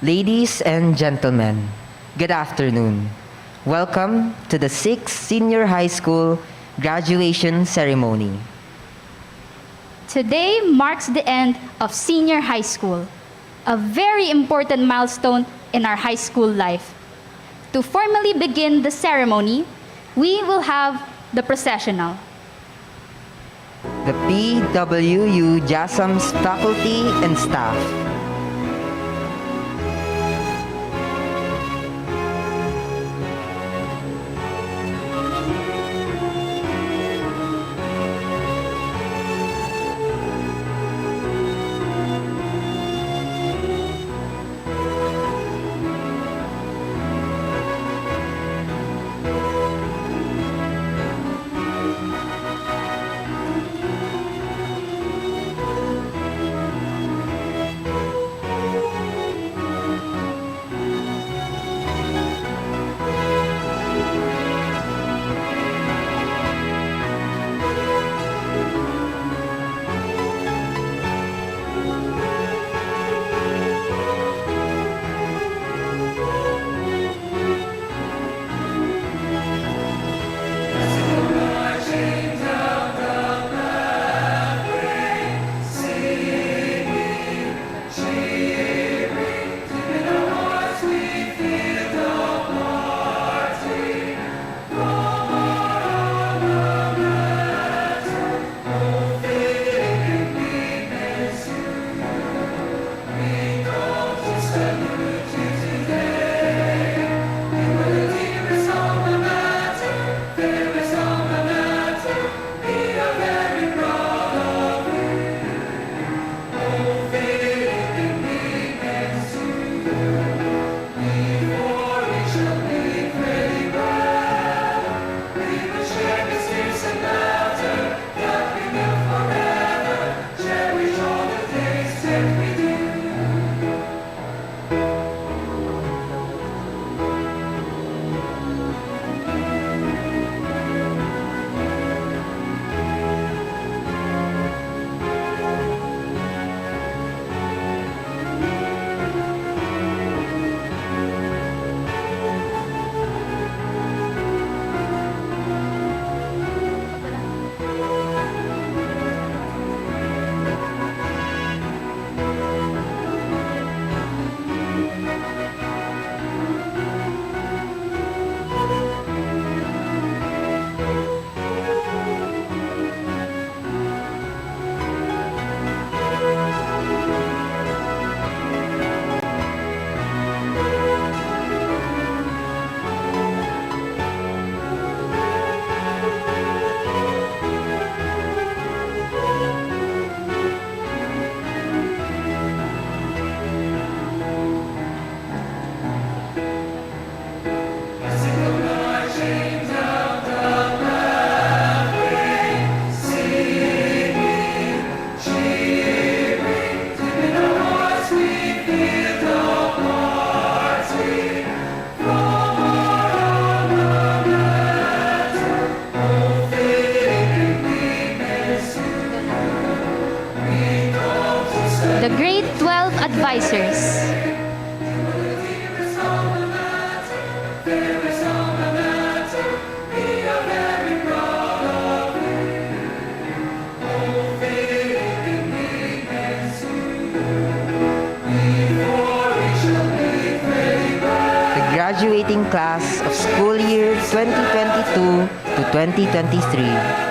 Ladies and gentlemen, good afternoon. Welcome to the 6th Senior High School graduation ceremony. Today marks the end of senior high school, a very important milestone in our high school life. To formally begin the ceremony, we will have the processional. The PWU JASMS faculty and staff. The grade 12 advisors. The graduating class of school year 2022 to 2023.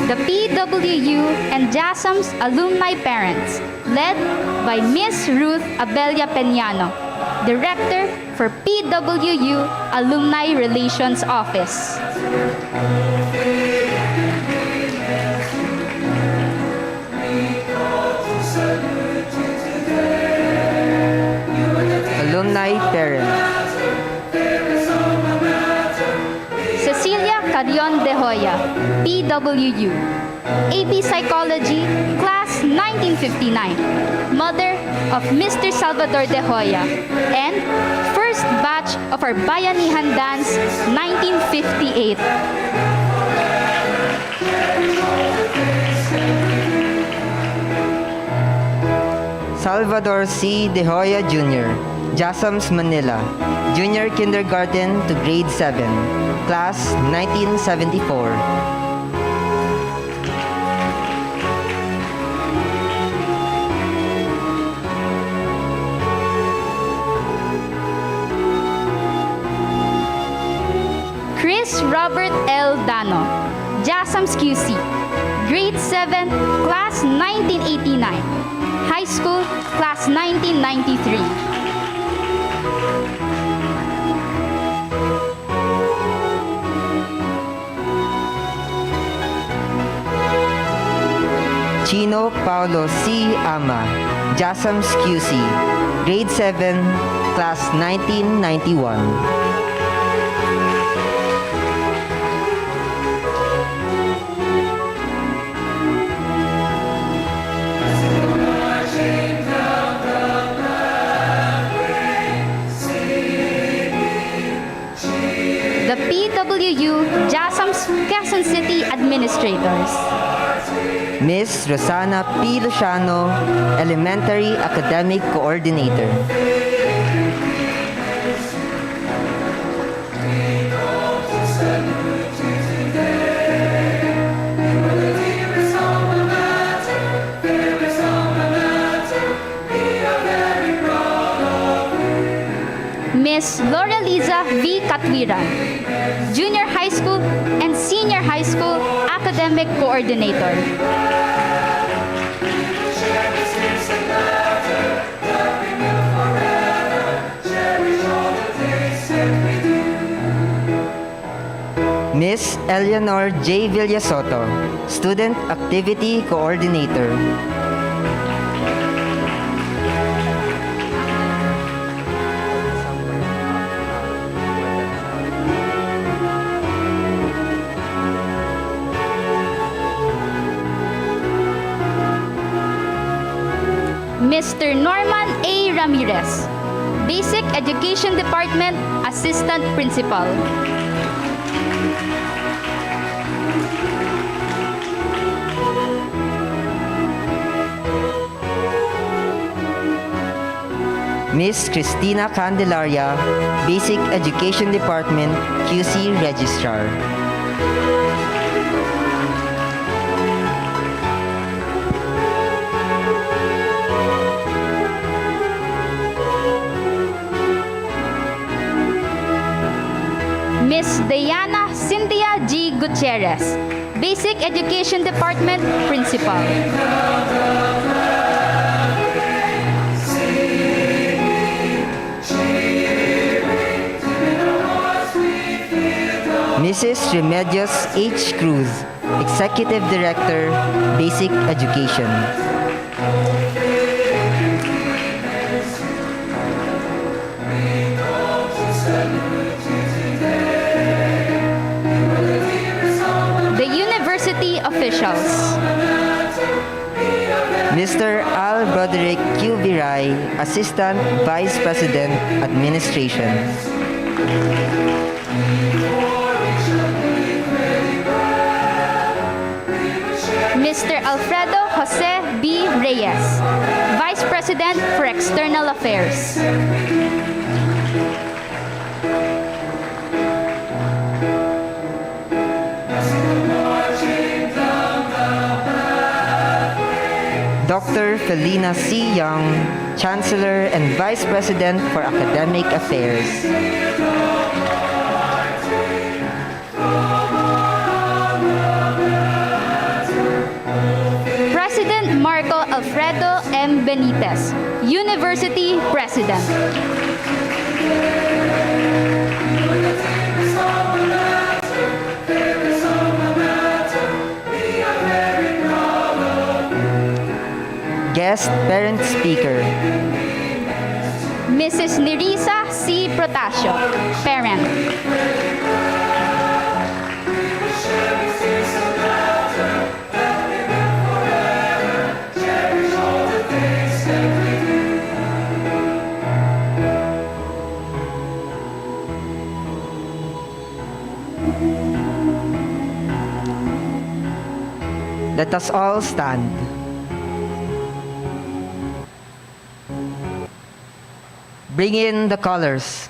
the PWU and JASMS alumni parents, led by Miss Ruth Abelia Peñano, Director for PWU Alumni Relations Office. Alumni parents. Cecilia Carrion de Hoya, PWU, AP Psychology, Class 1959, mother of Mr. Salvador de Hoya, and first batch of our Bayanihan Dance 1958. Salvador C. De Hoya Jr., JASMS Manila, Junior Kindergarten to Grade 7, Class 1974. Chris Robert L. Dano, JASMS QC, Grade 7, Class 1989, High School, Class 1993. Chino Paulo C. Ama, JASMS QC, Grade 7, Class 1991. The PWU JASMS Quezon City Administrators. Miss Rosana P. Luciano, Elementary Academic Coordinator. Miss Loreliza V. Katwiran, Junior High School and Senior High School Academic Coordinator. Miss Eleanor J. Villasoto, Student Activity Coordinator. Mr. Norman A. Ramirez, Basic Education Department Assistant Principal. Miss Christina Candelaria, Basic Education Department QC Registrar. Miss Diana Cynthia G. Gutierrez, Basic Education Department Principal. Mrs. Remedios H. Cruz, Executive Director, Basic Education. The University Officials. Mr. Al Broderick Q. Viray, Assistant Vice President, Administration. Mr. Alfredo Jose B. Reyes, Vice President for External Affairs. Dr. Felina C. Young, Chancellor and Vice President for Academic Affairs. Benitez, University President. Guest Parent Speaker, Mrs. Nerissa C. Protasio, Parent. let us all stand. Bring in the colors.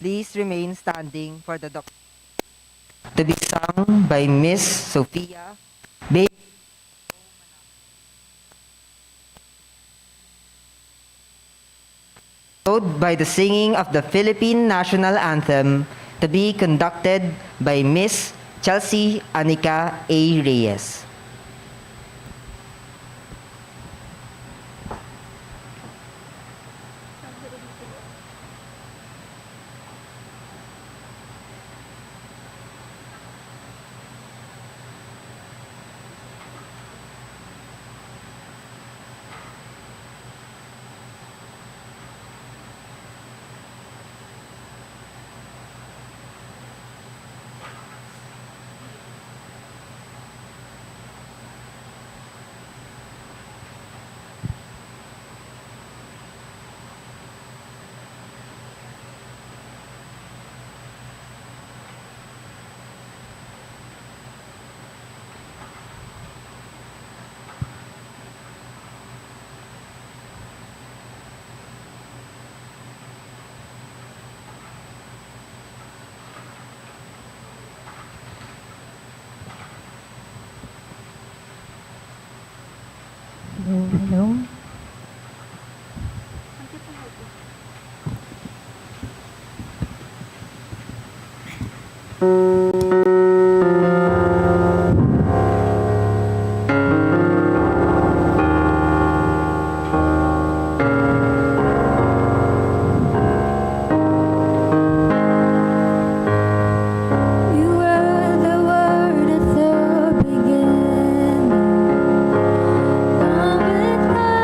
Please remain standing for the doc to be sung by Miss Sophia Bay, followed by the singing of the Philippine National Anthem to be conducted by Miss Chelsea Anika A. Reyes. Hello. You were the word at the beginning. Come with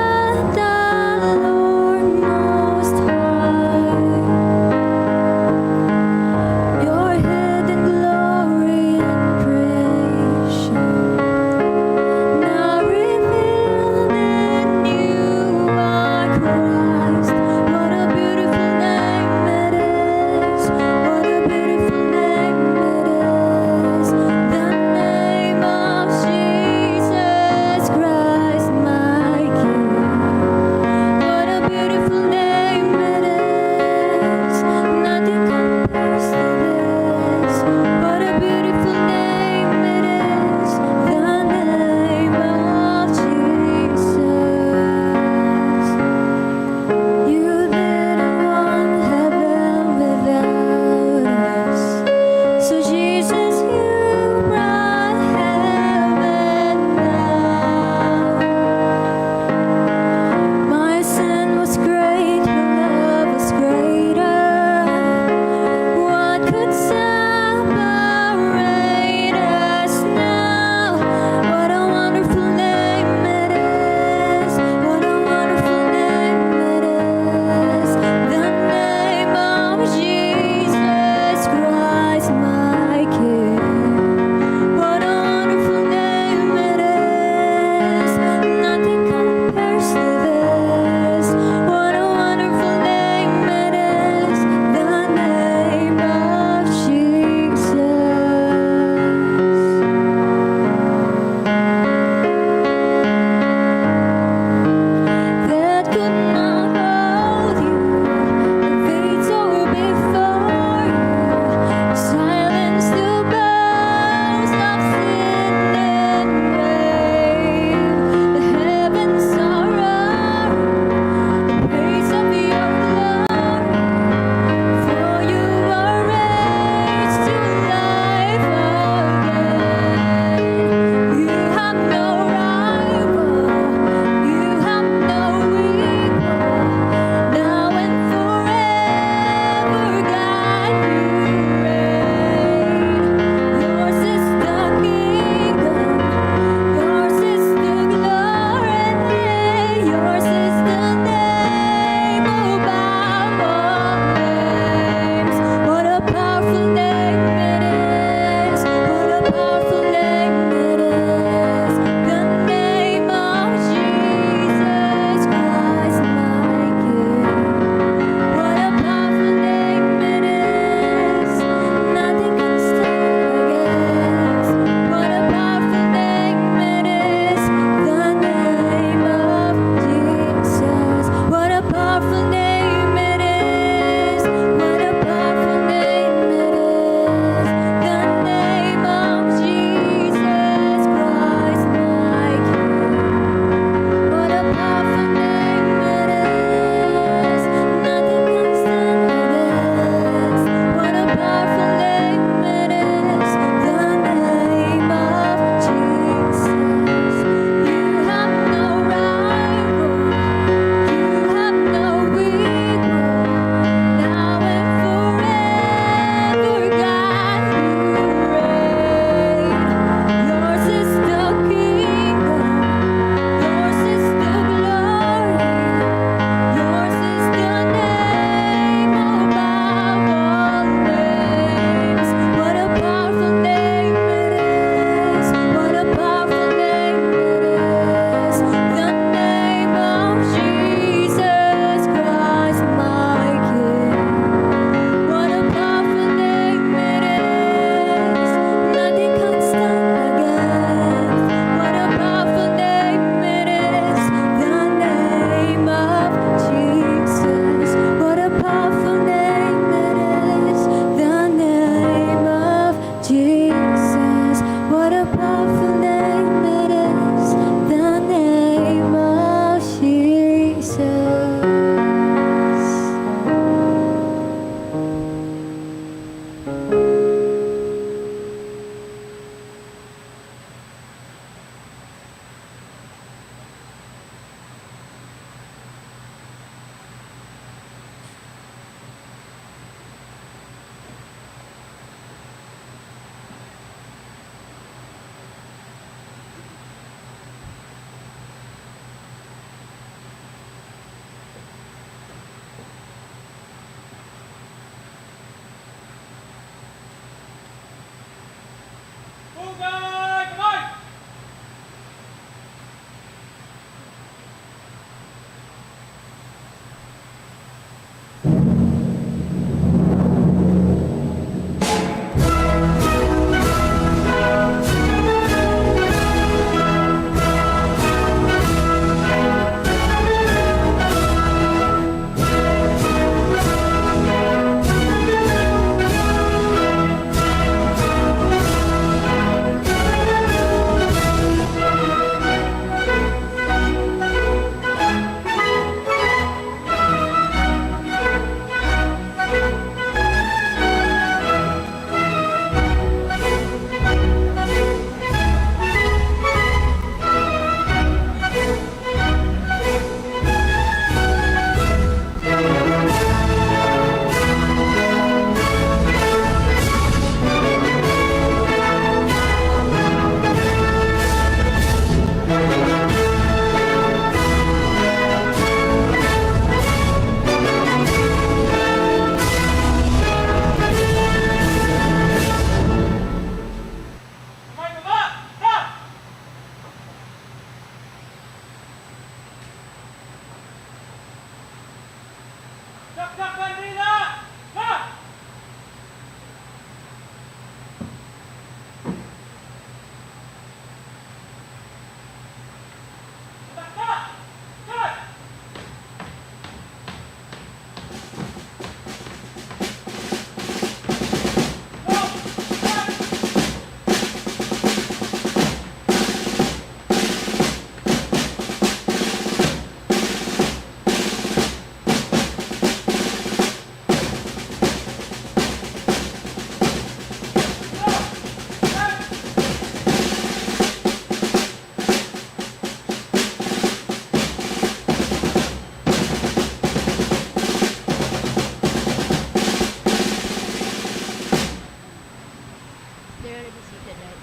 They're already seated, right?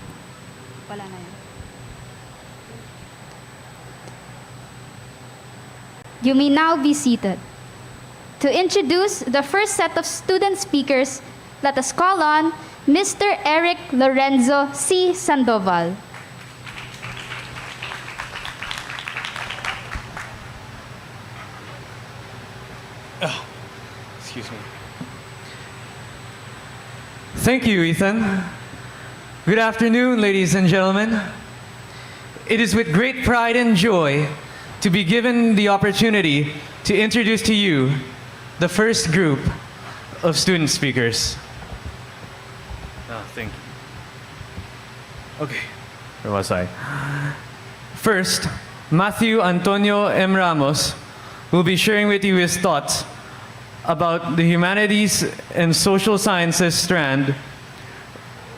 Wala na yan. You may now be seated. To introduce the first set of student speakers, let us call on Mr. Eric Lorenzo C. Sandoval. Excuse me. Thank you, Ethan. Good afternoon, ladies and gentlemen. It is with great pride and joy to be given the opportunity to introduce to you the first group of student speakers. Thank you. Okay, where was I? First, Matthew Antonio M. Ramos will be sharing with you his thoughts about the humanities and social sciences strand,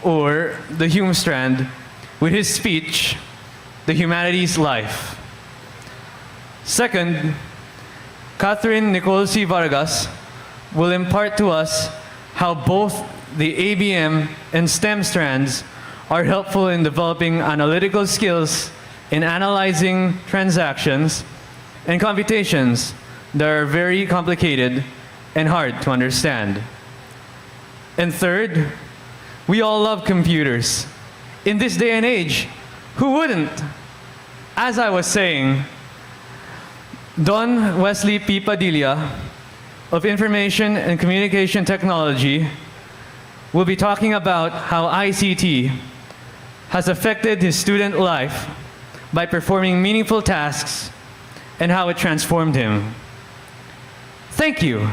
or the HUMSS strand, with his speech, The Humanities Life. Second, Catherine Nicole C. Vargas will impart to us how both the ABM and STEM strands are helpful in developing analytical skills in analyzing transactions and computations that are very complicated and hard to understand. And third, we all love computers. In this day and age, who wouldn't? As I was saying, Don Wesley P. Padilla of Information and Communication Technology will be talking about how ICT has affected his student life by performing meaningful tasks and how it transformed him. Thank you.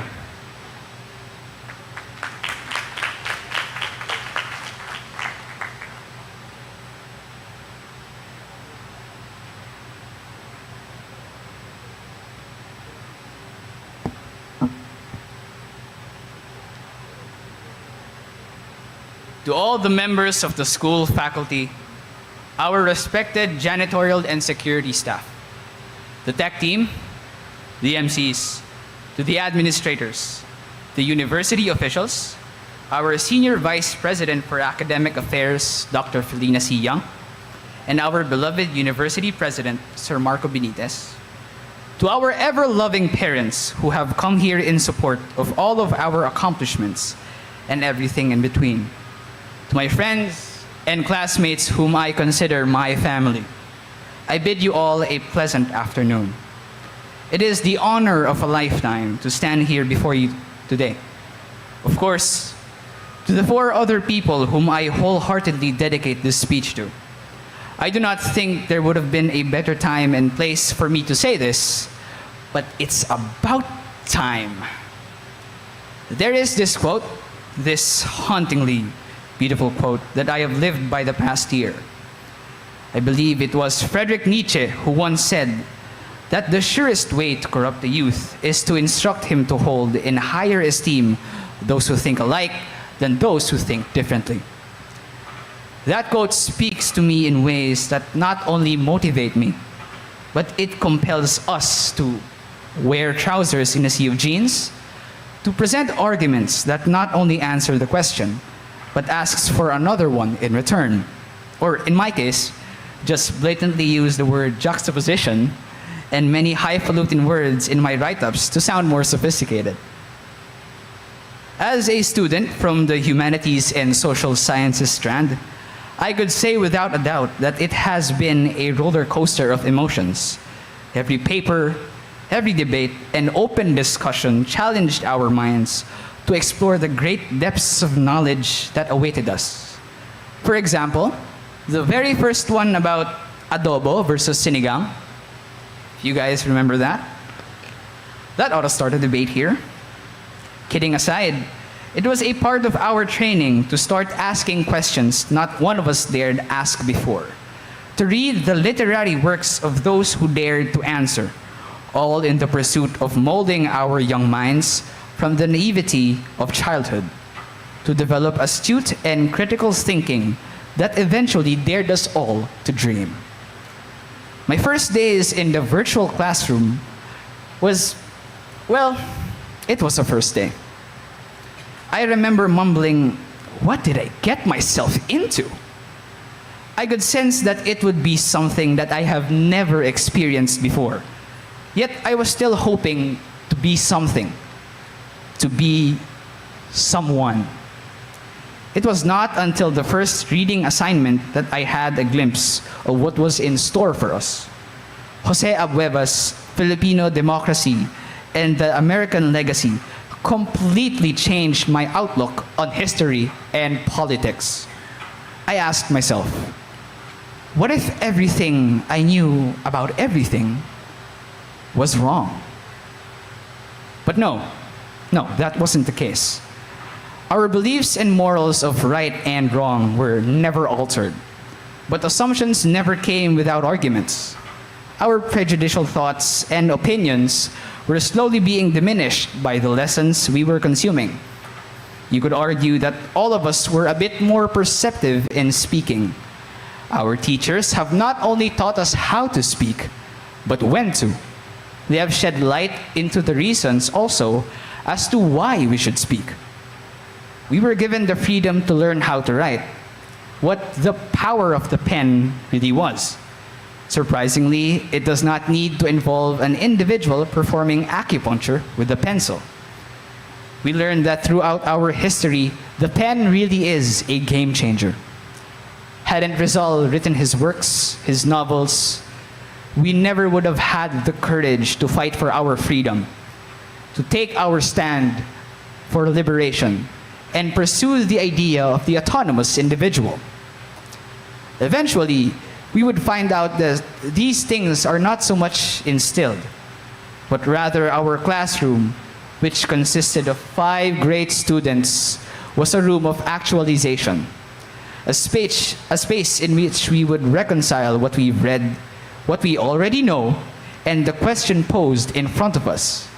To all the members of the school faculty, our respected janitorial and security staff, the tech team, the MCs, to the administrators, the university officials, our Senior Vice President for Academic Affairs, Dr. Felina C. Young, and our beloved University President, Sir Marco Benitez, to our ever-loving parents who have come here in support of all of our accomplishments and everything in between, to my friends and classmates whom I consider my family, I bid you all a pleasant afternoon. It is the honor of a lifetime to stand here before you today. Of course, to the four other people whom I wholeheartedly dedicate this speech to, I do not think there would have been a better time and place for me to say this, but it's about time. There is this quote, this hauntingly beautiful quote that I have lived by the past year. I believe it was Friedrich Nietzsche who once said that the surest way to corrupt the youth is to instruct him to hold in higher esteem those who think alike than those who think differently. That quote speaks to me in ways that not only motivate me, but it compels us to wear trousers in a sea of jeans, to present arguments that not only answer the question, but asks for another one in return. Or in my case, just blatantly use the word juxtaposition and many highfalutin words in my write-ups to sound more sophisticated. As a student from the Humanities and Social Sciences strand, I could say without a doubt that it has been a roller coaster of emotions. Every paper, Every debate and open discussion challenged our minds to explore the great depths of knowledge that awaited us. For example, the very first one about adobo versus sinigang. If you guys remember that. That ought to start a debate here. Kidding aside, it was a part of our training to start asking questions not one of us dared ask before. To read the literary works of those who dared to answer, all in the pursuit of molding our young minds from the naivety of childhood, to develop astute and critical thinking that eventually dared us all to dream. My first days in the virtual classroom was, well, it was a first day. I remember mumbling, what did I get myself into? I could sense that it would be something that I have never experienced before. Yet I was still hoping to be something, to be someone. It was not until the first reading assignment that I had a glimpse of what was in store for us. Jose Abueva's Filipino Democracy and the American Legacy completely changed my outlook on history and politics. I asked myself, what if everything I knew about everything was wrong? But no, that wasn't the case. Our beliefs and morals of right and wrong were never altered, but assumptions never came without arguments. Our prejudicial thoughts and opinions were slowly being diminished by the lessons we were consuming. You could argue that all of us were a bit more perceptive in speaking. Our teachers have not only taught us how to speak, but when to. They have shed light into the reasons also as to why we should speak. We were given the freedom to learn how to write, what the power of the pen really was. Surprisingly, it does not need to involve an individual performing acupuncture with a pencil. We learned that throughout our history, the pen really is a game changer. Hadn't Rizal written his works, his novels, we never would have had the courage to fight for our freedom, to take our stand for liberation, and pursue the idea of the autonomous individual. Eventually, we would find out that these things are not so much instilled, but rather our classroom, which consisted of 5 grade students, was a room of actualization, a space in which we would reconcile what we've read, what we already know, and the question posed in front of us.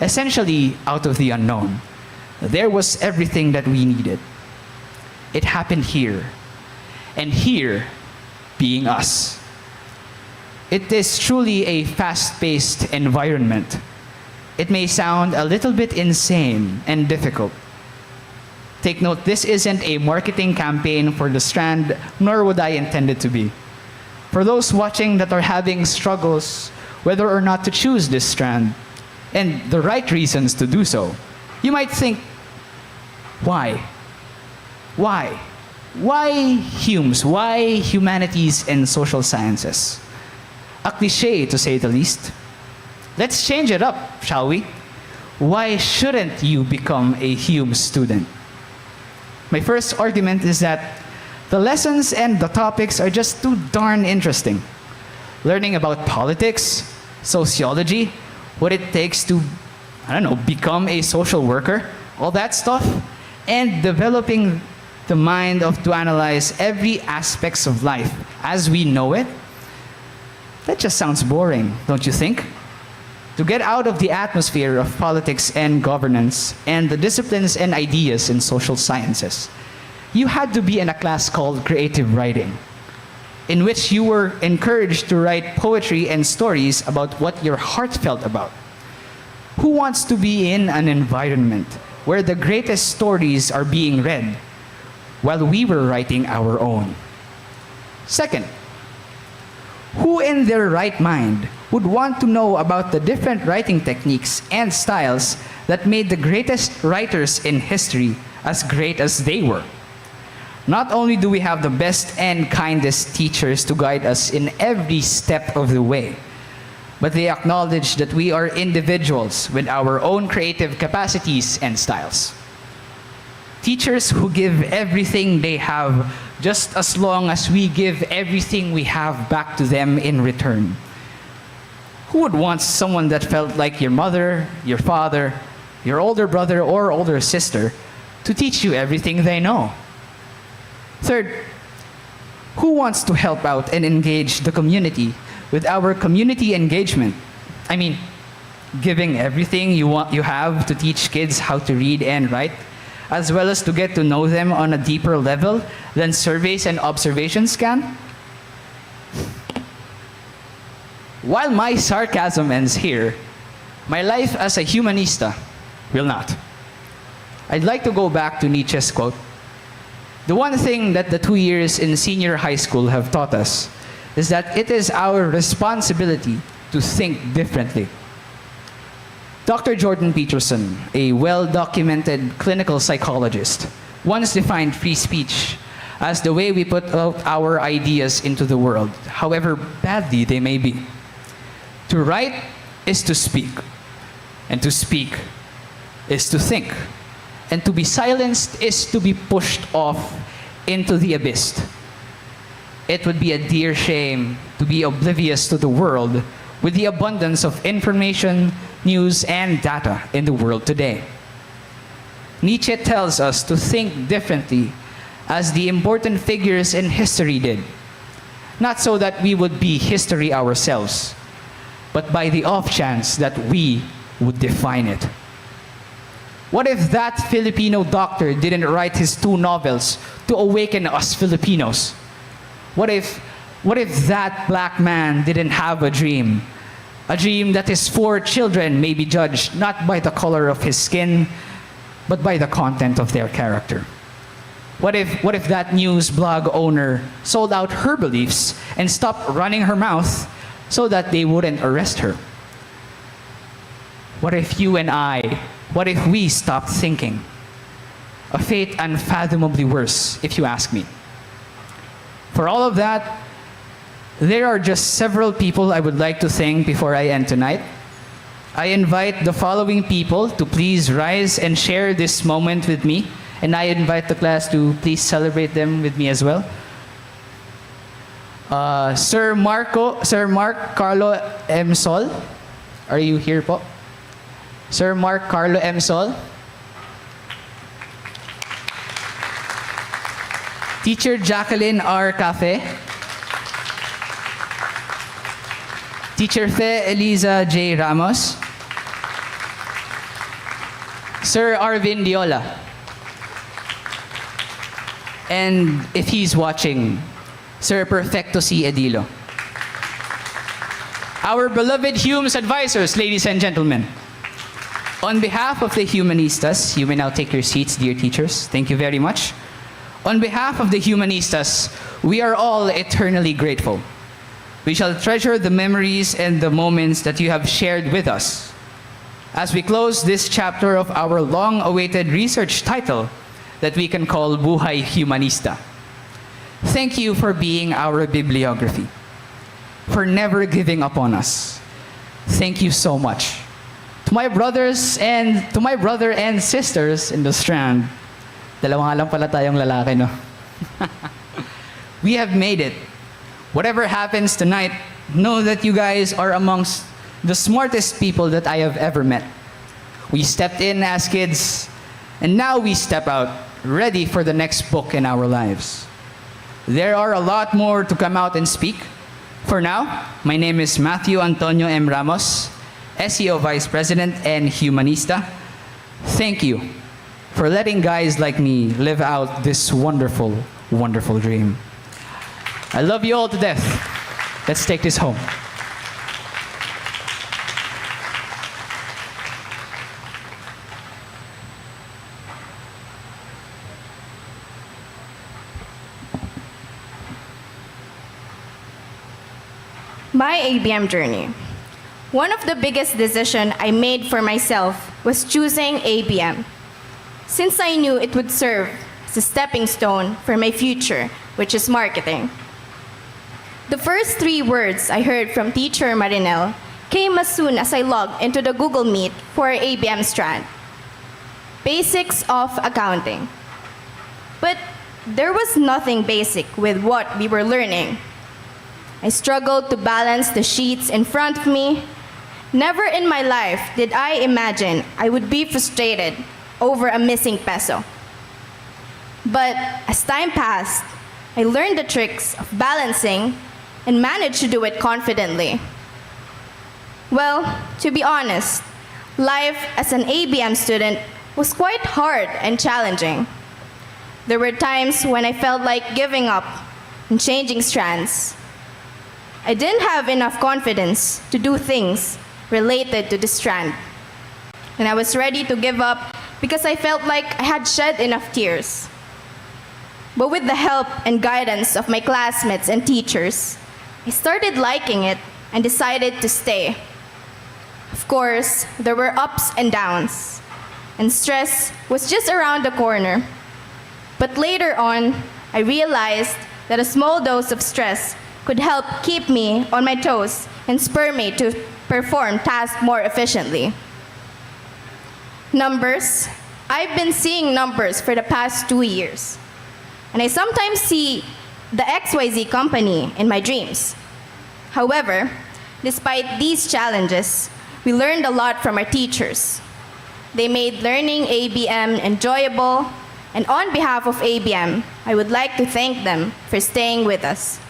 Essentially, out of the unknown, there was everything that we needed. It happened here, and here being us. It is truly a fast-paced environment. It may sound a little bit insane and difficult. Take note, this isn't a marketing campaign for the Strand, nor would I intend it to be. For those watching that are having struggles whether or not to choose this strand, and the right reasons to do so, you might think, why? Why? Why HUMSS? Why humanities and social sciences? A cliche, to say the least. Let's change it up, shall we? Why shouldn't you become a HUMSS student? My first argument is that the lessons and the topics are just too darn interesting. Learning about politics, sociology, what it takes to, become a social worker, all that stuff, and developing the mind to analyze every aspects of life as we know it, that just sounds boring, don't you think? To get out of the atmosphere of politics and governance and the disciplines and ideas in social sciences, you had to be in a class called creative writing, in which you were encouraged to write poetry and stories about what your heart felt about. Who wants to be in an environment where the greatest stories are being read while we were writing our own? Second, who in their right mind would want to know about the different writing techniques and styles that made the greatest writers in history as great as they were? Not only do we have the best and kindest teachers to guide us in every step of the way, but they acknowledge that we are individuals with our own creative capacities and styles. Teachers who give everything they have just as long as we give everything we have back to them in return. Who would want someone that felt like your mother, your father, your older brother or older sister to teach you everything they know? Third, who wants to help out and engage the community with our community engagement? I mean, giving everything you have to teach kids how to read and write, as well as to get to know them on a deeper level than surveys and observations can? While my sarcasm ends here, my life as a humanista will not. I'd like to go back to Nietzsche's quote. The one thing that the 2 years in senior high school have taught us is that it is our responsibility to think differently. Dr. Jordan Peterson, a well-documented clinical psychologist, once defined free speech as the way we put out our ideas into the world, however badly they may be. To write is to speak, and to speak is to think, and to be silenced is to be pushed off into the abyss. It would be a dear shame to be oblivious to the world with the abundance of information, news, and data in the world today. Nietzsche tells us to think differently as the important figures in history did, not so that we would be history ourselves, but by the off chance that we would define it. What if that Filipino doctor didn't write his 2 novels to awaken us Filipinos? What if that black man didn't have a dream that his 4 children may be judged not by the color of his skin, but by the content of their character? What if that news blog owner sold out her beliefs and stopped running her mouth so that they wouldn't arrest her? What if you and I, what if we stopped thinking? A fate unfathomably worse, if you ask me. For all of that, there are just several people I would like to thank before I end tonight. I invite the following people to please rise and share this moment with me, and I invite the class to please celebrate them with me as well. Sir Mark Carlo M. Sol, are you here po? Sir Mark Carlo M. Sol. Teacher Jacqueline R. Cafe. Teacher Fe Eliza J. Ramos. Sir Arvin Diola. And if he's watching, Sir Perfecto C. Edilo. Our beloved HUMSS advisors, ladies and gentlemen. On behalf of the Humanistas, you may now take your seats, dear teachers. Thank you very much. On behalf of the Humanistas, we are all eternally grateful. We shall treasure the memories and the moments that you have shared with us. As we close this chapter of our long-awaited research title that we can call Buhay Humanista. Thank you for being our bibliography, for never giving up on us. Thank you so much. To my brother and sisters in the Strand, dalawa nga lang pala tayong lalaki, no? We have made it. Whatever happens tonight, know that you guys are amongst the smartest people that I have ever met. We stepped in as kids, and now we step out, ready for the next book in our lives. There are a lot more to come out and speak. For now, my name is Matthew Antonio M. Ramos, SEO Vice President and Humanista. Thank you for letting guys like me live out this wonderful, wonderful dream. I love you all to death. Let's take this home. My ABM journey. One of the biggest decisions I made for myself was choosing ABM, since I knew it would serve as a stepping stone for my future, which is marketing. The first 3 words I heard from Teacher Marinel came as soon as I logged into the Google Meet for our ABM strand. Basics of accounting. But there was nothing basic with what we were learning. I struggled to balance the sheets in front of me. Never in my life did I imagine I would be frustrated over a missing peso. But as time passed, I learned the tricks of balancing and managed to do it confidently. Well, to be honest, life as an ABM student was quite hard and challenging. There were times when I felt like giving up and changing strands. I didn't have enough confidence to do things related to this strand. And I was ready to give up because I felt like I had shed enough tears. But with the help and guidance of my classmates and teachers, I started liking it and decided to stay. Of course, there were ups and downs, and stress was just around the corner. But later on, I realized that a small dose of stress could help keep me on my toes and spur me to perform tasks more efficiently. Numbers. I've been seeing numbers for the past 2 years, and I sometimes see the XYZ company in my dreams. However, despite these challenges, we learned a lot from our teachers. They made learning ABM enjoyable, and on behalf of ABM, I would like to thank them for staying with us.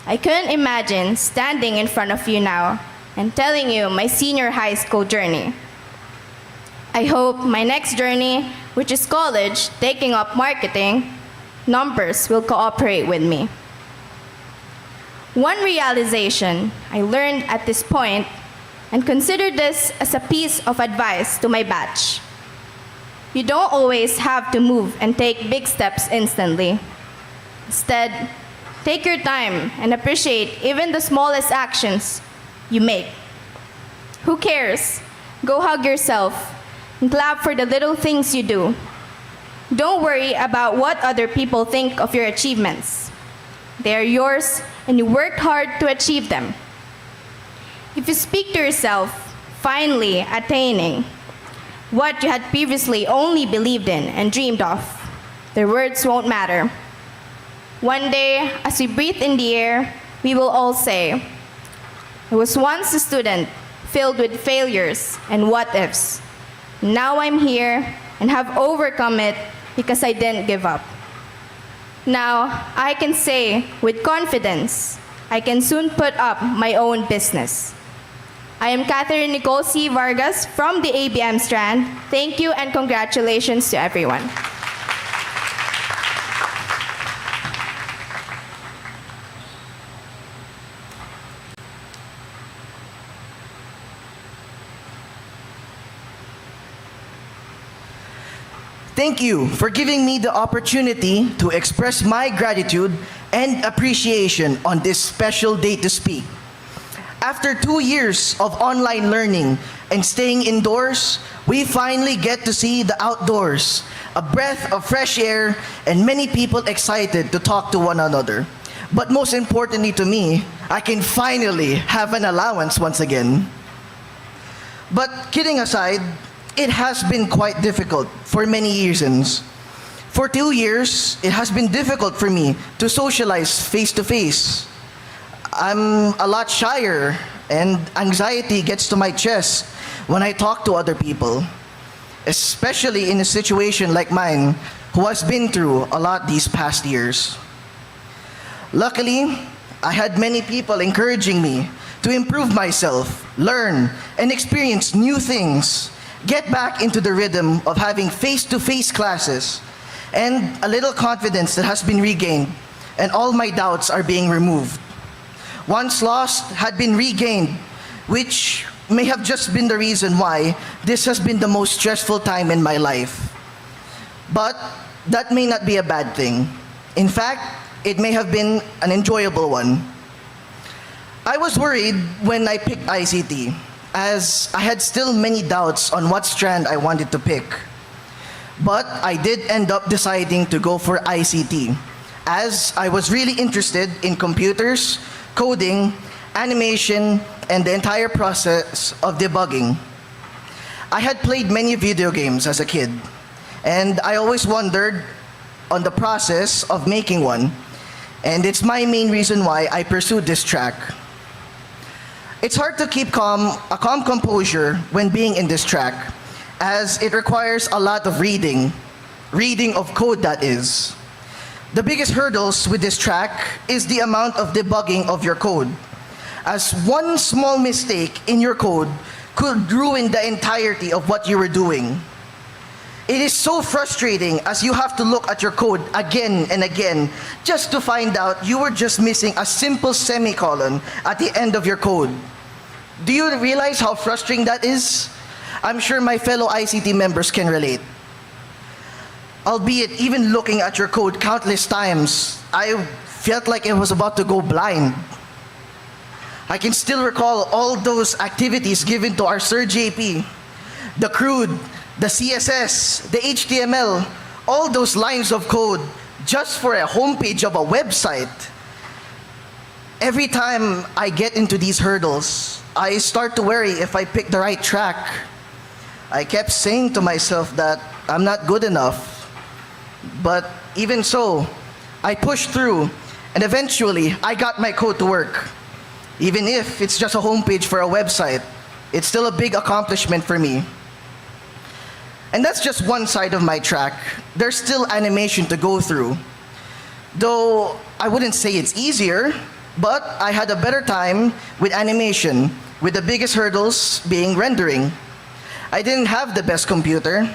I couldn't imagine standing in front of you now and telling you my senior high school journey. I hope my next journey, which is college, taking up marketing, numbers will cooperate with me. One realization I learned at this point, and consider this as a piece of advice to my batch. You don't always have to move and take big steps instantly. Instead, take your time and appreciate even the smallest actions you make. Who cares? Go hug yourself and clap for the little things you do. Don't worry about what other people think of your achievements. They are yours and you worked hard to achieve them. If you speak to yourself, finally attaining what you had previously only believed in and dreamed of, their words won't matter. One day, as we breathe in the air, we will all say, I was once a student filled with failures and what ifs. Now I'm here and have overcome it because I didn't give up. Now, I can say with confidence, I can soon put up my own business. I am Catherine Nicole C. Vargas from the ABM Strand. Thank you and congratulations to everyone. Thank you for giving me the opportunity to express my gratitude and appreciation on this special day to speak. After 2 years of online learning and staying indoors, we finally get to see the outdoors, a breath of fresh air, and many people excited to talk to one another. But most importantly to me, I can finally have an allowance once again. But kidding aside, it has been quite difficult for many reasons. For 2 years, it has been difficult for me to socialize face to face. I'm a lot shyer, and anxiety gets to my chest when I talk to other people, especially in a situation like mine, who has been through a lot these past years. Luckily, I had many people encouraging me to improve myself, learn, and experience new things, get back into the rhythm of having face-to-face classes, and a little confidence that has been regained, and all my doubts are being removed. Once lost had been regained, which may have just been the reason why this has been the most stressful time in my life. But that may not be a bad thing. In fact, it may have been an enjoyable one. I was worried when I picked ICT, as I had still many doubts on what strand I wanted to pick. But I did end up deciding to go for ICT, as I was really interested in computers, coding, animation, and the entire process of debugging. I had played many video games as a kid, and I always wondered on the process of making one, and it's my main reason why I pursued this track. It's hard to keep a calm composure when being in this track, as it requires a lot of reading of code, that is. The biggest hurdles with this track is the amount of debugging of your code, as one small mistake in your code could ruin the entirety of what you were doing. It is so frustrating as you have to look at your code again and again just to find out you were just missing a simple semicolon at the end of your code. Do you realize how frustrating that is? I'm sure my fellow ICT members can relate. Albeit, even looking at your code countless times, I felt like I was about to go blind. I can still recall all those activities given to our Sir JP, the CRUD, the CSS, the HTML, all those lines of code just for a homepage of a website. Every time I get into these hurdles, I start to worry if I pick the right track. I kept saying to myself that I'm not good enough. But even so, I pushed through, and eventually I got my code to work. Even if it's just a homepage for a website, it's still a big accomplishment for me. And that's just one side of my track. There's still animation to go through. Though I wouldn't say it's easier, but I had a better time with animation, with the biggest hurdles being rendering. I didn't have the best computer,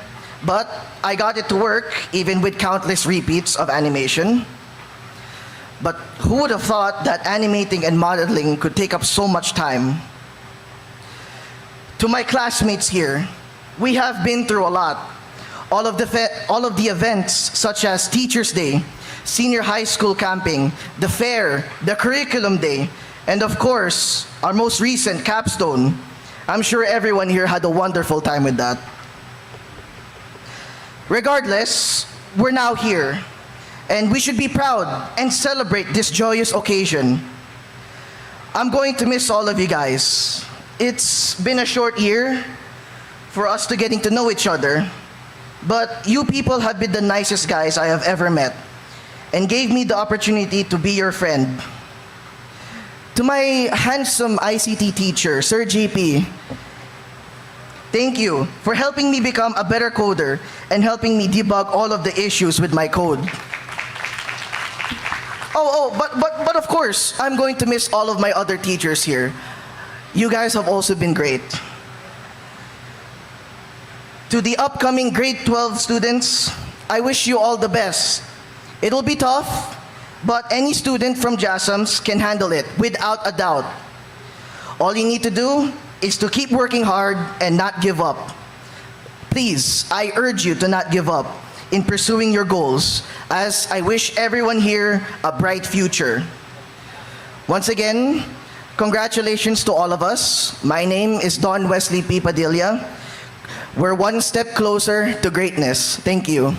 but I got it to work even with countless repeats of animation. But who would have thought that animating and modeling could take up so much time? To my classmates here, we have been through a lot. All of the events such as Teachers' Day, Senior High School Camping, the fair, the Curriculum Day, and of course, our most recent capstone. I'm sure everyone here had a wonderful time with that. Regardless, we're now here, and we should be proud and celebrate this joyous occasion. I'm going to miss all of you guys. It's been a short year for us to getting to know each other, but you people have been the nicest guys I have ever met and gave me the opportunity to be your friend. To my handsome ICT teacher, Sir JP, thank you for helping me become a better coder and helping me debug all of the issues with my code. But of course, I'm going to miss all of my other teachers here. You guys have also been great. To the upcoming grade 12 students, I wish you all the best. It'll be tough, but any student from JASMS can handle it without a doubt. All you need to do is to keep working hard and not give up. Please, I urge you to not give up in pursuing your goals, as I wish everyone here a bright future. Once again, congratulations to all of us. My name is Don Wesley P. Padilla. We're one step closer to greatness. Thank you.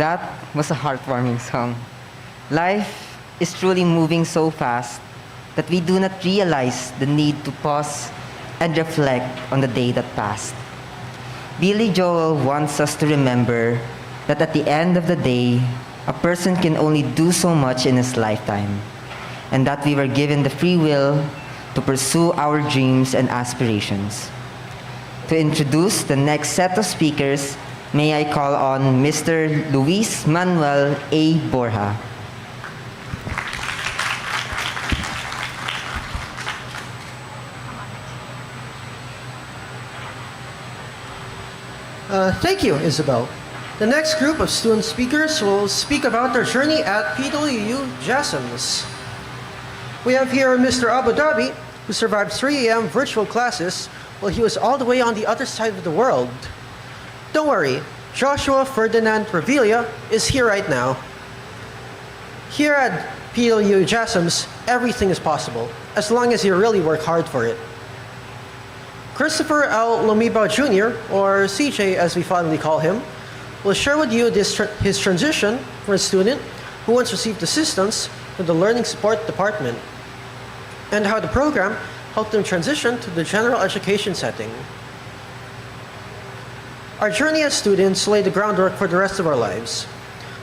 That was a heartwarming song. Life is truly moving so fast that we do not realize the need to pause and reflect on the day that passed. Billy Joel wants us to remember that at the end of the day, a person can only do so much in his lifetime, and that we were given the free will to pursue our dreams and aspirations. To introduce the next set of speakers, may I call on Mr. Luis Manuel A. Borja. Thank you, Isabel. The next group of student speakers will speak about their journey at PWU JASMS. We have here Mr. Abu Dhabi, who survived 3 a.m. virtual classes while he was all the way on the other side of the world. Don't worry, Joshua Ferdinand Revilla is here right now. Here at PWU JASMS, everything is possible, as long as you really work hard for it. Christopher L. Lomiba Jr., or CJ as we fondly call him, will share with you his transition from a student who once received assistance from the Learning Support Department, and how the program helped him transition to the general education setting. Our journey as students lay the groundwork for the rest of our lives.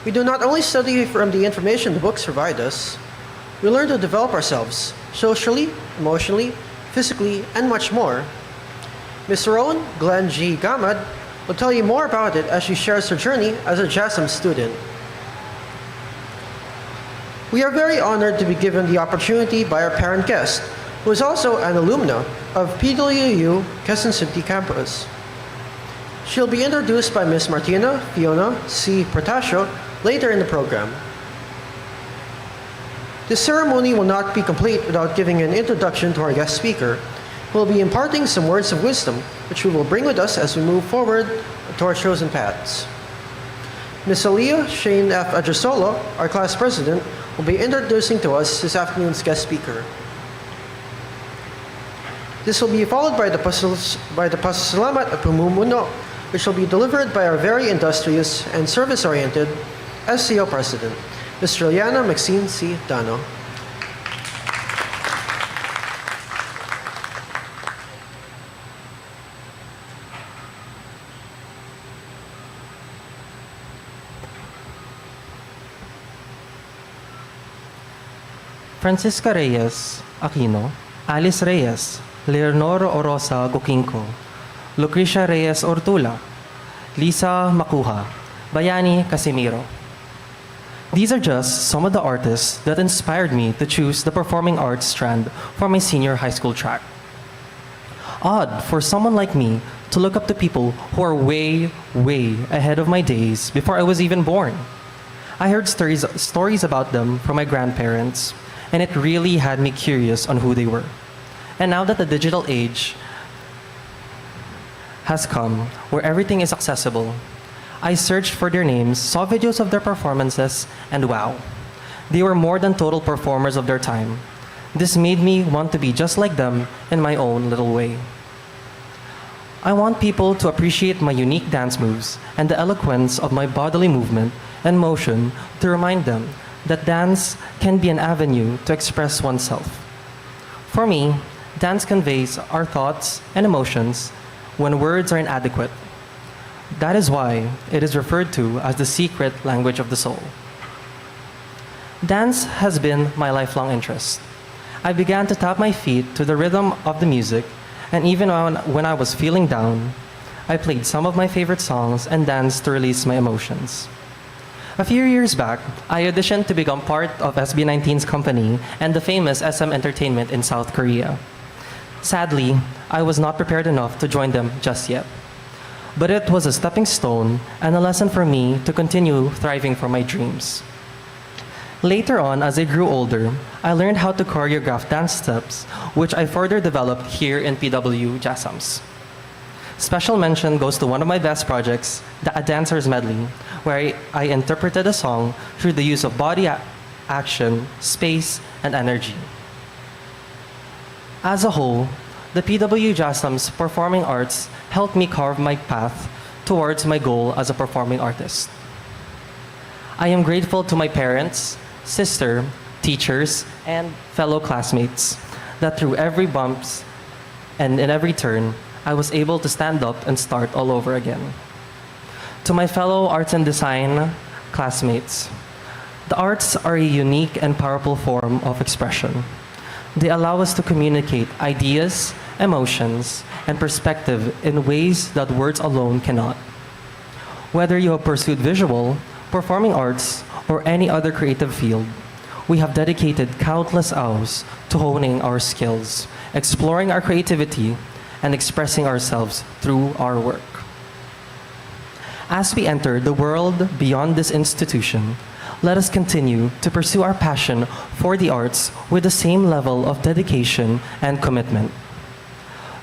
We do not only study from the information the books provide us, we learn to develop ourselves socially, emotionally, physically, and much more. Ms. Rowan Glenn G. Gamad will tell you more about it as she shares her journey as a JASMS student. We are very honored to be given the opportunity by our parent guest, who is also an alumna of PWU Quezon City campus. She'll be introduced by Ms. Martina Fiona C. Protasio later in the program. This ceremony will not be complete without giving an introduction to our guest speaker, who will be imparting some words of wisdom, which we will bring with us as we move forward to our chosen paths. Ms. Aliyah Shane F. Adrasolo, our class president, will be introducing to us this afternoon's guest speaker. This will be followed by the Pasasalamat at Pumumuno, which will be delivered by our very industrious and service-oriented SCO president, Ms. Juliana Maxine C. Dano. Francisca Reyes Aquino, Alice Reyes, Leonora Orosa Guquinco, Lucrecia Reyes Ortula, Lisa Makuha, Bayani Casimiro. These are just some of the artists that inspired me to choose the performing arts strand for my senior high school track. Odd for someone like me to look up to people who are way, way ahead of my days before I was even born. I heard stories about them from my grandparents, and it really had me curious on who they were. And now that the digital age has come, where everything is accessible, I searched for their names, saw videos of their performances, and wow, they were more than total performers of their time. This made me want to be just like them in my own little way. I want people to appreciate my unique dance moves and the eloquence of my bodily movement and motion to remind them that dance can be an avenue to express oneself. For me, dance conveys our thoughts and emotions when words are inadequate. That is why it is referred to as the secret language of the soul. Dance has been my lifelong interest. I began to tap my feet to the rhythm of the music, and even when I was feeling down, I played some of my favorite songs and danced to release my emotions. A few years back, I auditioned to become part of SB19's company and the famous SM Entertainment in South Korea. Sadly, I was not prepared enough to join them just yet. But it was a stepping stone and a lesson for me to continue thriving for my dreams. Later on, as I grew older, I learned how to choreograph dance steps, which I further developed here in PW JASMS. Special mention goes to one of my best projects, A Dancer's Medley, where I interpreted a song through the use of body action, space, and energy. As a whole, the PW JASMS Performing Arts helped me carve my path towards my goal as a performing artist. I am grateful to my parents, sister, teachers, and fellow classmates that through every bumps and in every turn, I was able to stand up and start all over again. To my fellow arts and design classmates, the arts are a unique and powerful form of expression. They allow us to communicate ideas, emotions, and perspective in ways that words alone cannot. Whether you have pursued visual, performing arts, or any other creative field, we have dedicated countless hours to honing our skills, exploring our creativity, and expressing ourselves through our work. As we enter the world beyond this institution, let us continue to pursue our passion for the arts with the same level of dedication and commitment.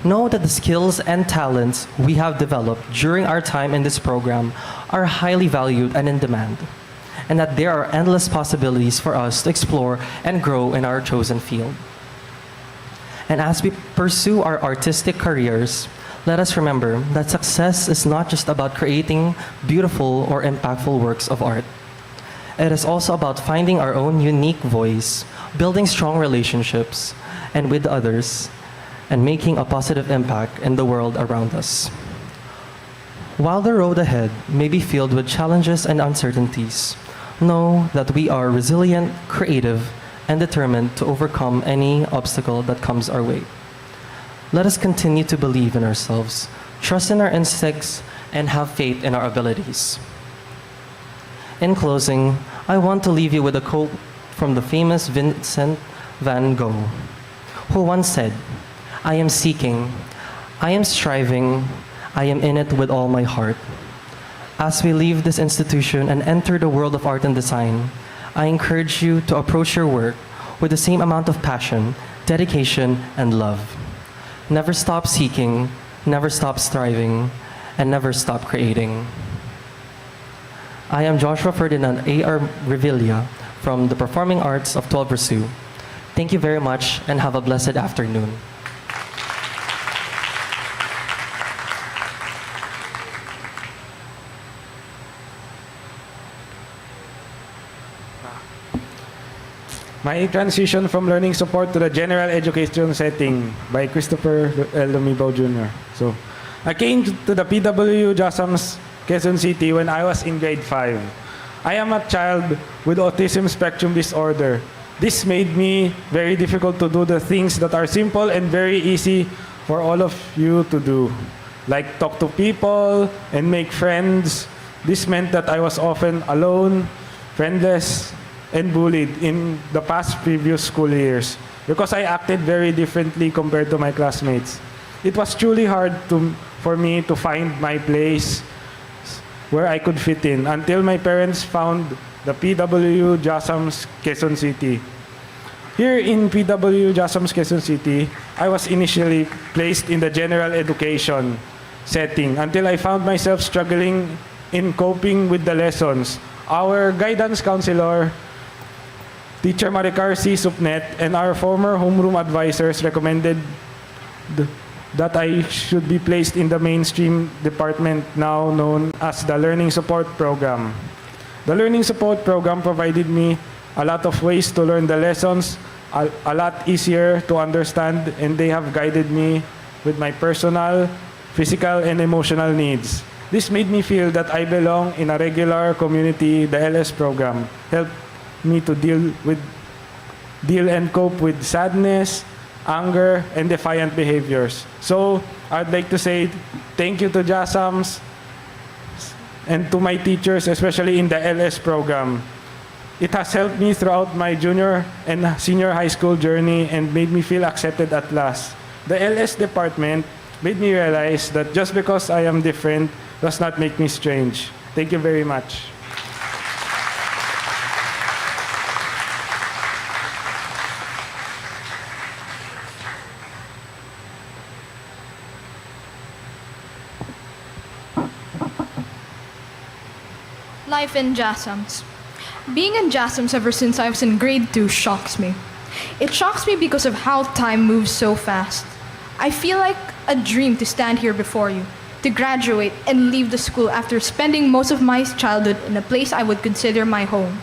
Know that the skills and talents we have developed during our time in this program are highly valued and in demand, and that there are endless possibilities for us to explore and grow in our chosen field. And as we pursue our artistic careers, let us remember that success is not just about creating beautiful or impactful works of art. It is also about finding our own unique voice, building strong relationships and with others, and making a positive impact in the world around us. While the road ahead may be filled with challenges and uncertainties, know that we are resilient, creative, and determined to overcome any obstacle that comes our way. Let us continue to believe in ourselves, trust in our instincts, and have faith in our abilities. In closing, I want to leave you with a quote from the famous Vincent van Gogh, who once said, "I am seeking, I am striving, I am in it with all my heart." As we leave this institution and enter the world of art and design, I encourage you to approach your work with the same amount of passion, dedication, and love. Never stop seeking, never stop striving, and never stop creating. I am Joshua Ferdinand A.R. Revilla from the Performing Arts of 12 Versu. Thank you very much and have a blessed afternoon. My transition from learning support to the general education setting by Christopher L. Lumibao Jr. So, I came to the PW JASMS Quezon City when I was in grade 5. I am a child with autism spectrum disorder. This made me very difficult to do the things that are simple and very easy for all of you to do, like talk to people and make friends. This meant that I was often alone, friendless, and bullied in the past previous school years because I acted very differently compared to my classmates. It was truly hard for me to find my place where I could fit in until my parents found the PW JASMS Quezon City. Here in PW JASMS Quezon City, I was initially placed in the general education setting until I found myself struggling in coping with the lessons. Our guidance counselor, Teacher Maricar C. Supnet, and our former homeroom advisors recommended that I should be placed in the mainstream department now known as the Learning Support Program. The Learning Support Program provided me a lot of ways to learn the lessons, a lot easier to understand, and they have guided me with my personal, physical, and emotional needs. This made me feel that I belong in a regular community. The LS program helped me to deal and cope with sadness, anger, and defiant behaviors. So, I'd like to say thank you to JASMS and to my teachers, especially in the LS program. It has helped me throughout my junior and senior high school journey and made me feel accepted at last. The LS department made me realize that just because I am different does not make me strange. Thank you very much. Life in JASMS. Being in JASMS ever since I was in grade 2 shocks me. It shocks me because of how time moves so fast. I feel like a dream to stand here before you, to graduate and leave the school after spending most of my childhood in a place I would consider my home.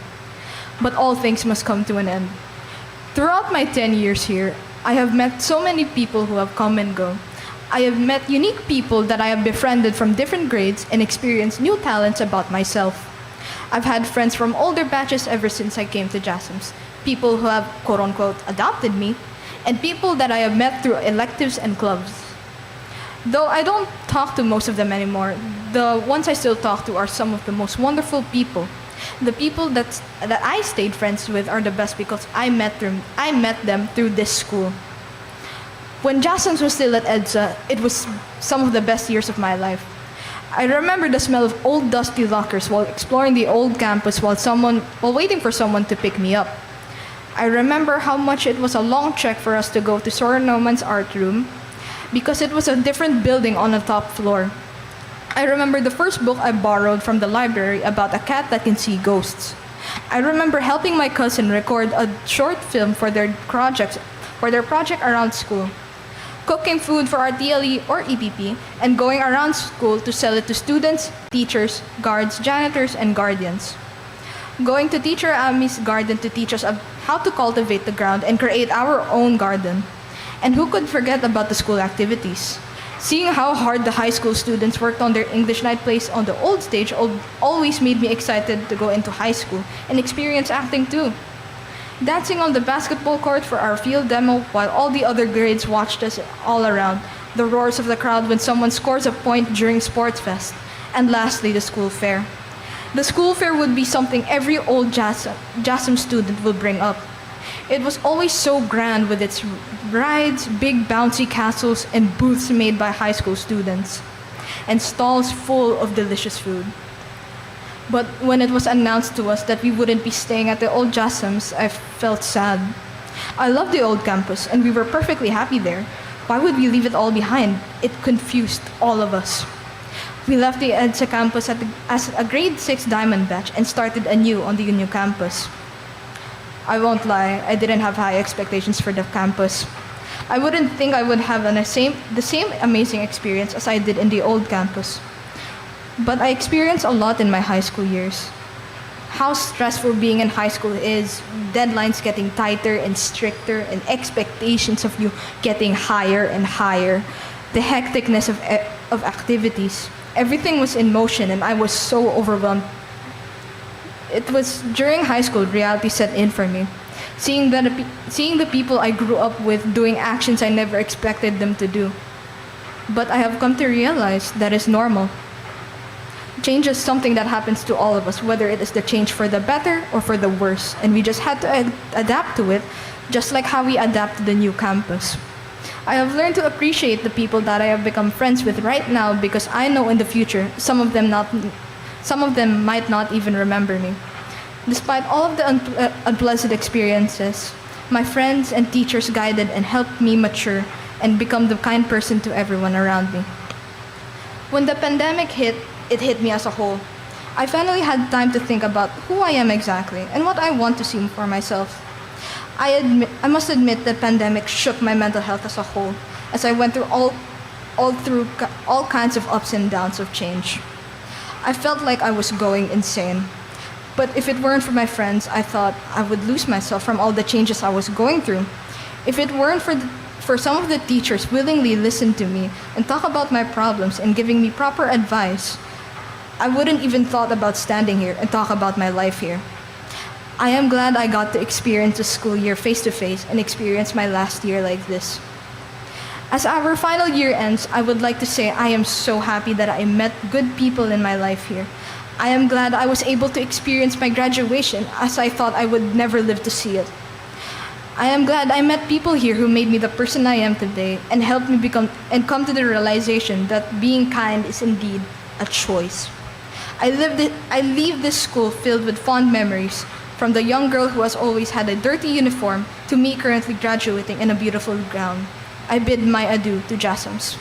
But all things must come to an end. Throughout my 10 years here, I have met so many people who have come and go. I have met unique people that I have befriended from different grades and experienced new talents about myself. I've had friends from older batches ever since I came to JASMS, people who have quote-unquote adopted me, and people that I have met through electives and clubs. Though I don't talk to most of them anymore, the ones I still talk to are some of the most wonderful people. The people that I stayed friends with are the best because I met them through this school. When JASMS was still at EDSA, it was some of the best years of my life. I remember the smell of old dusty lockers while exploring the old campus while waiting for someone to pick me up. I remember how much it was a long trek for us to go to Soren Noman's art room because it was a different building on the top floor. I remember the first book I borrowed from the library about a cat that can see ghosts. I remember helping my cousin record a short film for their project around school, cooking food for our TLE or EPP, and going around school to sell it to students, teachers, guards, janitors, and guardians. Going to Teacher Ami's garden to teach us how to cultivate the ground and create our own garden. And who could forget about the school activities? Seeing how hard the high school students worked on their English night plays on the old stage always made me excited to go into high school and experience acting too. Dancing on the basketball court for our field demo while all the other grades watched us all around, the roars of the crowd when someone scores a point during Sports Fest, and lastly, the school fair. The school fair would be something every old JASM student would bring up. It was always so grand with its rides, big bouncy castles, and booths made by high school students, and stalls full of delicious food. But when it was announced to us that we wouldn't be staying at the old JASMS, I felt sad. I loved the old campus, and we were perfectly happy there. Why would we leave it all behind? It confused all of us. We left the EDSA campus as a grade 6 diamond batch and started anew on the new campus. I won't lie, I didn't have high expectations for the campus. I wouldn't think I would have the same amazing experience as I did in the old campus. But I experienced a lot in my high school years. How stressful being in high school is, deadlines getting tighter and stricter, and expectations of you getting higher and higher, the hecticness of activities. Everything was in motion and I was so overwhelmed. It was during high school reality set in for me. Seeing the people I grew up with doing actions I never expected them to do. But I have come to realize that is normal. Change is something that happens to all of us, whether it is the change for the better or for the worse, and we just had to adapt to it, just like how we adapt to the new campus. I have learned to appreciate the people that I have become friends with right now because I know in the future some of them might not even remember me. Despite all of the unpleasant experiences, my friends and teachers guided and helped me mature and become the kind person to everyone around me. When the pandemic hit, it hit me as a whole. I finally had time to think about who I am exactly and what I want to see for myself. I must admit the pandemic shook my mental health as a whole as I went through all kinds of ups and downs of change. I felt like I was going insane. But if it weren't for my friends, I thought I would lose myself from all the changes I was going through. If it weren't for some of the teachers willingly listen to me and talk about my problems and giving me proper advice, I wouldn't even thought about standing here and talk about my life here. I am glad I got to experience the school year face to face and experience my last year like this. As our final year ends, I would like to say I am so happy that I met good people in my life here. I am glad I was able to experience my graduation as I thought I would never live to see it. I am glad I met people here who made me the person I am today and helped me come to the realization that being kind is indeed a choice. I leave this school filled with fond memories, from the young girl who has always had a dirty uniform to me currently graduating in a beautiful gown. I bid my adieu to JASMS.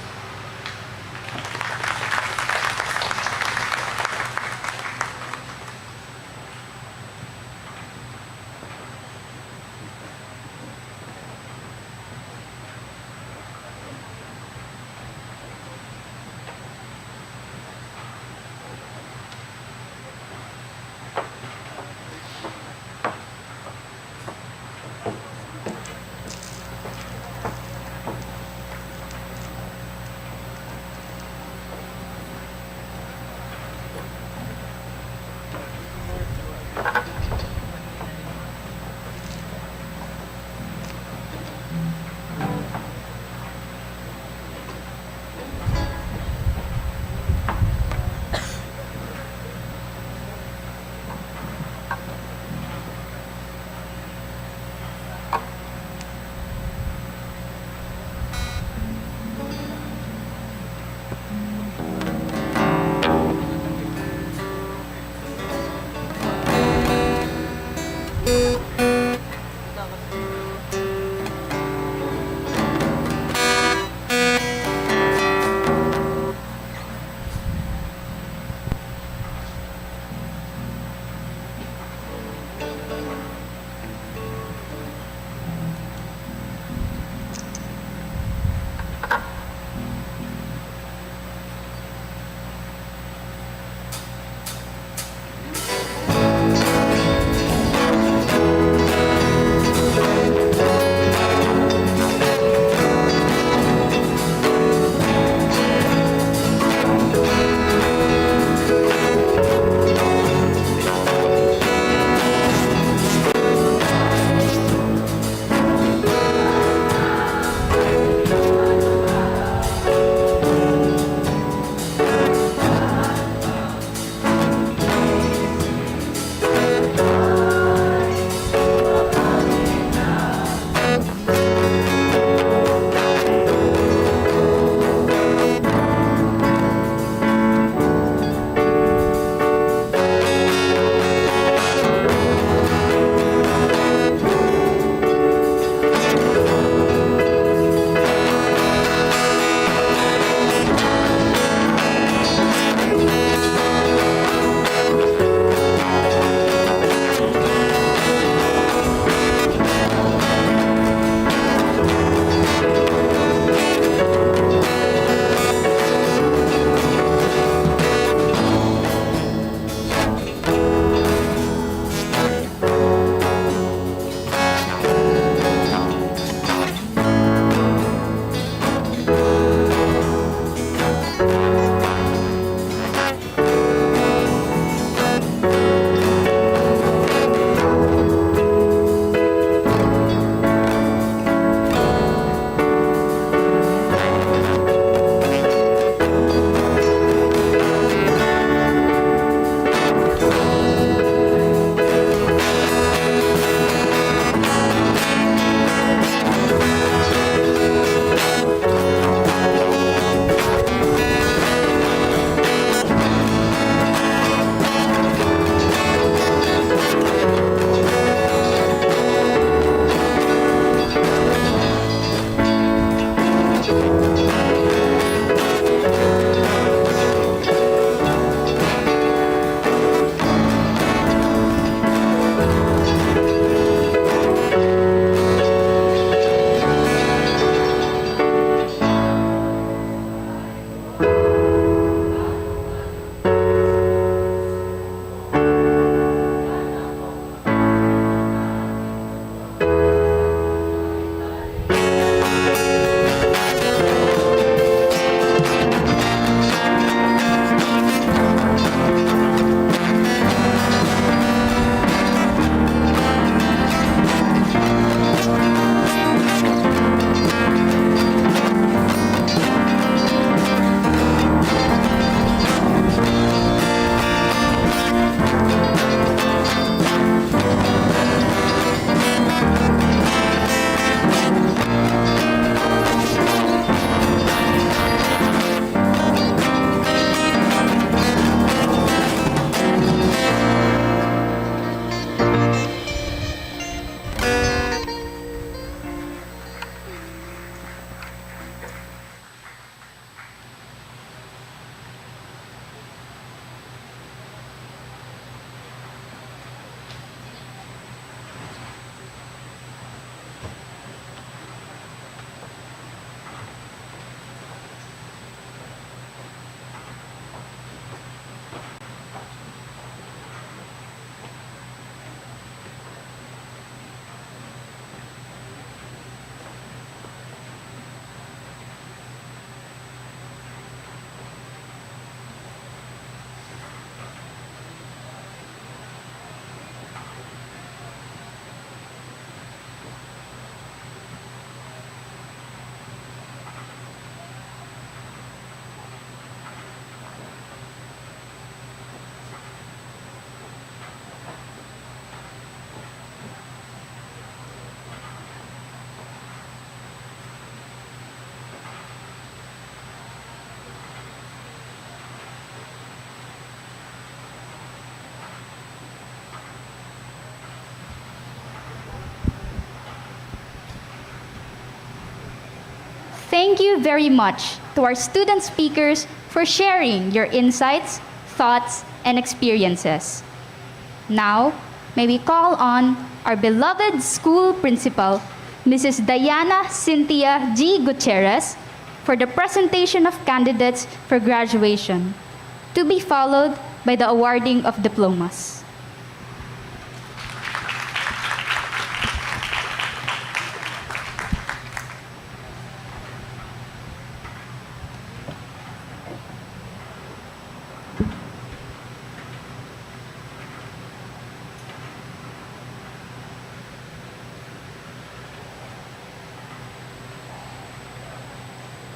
Thank you very much to our student speakers for sharing your insights, thoughts, and experiences. Now, may we call on our beloved school principal, Mrs. Diana Cynthia G. Gutierrez, for the presentation of candidates for graduation, to be followed by the awarding of diplomas.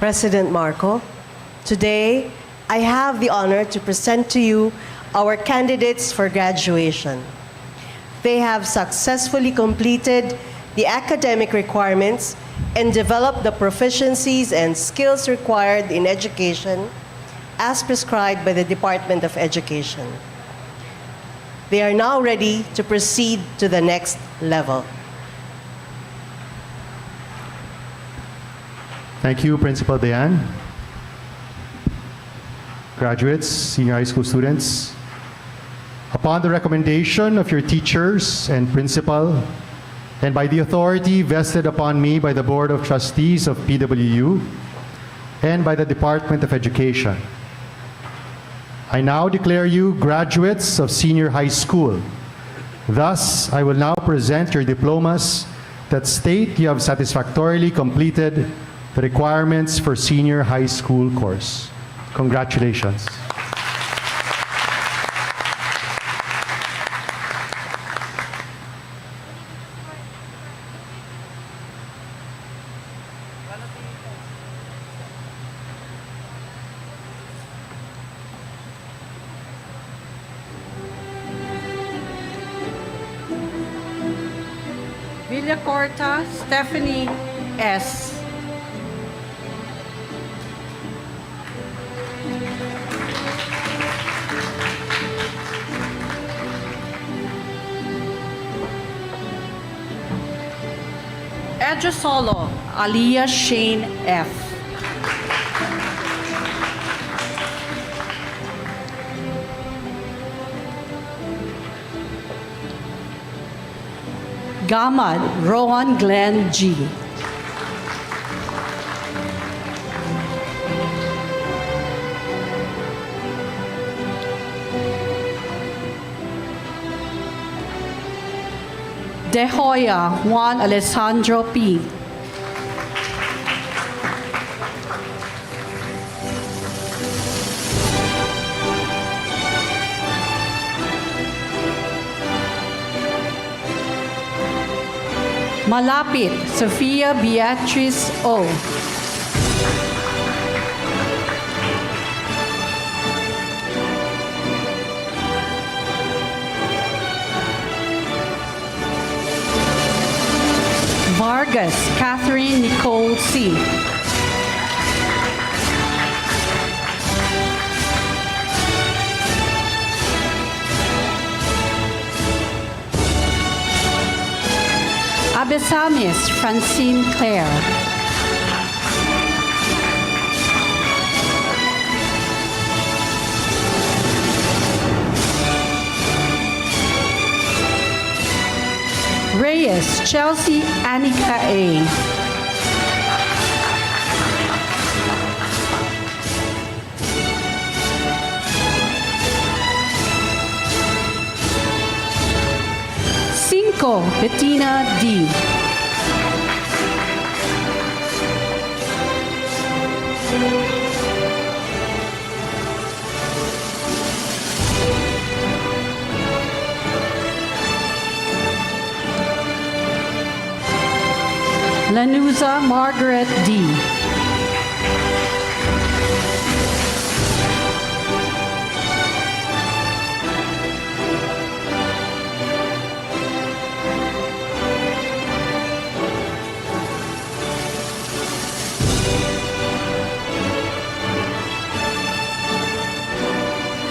President Marco, today I have the honor to present to you our candidates for graduation. They have successfully completed the academic requirements and developed the proficiencies and skills required in education as prescribed by the Department of Education. They are now ready to proceed to the next level. Thank you, Principal Diane. Graduates, senior high school students, upon the recommendation of your teachers and principal, and by the authority vested upon me by the Board of Trustees of PWU and by the Department of Education, I now declare you graduates of senior high school. Thus, I will now present your diplomas that state you have satisfactorily completed the requirements for senior high school course. Congratulations. Villacorta Stephanie S. Edgesolo Aliyah Shane F. Gamad Rowan Glenn G. De Hoya Juan Alessandro P. Malapit Sofia Beatrice O. Vargas Catherine Nicole C. Abesamis Francine Claire. Reyes Chelsea Annika A. Cinco Bettina D. Lanuza Margaret D.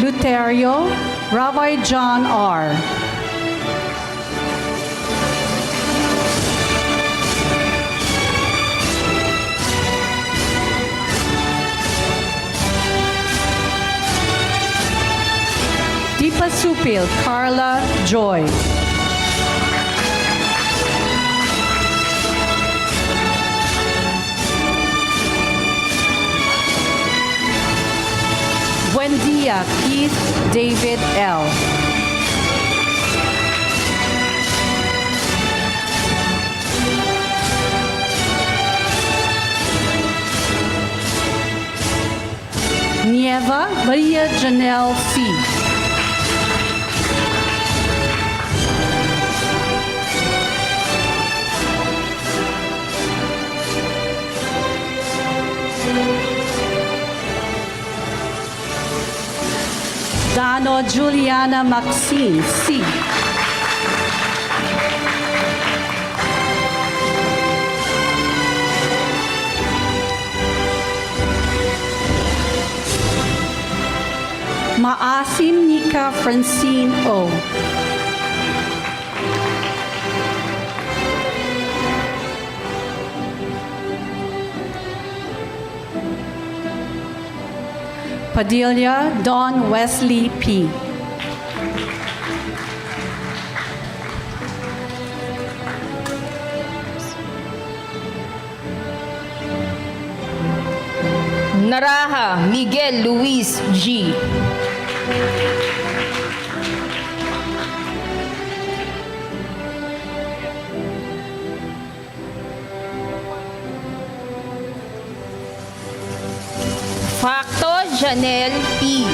Luterio Rabbi John R. pupil Carla Joy. Buendia Keith David L. Nieva Maria Janelle C. Dano Juliana Maxine C. Maasim Nika Francine O. Padilla Don Wesley P. Naraha Miguel Luis G. Facto Janelle E.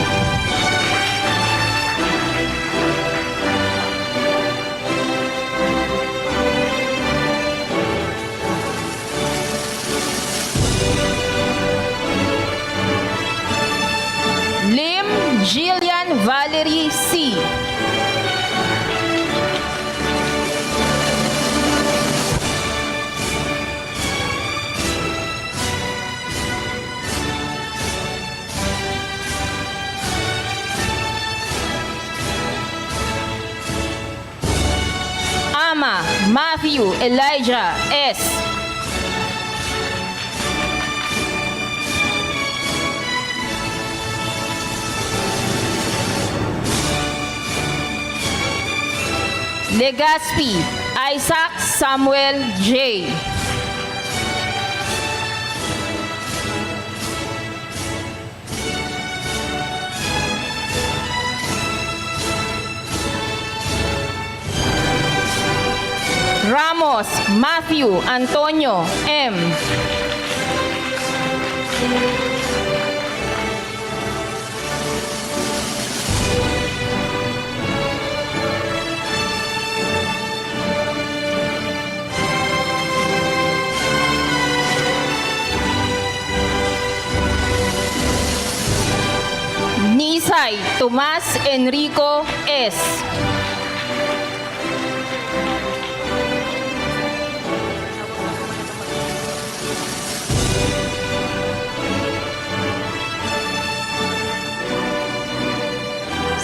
Lim Jillian Valerie C. Ama Matthew Elijah S. Legaspi Isaac Samuel J. Ramos Matthew Antonio M. Nisay Tomas Enrico S.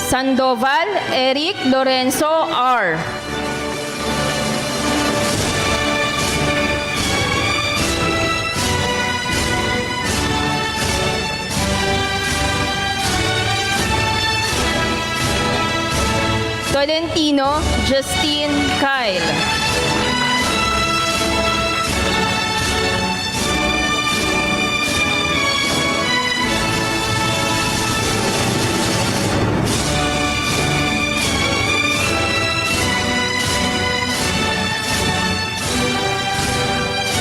Sandoval Eric Lorenzo R. Tolentino Justine Kyle.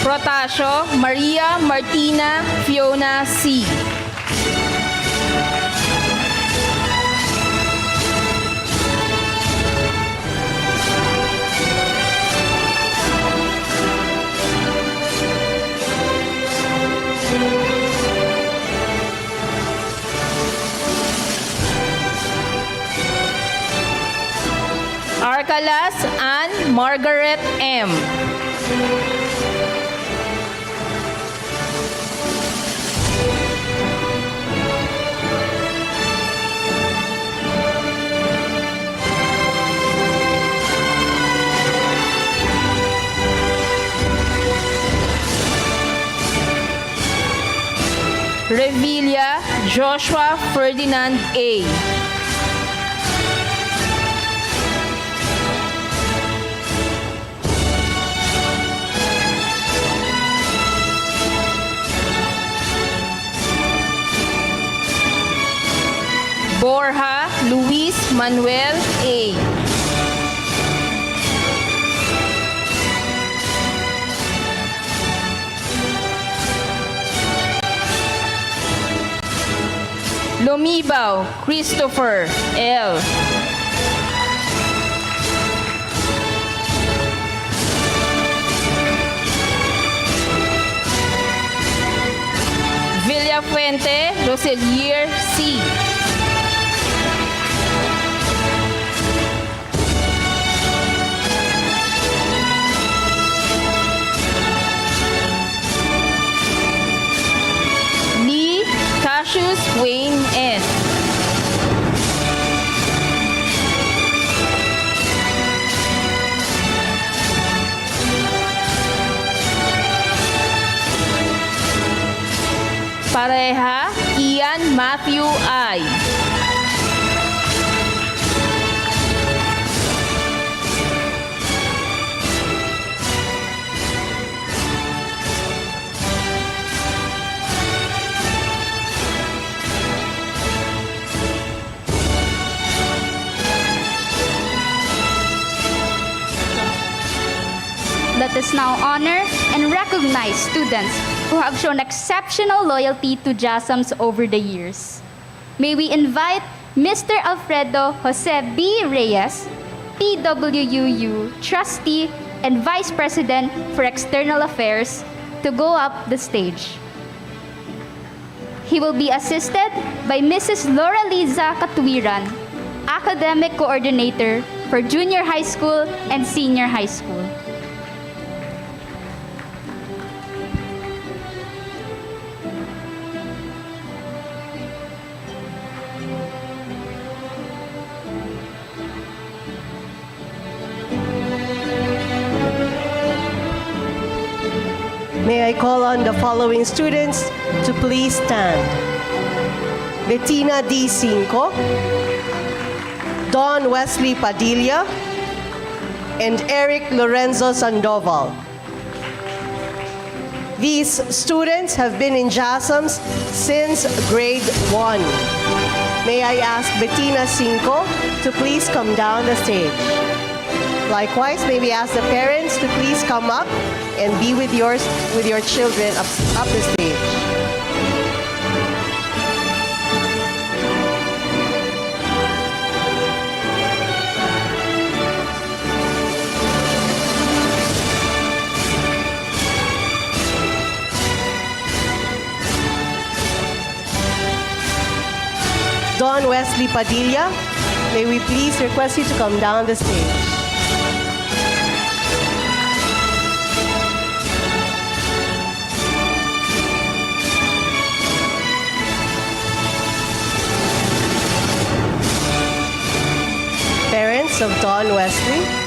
Protasio Maria Martina Fiona C. Arcalas Ann Margaret M. Revilla Joshua Ferdinand A. Manuel A. Lumibaw Christopher L. Villafuente Roselier C. Lee Cassius Wayne N. Pareha Ian Matthew I. Let us now honor and recognize students who have shown exceptional loyalty to JASMS over the years. May we invite Mr. Alfredo Jose B. Reyes, PWUU Trustee and Vice President for External Affairs, to go up the stage. He will be assisted by Mrs. Laura Liza Katuwiran, Academic Coordinator for Junior High School and Senior High School. May I call on the following students to please stand. Bettina D. Cinco, Don Wesley Padilla, and Eric Lorenzo Sandoval. These students have been in JASMS since grade 1. May I ask Bettina Cinco to please come down the stage. Likewise, may we ask the parents to please come up and be with your children up the stage. Don Wesley Padilla, may we please request you to come down the stage. Parents of Don Wesley.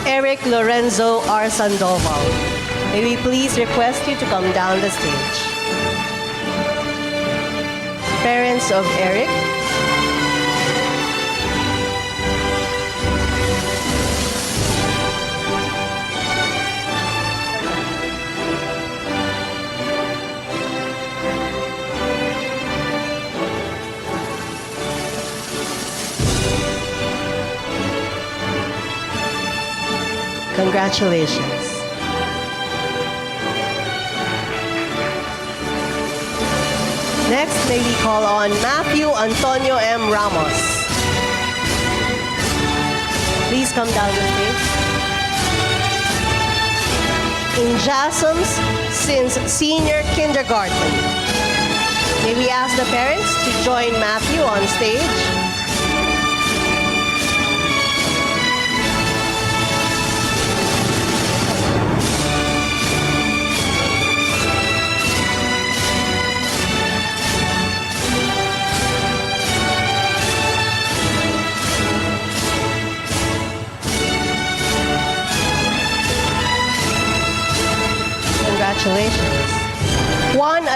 Eric Lorenzo R. Sandoval. May we please request you to come down the stage. Parents of Eric. Congratulations. Next, may we call on Matthew Antonio M. Ramos. Please come down the stage. In JASMS since senior kindergarten. May we ask the parents to join Matthew on stage?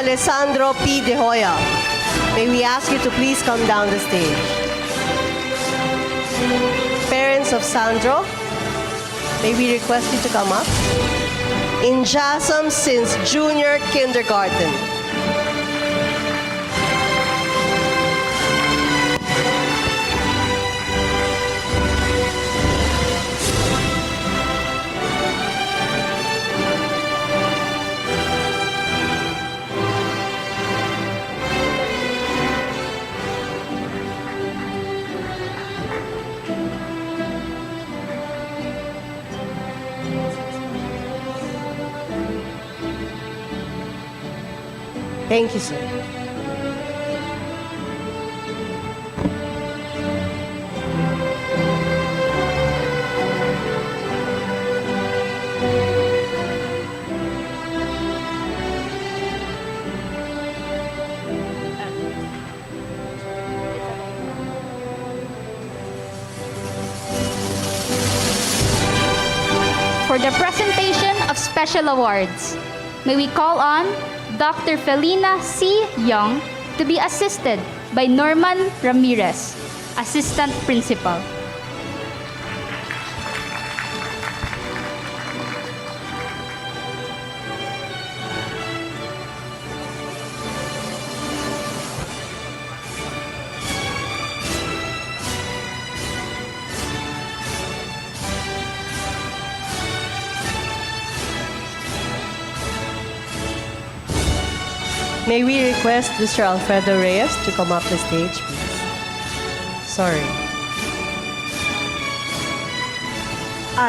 Alessandro P. De Hoya. May we ask you to please come down the stage. Parents of Sandro, may we request you to come up. In JASMS since junior kindergarten. Thank you, sir. For the presentation of special awards, may we call on Dr. Felina C. Young to be assisted by Norman Ramirez, Assistant Principal. May we request Mr. Alfredo Reyes to come up the stage, please? Sorry.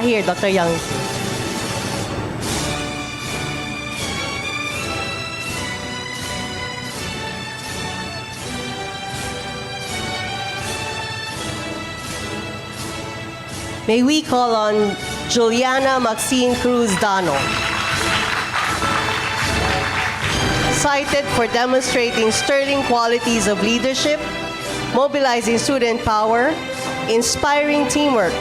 Here, Dr. Young. May we call on Juliana Maxine Cruz Dano, cited for demonstrating sterling qualities of leadership, mobilizing student power, inspiring teamwork,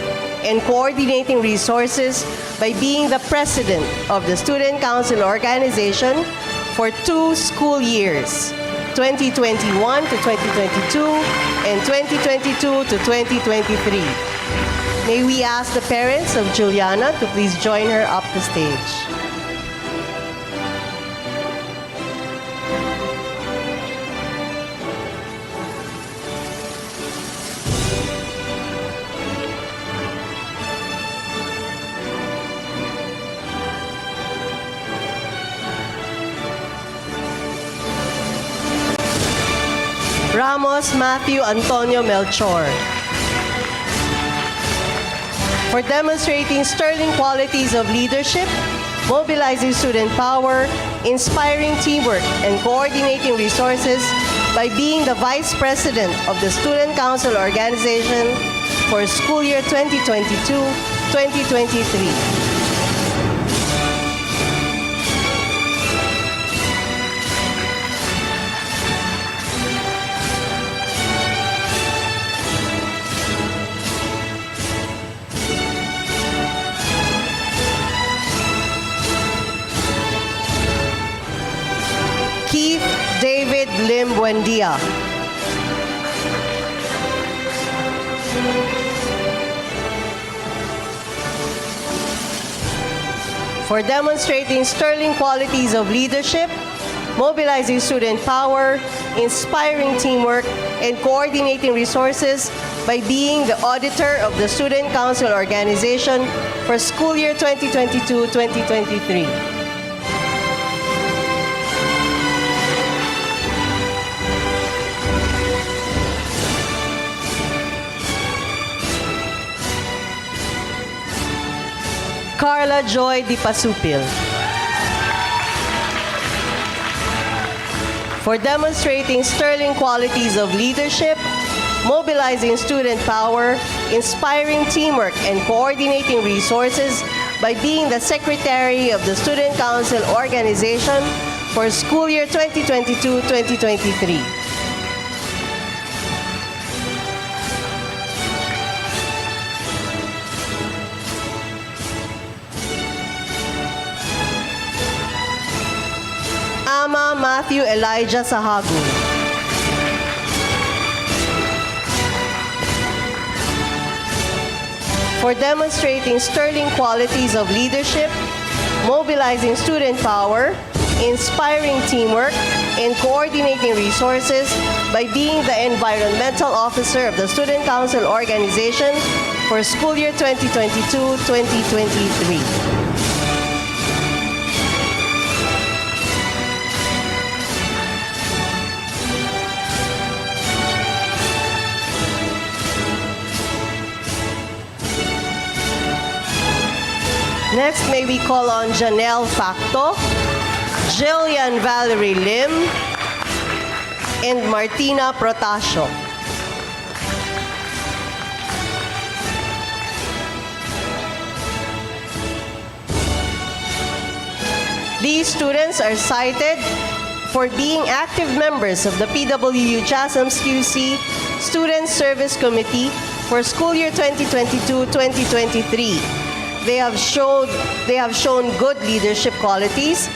and coordinating resources by being the president of the Student Council organization for 2 school years, 2021 to 2022 and 2022 to 2023. May we ask the parents of Juliana to please join her up the stage. Ramos Matthew Antonio Melchor, for demonstrating sterling qualities of leadership, mobilizing student power, inspiring teamwork, and coordinating resources by being the Vice President of the Student Council organization for school year 2022-2023. David Lim Buendia, for demonstrating sterling qualities of leadership, mobilizing student power, inspiring teamwork, and coordinating resources by being the auditor of the Student Council organization for school year 2022-2023. Carla Joy Di Pasupil, for demonstrating sterling qualities of leadership, mobilizing student power, inspiring teamwork, and coordinating resources by being the Secretary of the Student Council organization for school year 2022-2023. Matthew Elijah Sahagu. For demonstrating sterling qualities of leadership, mobilizing student power, inspiring teamwork, and coordinating resources by being the environmental officer of the Student Council organization for school year 2022-2023. Next, may we call on Janelle Facto, Jillian Valerie Lim, and Martina Protasio. These students are cited for being active members of the PWU JASMS QC Student Service Committee for school year 2022-2023. They have shown good leadership qualities,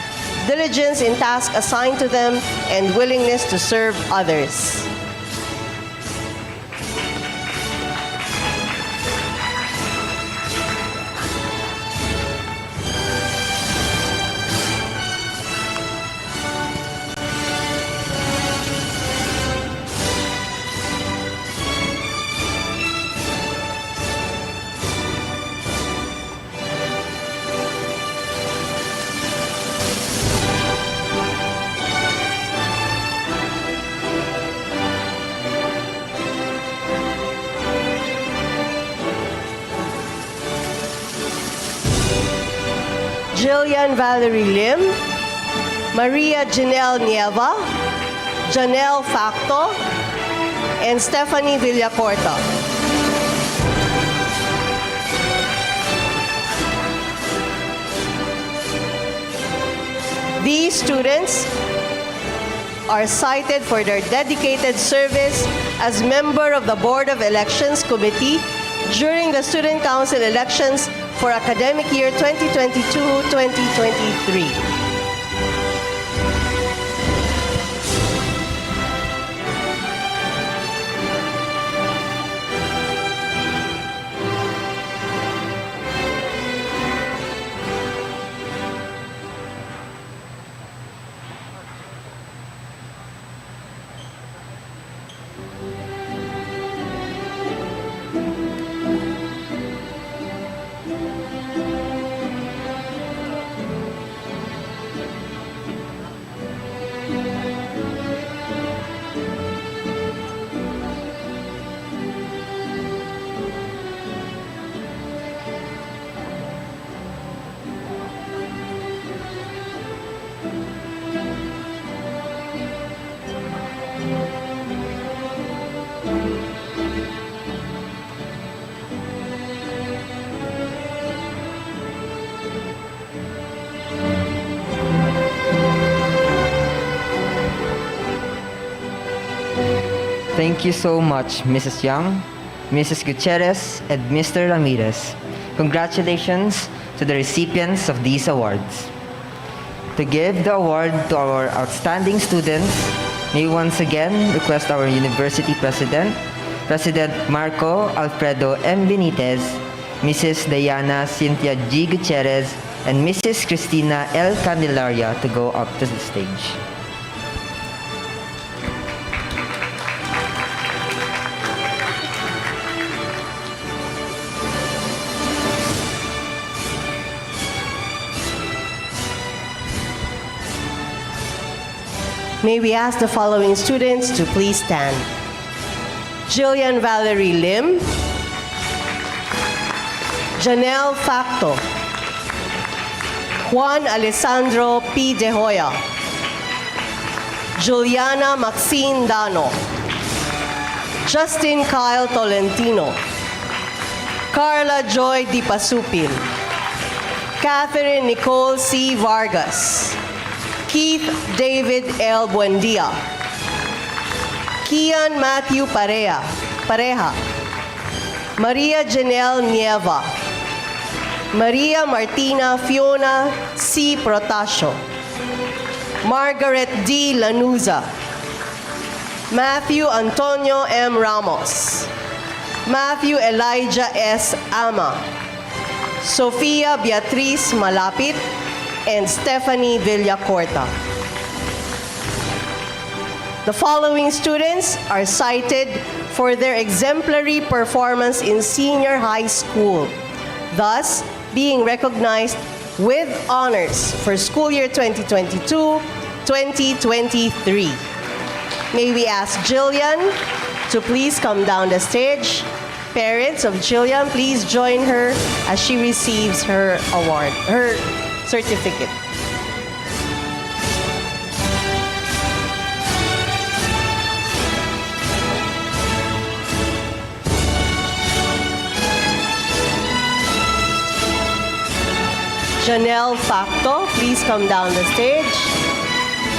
diligence in tasks assigned to them, and willingness to serve others. Jillian Valerie Lim, Maria Janelle Nieva, Janelle Facto, and Stephanie Villacorta. These students are cited for their dedicated service as member of the Board of Elections Committee during the Student Council elections for academic year 2022-2023. Thank you so much, Mrs. Young, Mrs. Gutierrez, and Mr. Ramirez. Congratulations to the recipients of these awards. To give the award to our outstanding students, may we once again request our university president, President Marco Alfredo M. Benitez, Mrs. Diana Cynthia G. Gutierrez, and Mrs. Cristina L. Candelaria to go up to the stage. May we ask the following students to please stand. Jillian Valerie Lim, Janelle Facto, Juan Alessandro P. De Hoya, Juliana Maxine Dano, Justin Kyle Tolentino, Carla Joy Di Pasupil, Catherine Nicole C. Vargas, Keith David L. Buendia, Kian Matthew Pareja, Maria Janelle Nieva, Maria Martina Fiona C. Protasio, Margaret D. Lanuza. Matthew Antonio M. Ramos. Matthew Elijah S. Ama. Sofia Beatriz Malapit and Stephanie Villacorta. The following students are cited for their exemplary performance in senior high school, thus being recognized with honors for school year 2022-2023. May we ask Jillian to please come down the stage. Parents of Jillian, please join her as she receives her award, her certificate. Janelle Facto, please come down the stage.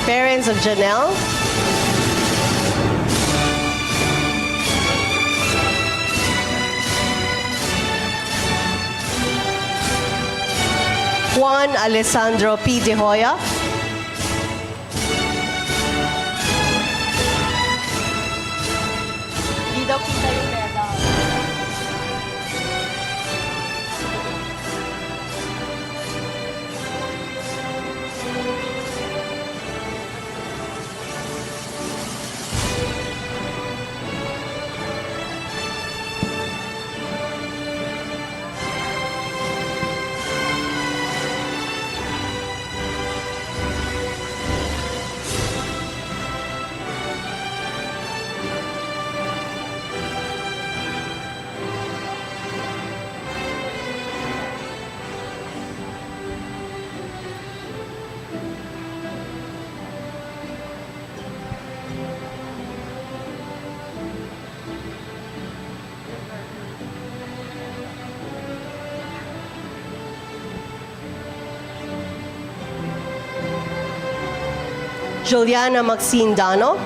Parents of Janelle. Juan Alessandro P. De Hoya. Di daw kita yung medal. Juliana Maxine Dano.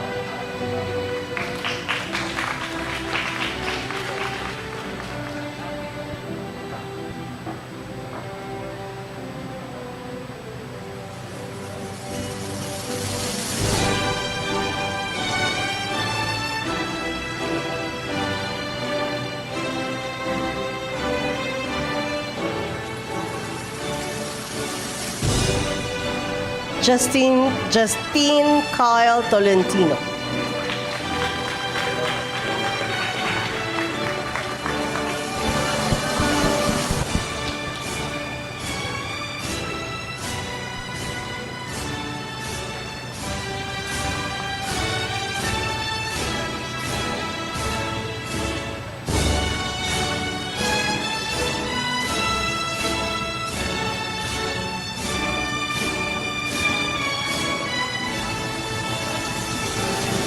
Justine Kyle Tolentino.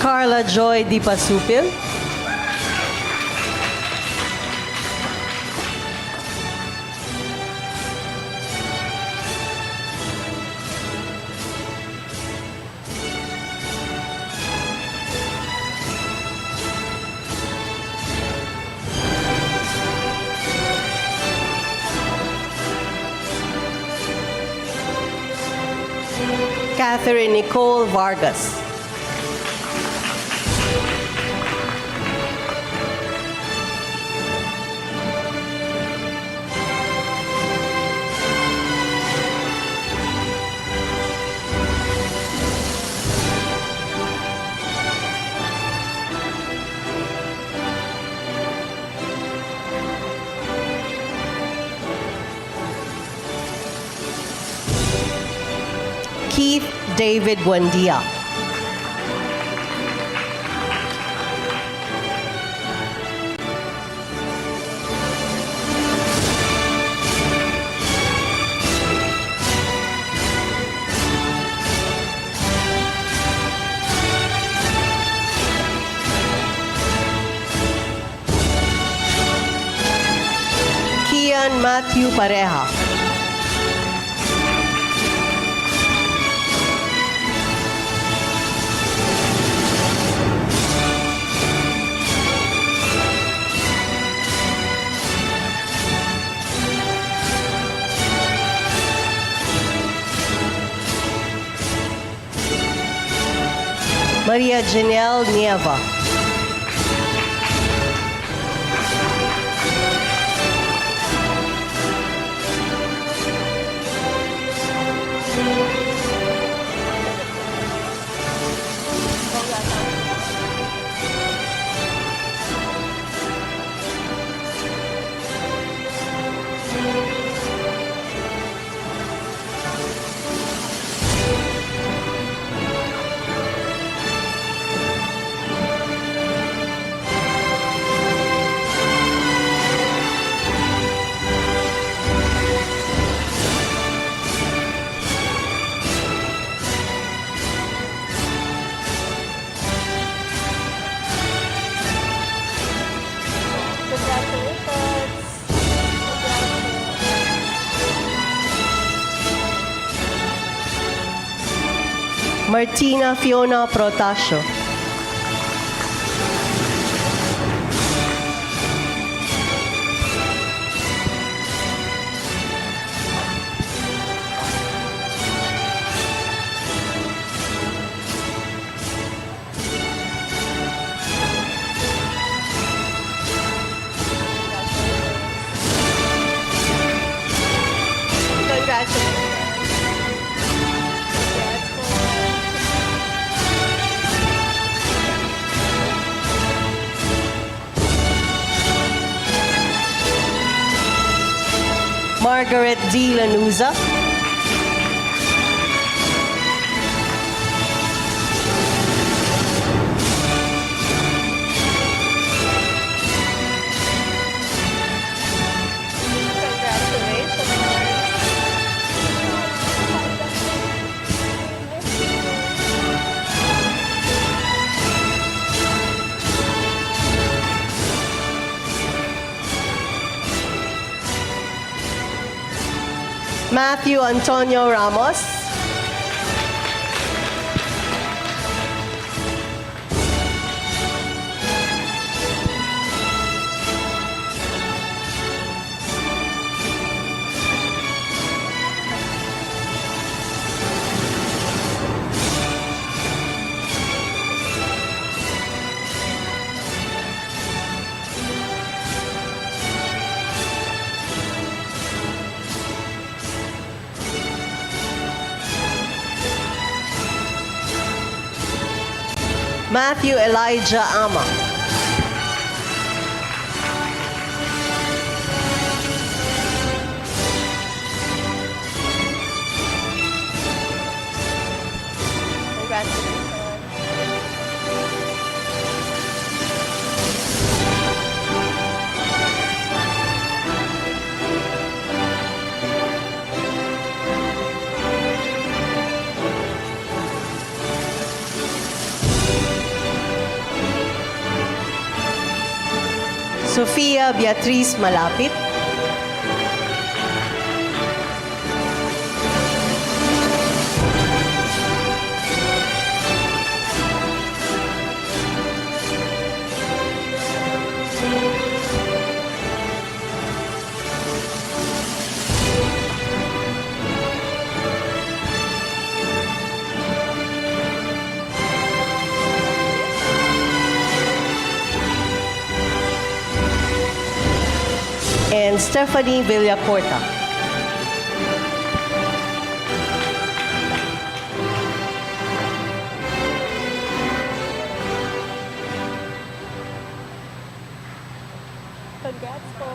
Carla Joy Di Pasupil. Catherine Nicole Vargas. Keith David Buendia. Kian Matthew Pareja. Maria Janelle Nieva. Martina Fiona Protasio. Congratulations. Margaret D. Lanuza. Matthew Antonio Ramos. Matthew Elijah Ama. Sofia Beatriz Malapit. And Stephanie Villacorta. Congrats po.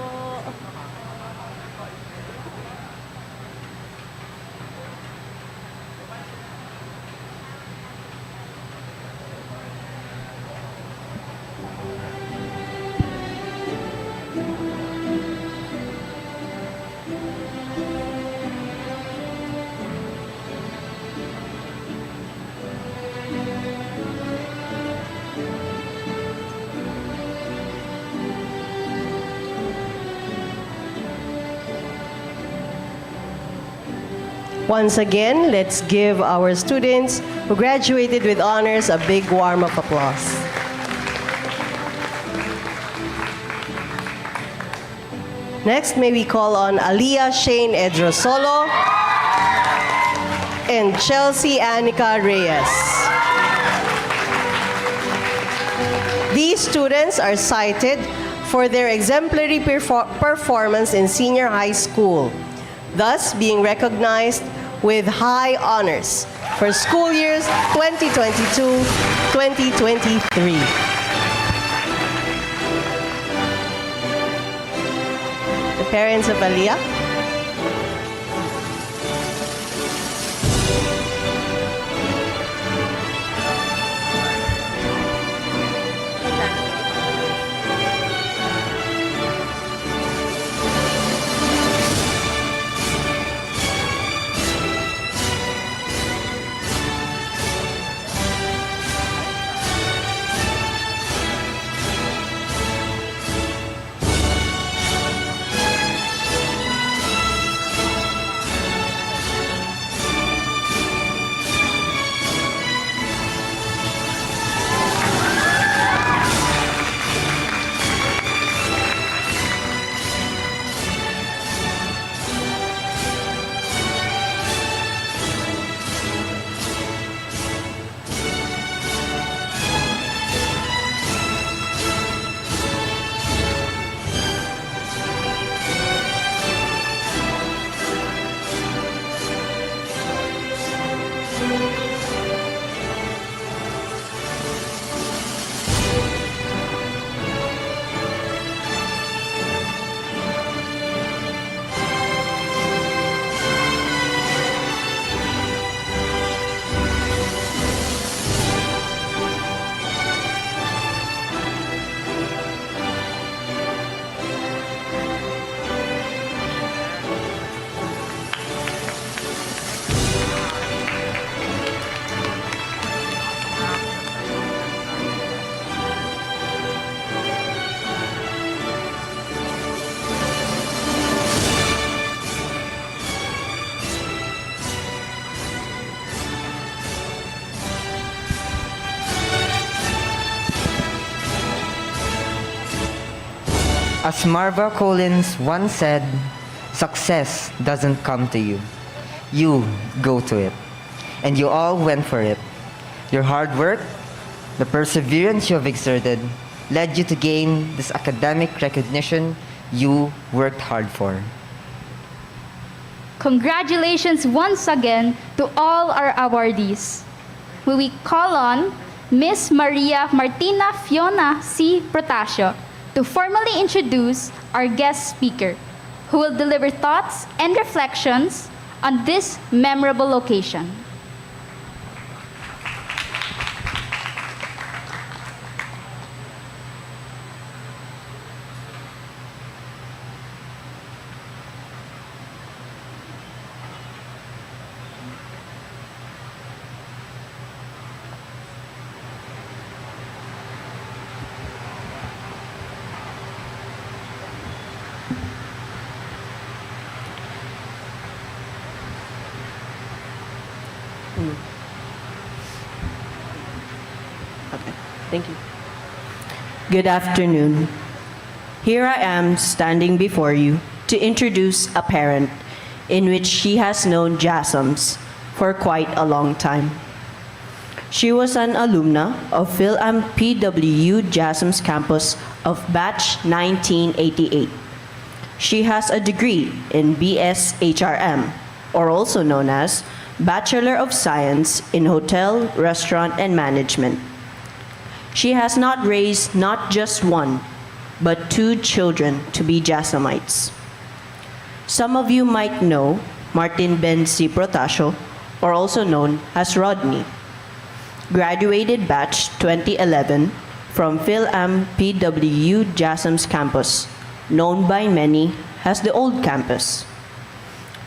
Once again, let's give our students who graduated with honors a big warm-up applause. Next, may we call on Aliyah Shane Edrosolo and Chelsea Annika Reyes. These students are cited for their exemplary performance in senior high school, thus being recognized with high honors for school years 2022-2023. The parents of Aliyah. As Marva Collins once said, success doesn't come to you. You go to it. And you all went for it. Your hard work, the perseverance you have exerted, led you to gain this academic recognition you worked hard for. Congratulations once again to all our awardees. We call on Miss Maria Martina Fiona C. Protasio to formally introduce our guest speaker, who will deliver thoughts and reflections on this memorable occasion. Okay, thank you. Good afternoon. Here I am standing before you to introduce a parent in which she has known JASMS for quite a long time. She was an alumna of PhilAm PWU JASMS campus of batch 1988. She has a degree in BS HRM, or also known as Bachelor of Science in Hotel, Restaurant, and Management. She has not raised not just one, but two children to be JASMites. Some of you might know Martin Ben C. Protasio, or also known as Rodney. Graduated batch 2011 from PhilAm PWU JASMS campus, known by many as the Old Campus.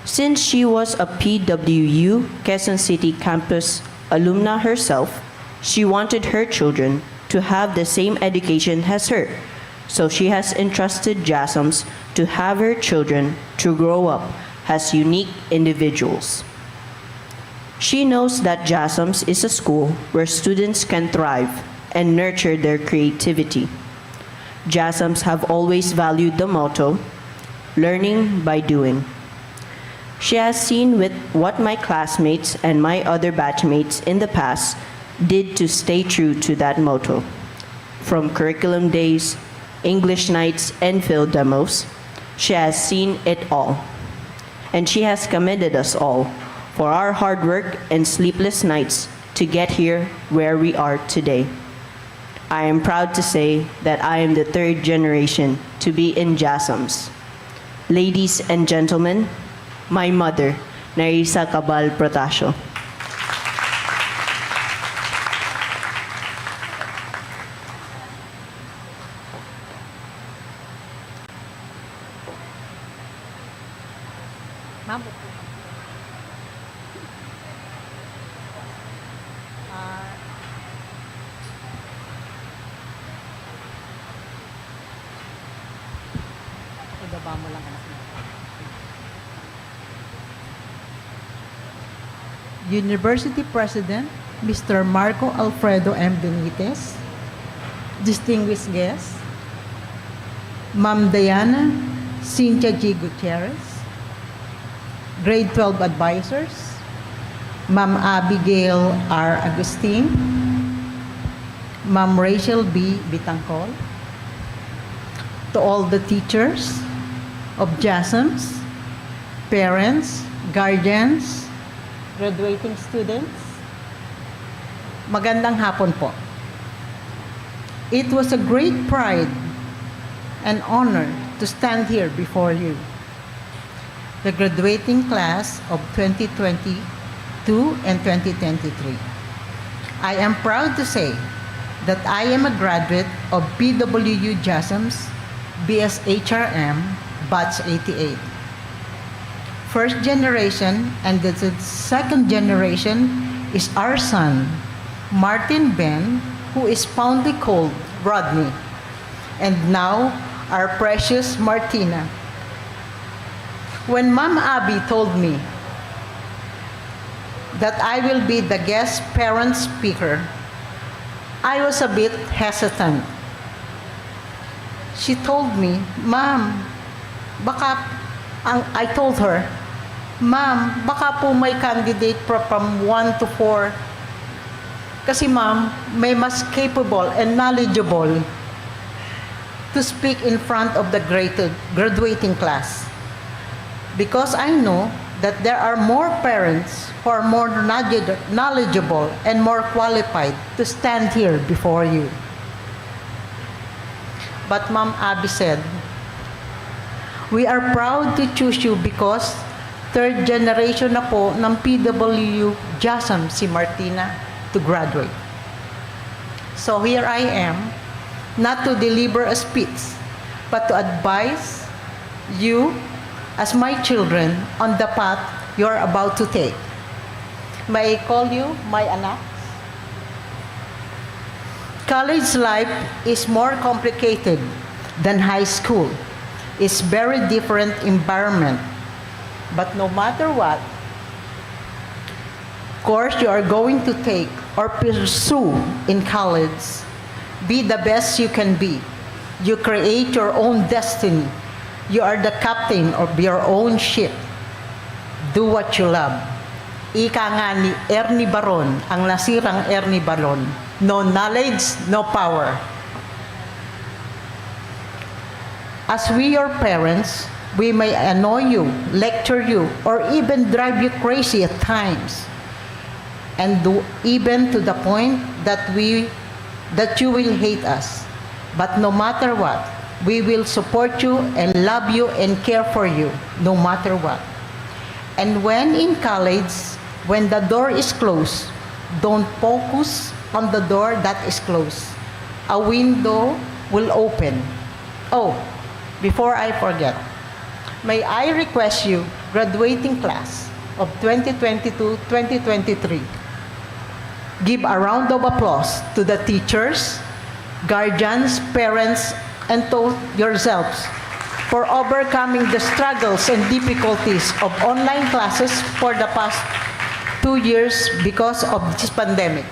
Since she was a PWU Quezon City campus alumna herself, she wanted her children to have the same education as her, so she has entrusted JASMS to have her children to grow up as unique individuals. She knows that JASMS is a school where students can thrive and nurture their creativity. JASMS have always valued the motto, learning by doing. She has seen with what my classmates and my other batchmates in the past did to stay true to that motto. from curriculum days, English nights, and field demos. She has seen it all. And she has commended us all for our hard work and sleepless nights to get here where we are today. I am proud to say that I am the third generation to be in JASMS. Ladies and gentlemen, my mother, Narisa Cabal Protasio. University President, Mr. Marco Alfredo M. Benitez, distinguished guests, Ma'am Diana Cynthia G. Gutierrez, Grade 12 advisors, Ma'am Abigail R. Agustin, Ma'am Rachel B. Bitangcol, to all the teachers of JASMS, parents, guardians, graduating students, magandang hapon po. It was a great pride and honor to stand here before you, the graduating class of 2022 and 2023. I am proud to say that I am a graduate of PWU JASMS BSHRM Batch 88. First generation and the second generation is our son, Martin Ben, who is fondly called Rodney, and now our precious Martina. When Ma'am Abby told me that I will be the guest parent speaker, I was a bit hesitant. She told me, Ma'am, I told her, Ma'am, baka po may candidate from 1 to 4. Kasi ma'am, may mas capable and knowledgeable to speak in front of the graduating class. Because I know that there are more parents who are more knowledgeable and more qualified to stand here before you. But Ma'am Abby said, we are proud to choose you because third generation na po ng PWU JASM si Martina to graduate. So here I am, not to deliver a speech, but to advise you as my children on the path you're about to take. May I call you my anak? College life is more complicated than high school. It's very different environment. But no matter what course you are going to take or pursue in college, be the best you can be. You create your own destiny. You are the captain of your own ship. Do what you love. Ika nga ni Ernie Baron, ang nasirang Ernie Baron, no knowledge, no power. As we your parents, we may annoy you, lecture you, or even drive you crazy at times. And even to the point that you will hate us. But no matter what, we will support you and love you and care for you, no matter what. And when in college, when the door is closed, don't focus on the door that is closed. A window will open. Oh, before I forget, may I request you, graduating class of 2022-2023, give a round of applause to the teachers, guardians, parents, and to yourselves for overcoming the struggles and difficulties of online classes for the past 2 years because of this pandemic.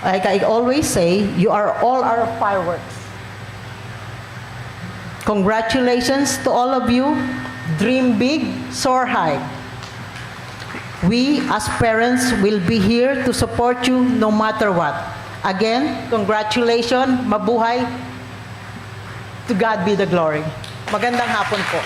Like I always say, you are all our fireworks. Congratulations to all of you. Dream big, soar high. We, as parents, will be here to support you no matter what. Again, congratulations, mabuhay. To God be the glory. Magandang hapon po.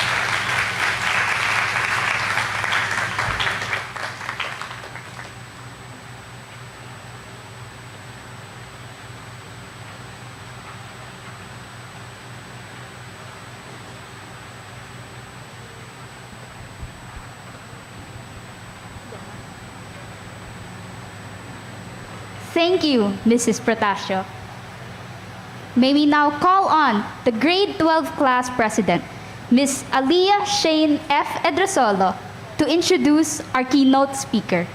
Thank you, Mrs. Protasio. May we now call on the grade 12 class president, Ms. Aliyah Shane F. Edrasolo, to introduce our keynote speaker.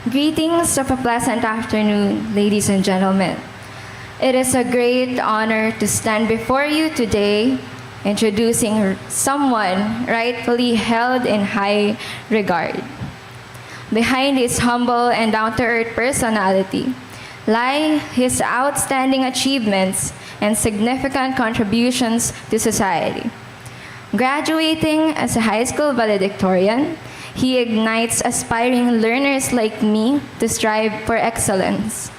Greetings of a pleasant afternoon, ladies and gentlemen. It is a great honor to stand before you today, introducing someone rightfully held in high regard. Behind his humble and down-to-earth personality lie his outstanding achievements and significant contributions to society. Graduating as a high school valedictorian, he ignites aspiring learners like me to strive for excellence.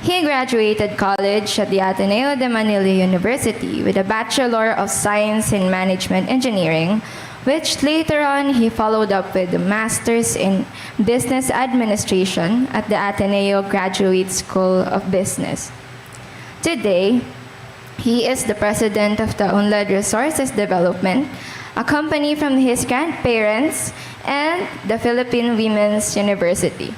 He graduated college at the Ateneo de Manila University with a Bachelor of Science in Management Engineering, which later on he followed up with a Master's in Business Administration at the Ateneo Graduate School of Business. Today, he is the president of the UNLAD Resources Development, a company from his grandparents, and the Philippine Women's University.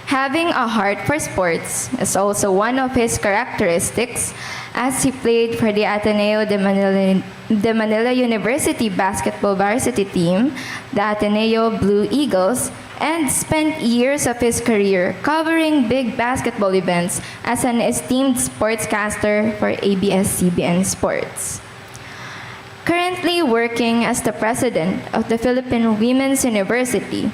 Having a heart for sports is also one of his characteristics, as he played for the Ateneo de Manila University basketball varsity team, the Ateneo Blue Eagles, and spent years of his career covering big basketball events as an esteemed sportscaster for ABS-CBN Sports. Currently working as the president of the Philippine Women's University,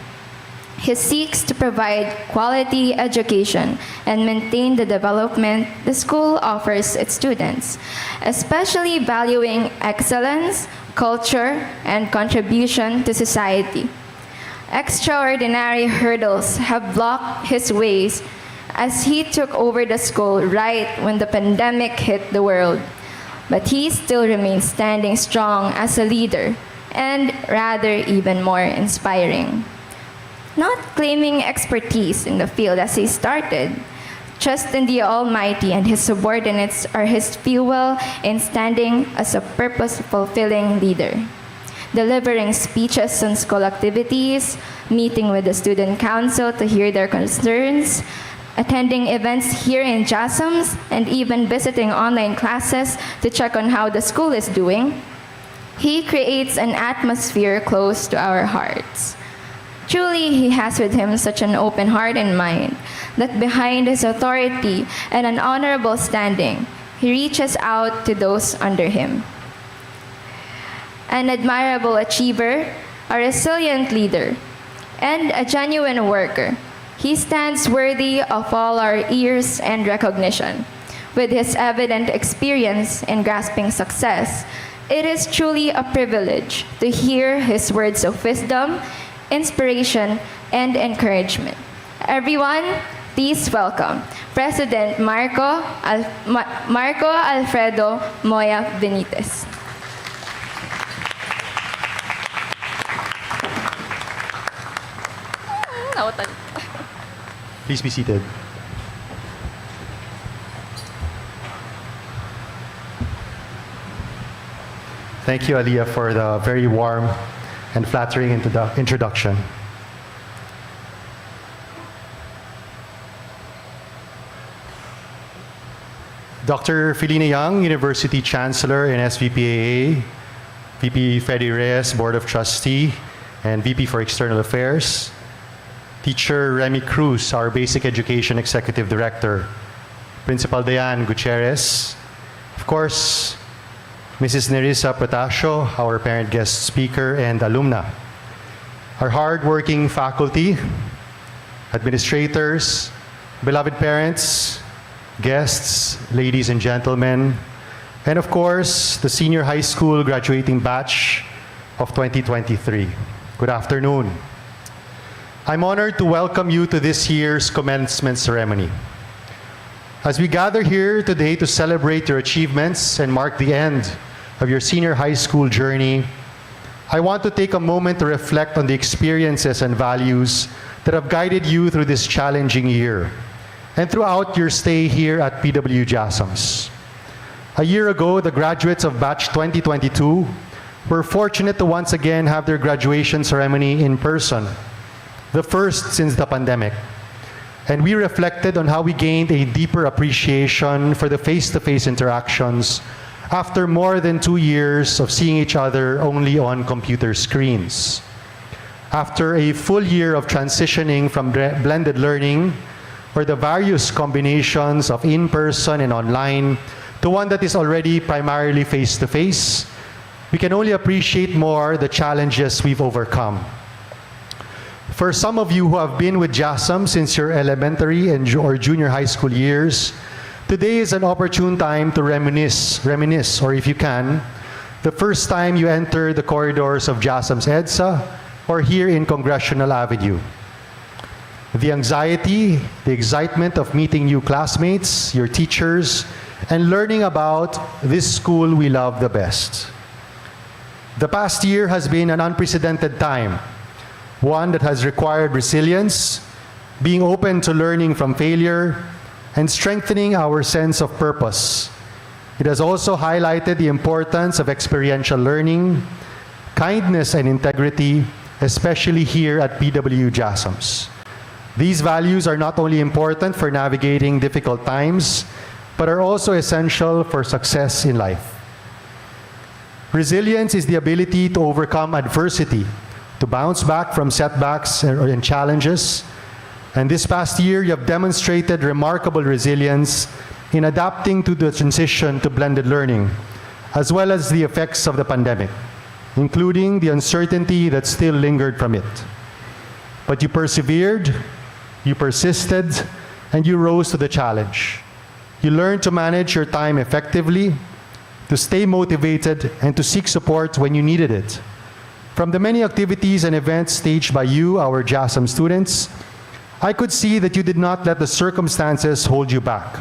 he seeks to provide quality education and maintain the development the school offers its students, especially valuing excellence, culture, and contribution to society. Extraordinary hurdles have blocked his ways as he took over the school right when the pandemic hit the world. But he still remains standing strong as a leader, and rather even more inspiring. Not claiming expertise in the field as he started, trust in the Almighty and his subordinates are his fuel in standing as a purpose-fulfilling leader. Delivering speeches on school activities, meeting with the student council to hear their concerns, attending events here in JASMS, and even visiting online classes to check on how the school is doing, he creates an atmosphere close to our hearts. Truly, he has with him such an open heart and mind that behind his authority and an honorable standing, he reaches out to those under him. An admirable achiever, a resilient leader, and a genuine worker, he stands worthy of all our ears and recognition. With his evident experience in grasping success, it is truly a privilege to hear his words of wisdom, inspiration, and encouragement. Everyone, please welcome President Marco Alfredo Moya Benitez. Please be seated. Thank you, Aliyah, for the very warm and flattering introduction. Dr. Felina Young, University Chancellor and SVPAA, VP Freddy Reyes, Board of Trustee, and VP for External Affairs. Teacher Remy Cruz, our Basic Education Executive Director. Principal Diane Gutierrez. Of course, Mrs. Nerissa Protasio, our parent guest speaker and alumna. our hardworking faculty, administrators, beloved parents, guests, ladies and gentlemen, and of course, the senior high school graduating batch of 2023. Good afternoon. I'm honored to welcome you to this year's commencement ceremony. As we gather here today to celebrate your achievements and mark the end of your senior high school journey, I want to take a moment to reflect on the experiences and values that have guided you through this challenging year and throughout your stay here at PW JASMS. A year ago, the graduates of batch 2022 were fortunate to once again have their graduation ceremony in person, the first since the pandemic. And we reflected on how we gained a deeper appreciation for the face-to-face interactions after more than 2 years of seeing each other only on computer screens. After a full year of transitioning from blended learning, or the various combinations of in-person and online, to one that is already primarily face-to-face, we can only appreciate more the challenges we've overcome. For some of you who have been with JASM since your elementary or junior high school years, today is an opportune time to reminisce, or if you can, the first time you enter the corridors of JASM's EDSA or here in Congressional Avenue. The anxiety, the excitement of meeting new classmates, your teachers, and learning about this school we love the best. The past year has been an unprecedented time, one that has required resilience, being open to learning from failure, and strengthening our sense of purpose. It has also highlighted the importance of experiential learning, kindness, and integrity, especially here at PW JASMS. These values are not only important for navigating difficult times, but are also essential for success in life. Resilience is the ability to overcome adversity, to bounce back from setbacks and challenges. And this past year, you have demonstrated remarkable resilience in adapting to the transition to blended learning, as well as the effects of the pandemic, including the uncertainty that still lingered from it. But you persevered, you persisted, and you rose to the challenge. You learned to manage your time effectively, to stay motivated, and to seek support when you needed it. From the many activities and events staged by you, our JASM students, I could see that you did not let the circumstances hold you back,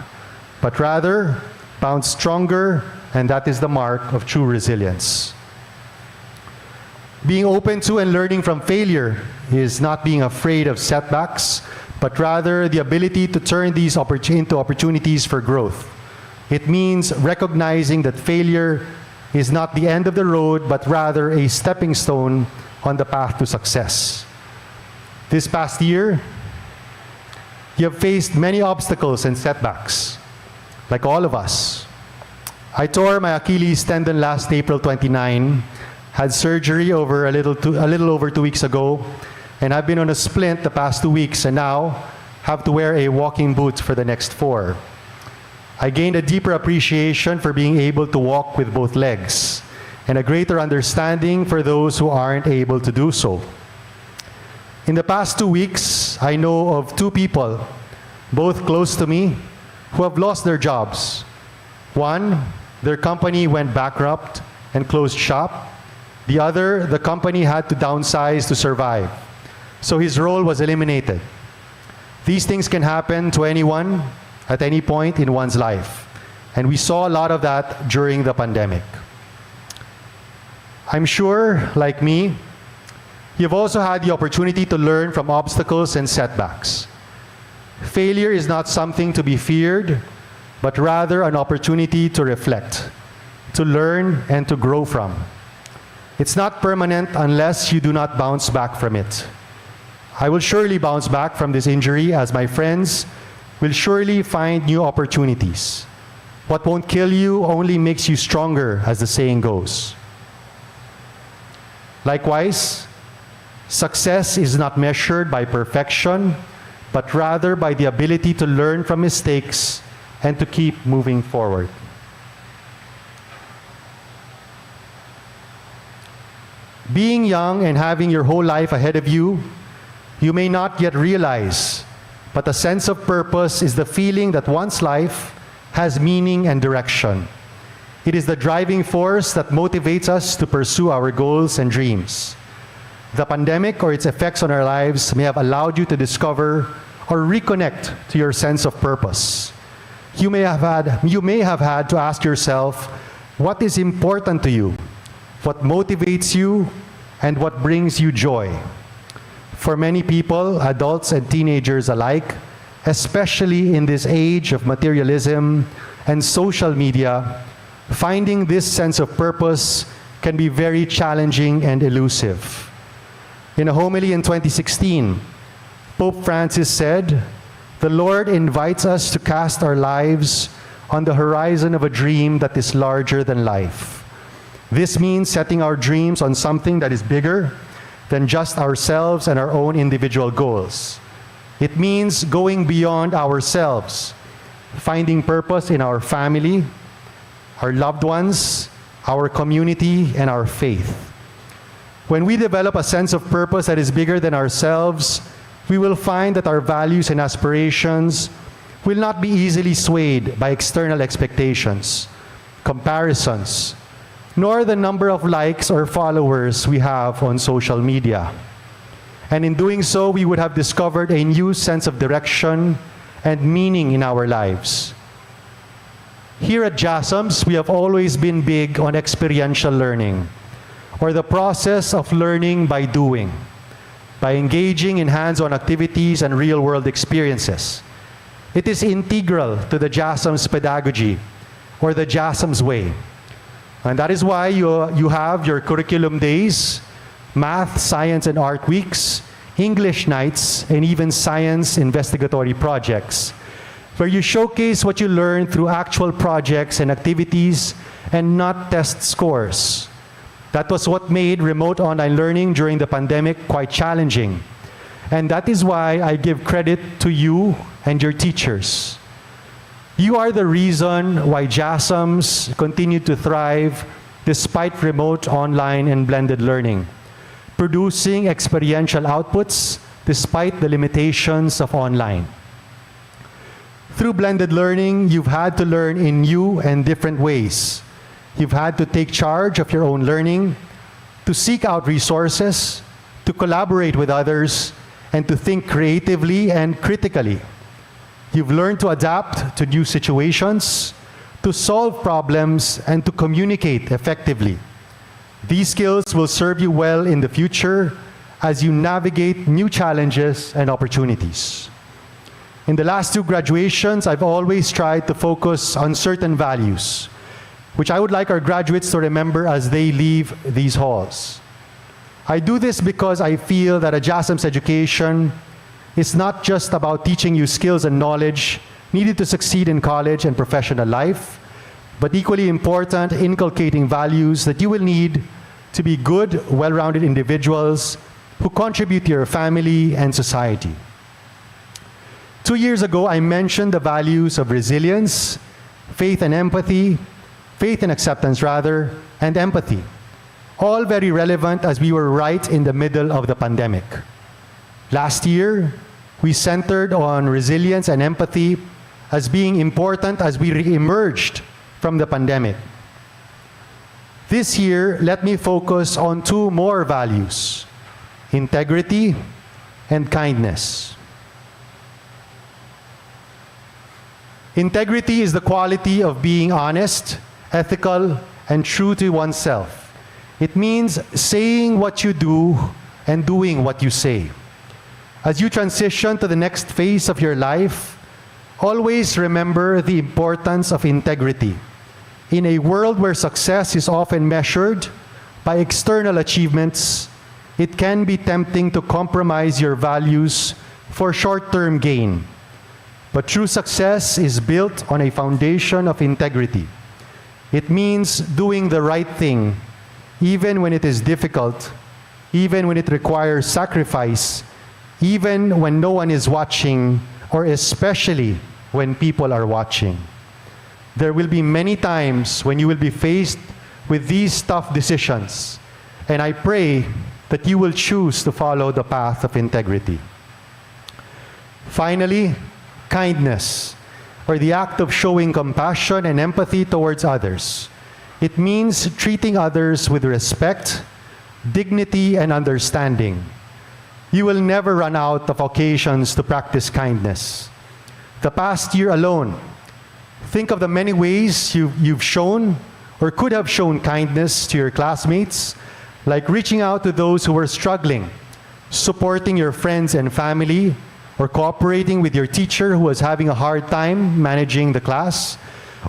but rather bounced stronger, and that is the mark of true resilience. Being open to and learning from failure is not being afraid of setbacks, but rather the ability to turn these into opportunities for growth. It means recognizing that failure is not the end of the road, but rather a stepping stone on the path to success. This past year, you have faced many obstacles and setbacks, like all of us. I tore my Achilles tendon last April 29, had surgery a little over 2 weeks ago, and I've been on a splint the past 2 weeks, and now have to wear a walking boot for the next 4. I gained a deeper appreciation for being able to walk with both legs, and a greater understanding for those who aren't able to do so. In the past 2 weeks, I know of 2 people, both close to me, who have lost their jobs. One, their company went bankrupt and closed shop. The other, the company had to downsize to survive, so his role was eliminated. These things can happen to anyone at any point in one's life, and we saw a lot of that during the pandemic. I'm sure, like me, you've also had the opportunity to learn from obstacles and setbacks. Failure is not something to be feared, but rather an opportunity to reflect, to learn, and to grow from. It's not permanent unless you do not bounce back from it. I will surely bounce back from this injury, as my friends will surely find new opportunities. What won't kill you only makes you stronger, as the saying goes. Likewise, success is not measured by perfection, but rather by the ability to learn from mistakes and to keep moving forward. Being young and having your whole life ahead of you, you may not yet realize, but a sense of purpose is the feeling that one's life has meaning and direction. It is the driving force that motivates us to pursue our goals and dreams. The pandemic or its effects on our lives may have allowed you to discover or reconnect to your sense of purpose. You may have had to ask yourself, what is important to you? What motivates you? And what brings you joy? For many people, adults and teenagers alike, especially in this age of materialism and social media, finding this sense of purpose can be very challenging and elusive. In a homily in 2016, Pope Francis said, "The Lord invites us to cast our lives on the horizon of a dream that is larger than life. This means setting our dreams on something that is bigger than just ourselves and our own individual goals. It means going beyond ourselves, finding purpose in our family, our loved ones, our community, and our faith. When we develop a sense of purpose that is bigger than ourselves, we will find that our values and aspirations will not be easily swayed by external expectations, comparisons, nor the number of likes or followers we have on social media. And in doing so, we would have discovered a new sense of direction and meaning in our lives. Here at JASMS, we have always been big on experiential learning, or the process of learning by doing, by engaging in hands-on activities and real-world experiences. It is integral to the JASMS pedagogy, or the JASMS way. And that is why you have your curriculum days, math, science, and art weeks, English nights, and even science investigatory projects, where you showcase what you learn through actual projects and activities and not test scores. That was what made remote online learning during the pandemic quite challenging. And that is why I give credit to you and your teachers. You are the reason why JASMS continued to thrive despite remote, online, and blended learning, producing experiential outputs despite the limitations of online. Through blended learning, you've had to learn in new and different ways. You've had to take charge of your own learning, to seek out resources, to collaborate with others, and to think creatively and critically. You've learned to adapt to new situations, to solve problems, and to communicate effectively. These skills will serve you well in the future as you navigate new challenges and opportunities. In the last two graduations, I've always tried to focus on certain values, which I would like our graduates to remember as they leave these halls. I do this because I feel that a JASMS education is not just about teaching you skills and knowledge needed to succeed in college and professional life, but equally important, inculcating values that you will need to be good, well-rounded individuals who contribute to your family and society. 2 years ago, I mentioned the values of resilience, faith and empathy, faith and acceptance rather, and empathy, all very relevant as we were right in the middle of the pandemic. Last year, we centered on resilience and empathy as being important as we re-emerged from the pandemic. This year, let me focus on two more values: integrity and kindness. Integrity is the quality of being honest, ethical, and true to oneself. It means saying what you do and doing what you say. As you transition to the next phase of your life, always remember the importance of integrity. In a world where success is often measured by external achievements, it can be tempting to compromise your values for short-term gain. But true success is built on a foundation of integrity. It means doing the right thing, even when it is difficult, even when it requires sacrifice, even when no one is watching, or especially when people are watching. There will be many times when you will be faced with these tough decisions, and I pray that you will choose to follow the path of integrity. Finally, kindness, or the act of showing compassion and empathy towards others. It means treating others with respect, dignity, and understanding. You will never run out of occasions to practice kindness. The past year alone, think of the many ways you've shown or could have shown kindness to your classmates, like reaching out to those who were struggling, supporting your friends and family, or cooperating with your teacher who was having a hard time managing the class,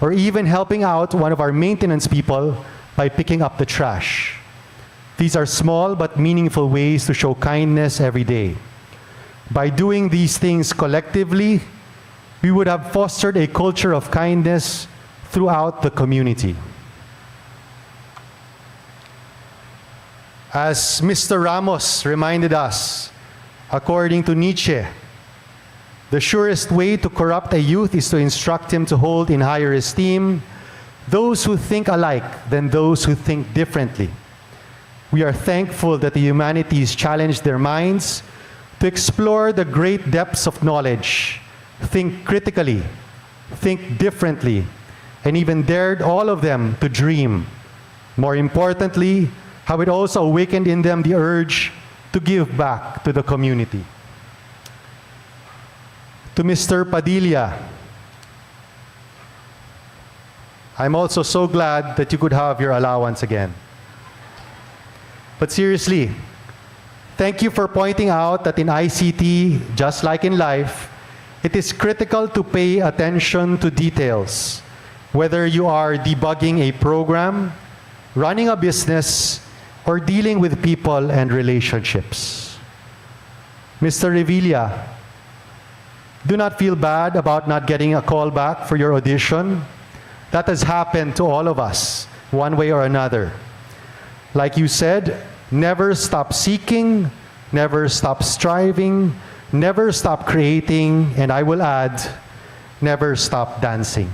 or even helping out one of our maintenance people by picking up the trash. These are small but meaningful ways to show kindness every day. By doing these things collectively, we would have fostered a culture of kindness throughout the community. As Mr. Ramos reminded us, according to Nietzsche, the surest way to corrupt a youth is to instruct him to hold in higher esteem those who think alike than those who think differently. We are thankful that the humanities challenged their minds to explore the great depths of knowledge, think critically, think differently, and even dared all of them to dream. More importantly, how it also awakened in them the urge to give back to the community. To Mr. Padilla, I'm also so glad that you could have your allowance again. But seriously, thank you for pointing out that in ICT, just like in life, it is critical to pay attention to details, whether you are debugging a program, running a business, or dealing with people and relationships. Mr. Revilla, do not feel bad about not getting a call back for your audition. That has happened to all of us, one way or another. Like you said, never stop seeking, never stop striving, never stop creating, and I will add, never stop dancing.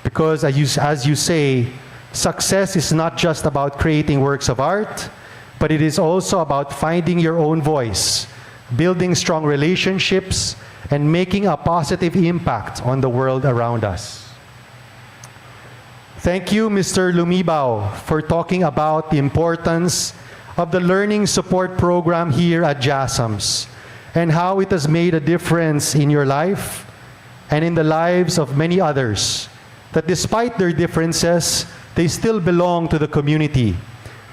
Because as you say, success is not just about creating works of art, but it is also about finding your own voice, building strong relationships, and making a positive impact on the world around us. Thank you, Mr. Lumibao, for talking about the importance of the Learning Support Program here at JASMS and how it has made a difference in your life and in the lives of many others, that despite their differences, they still belong to the community.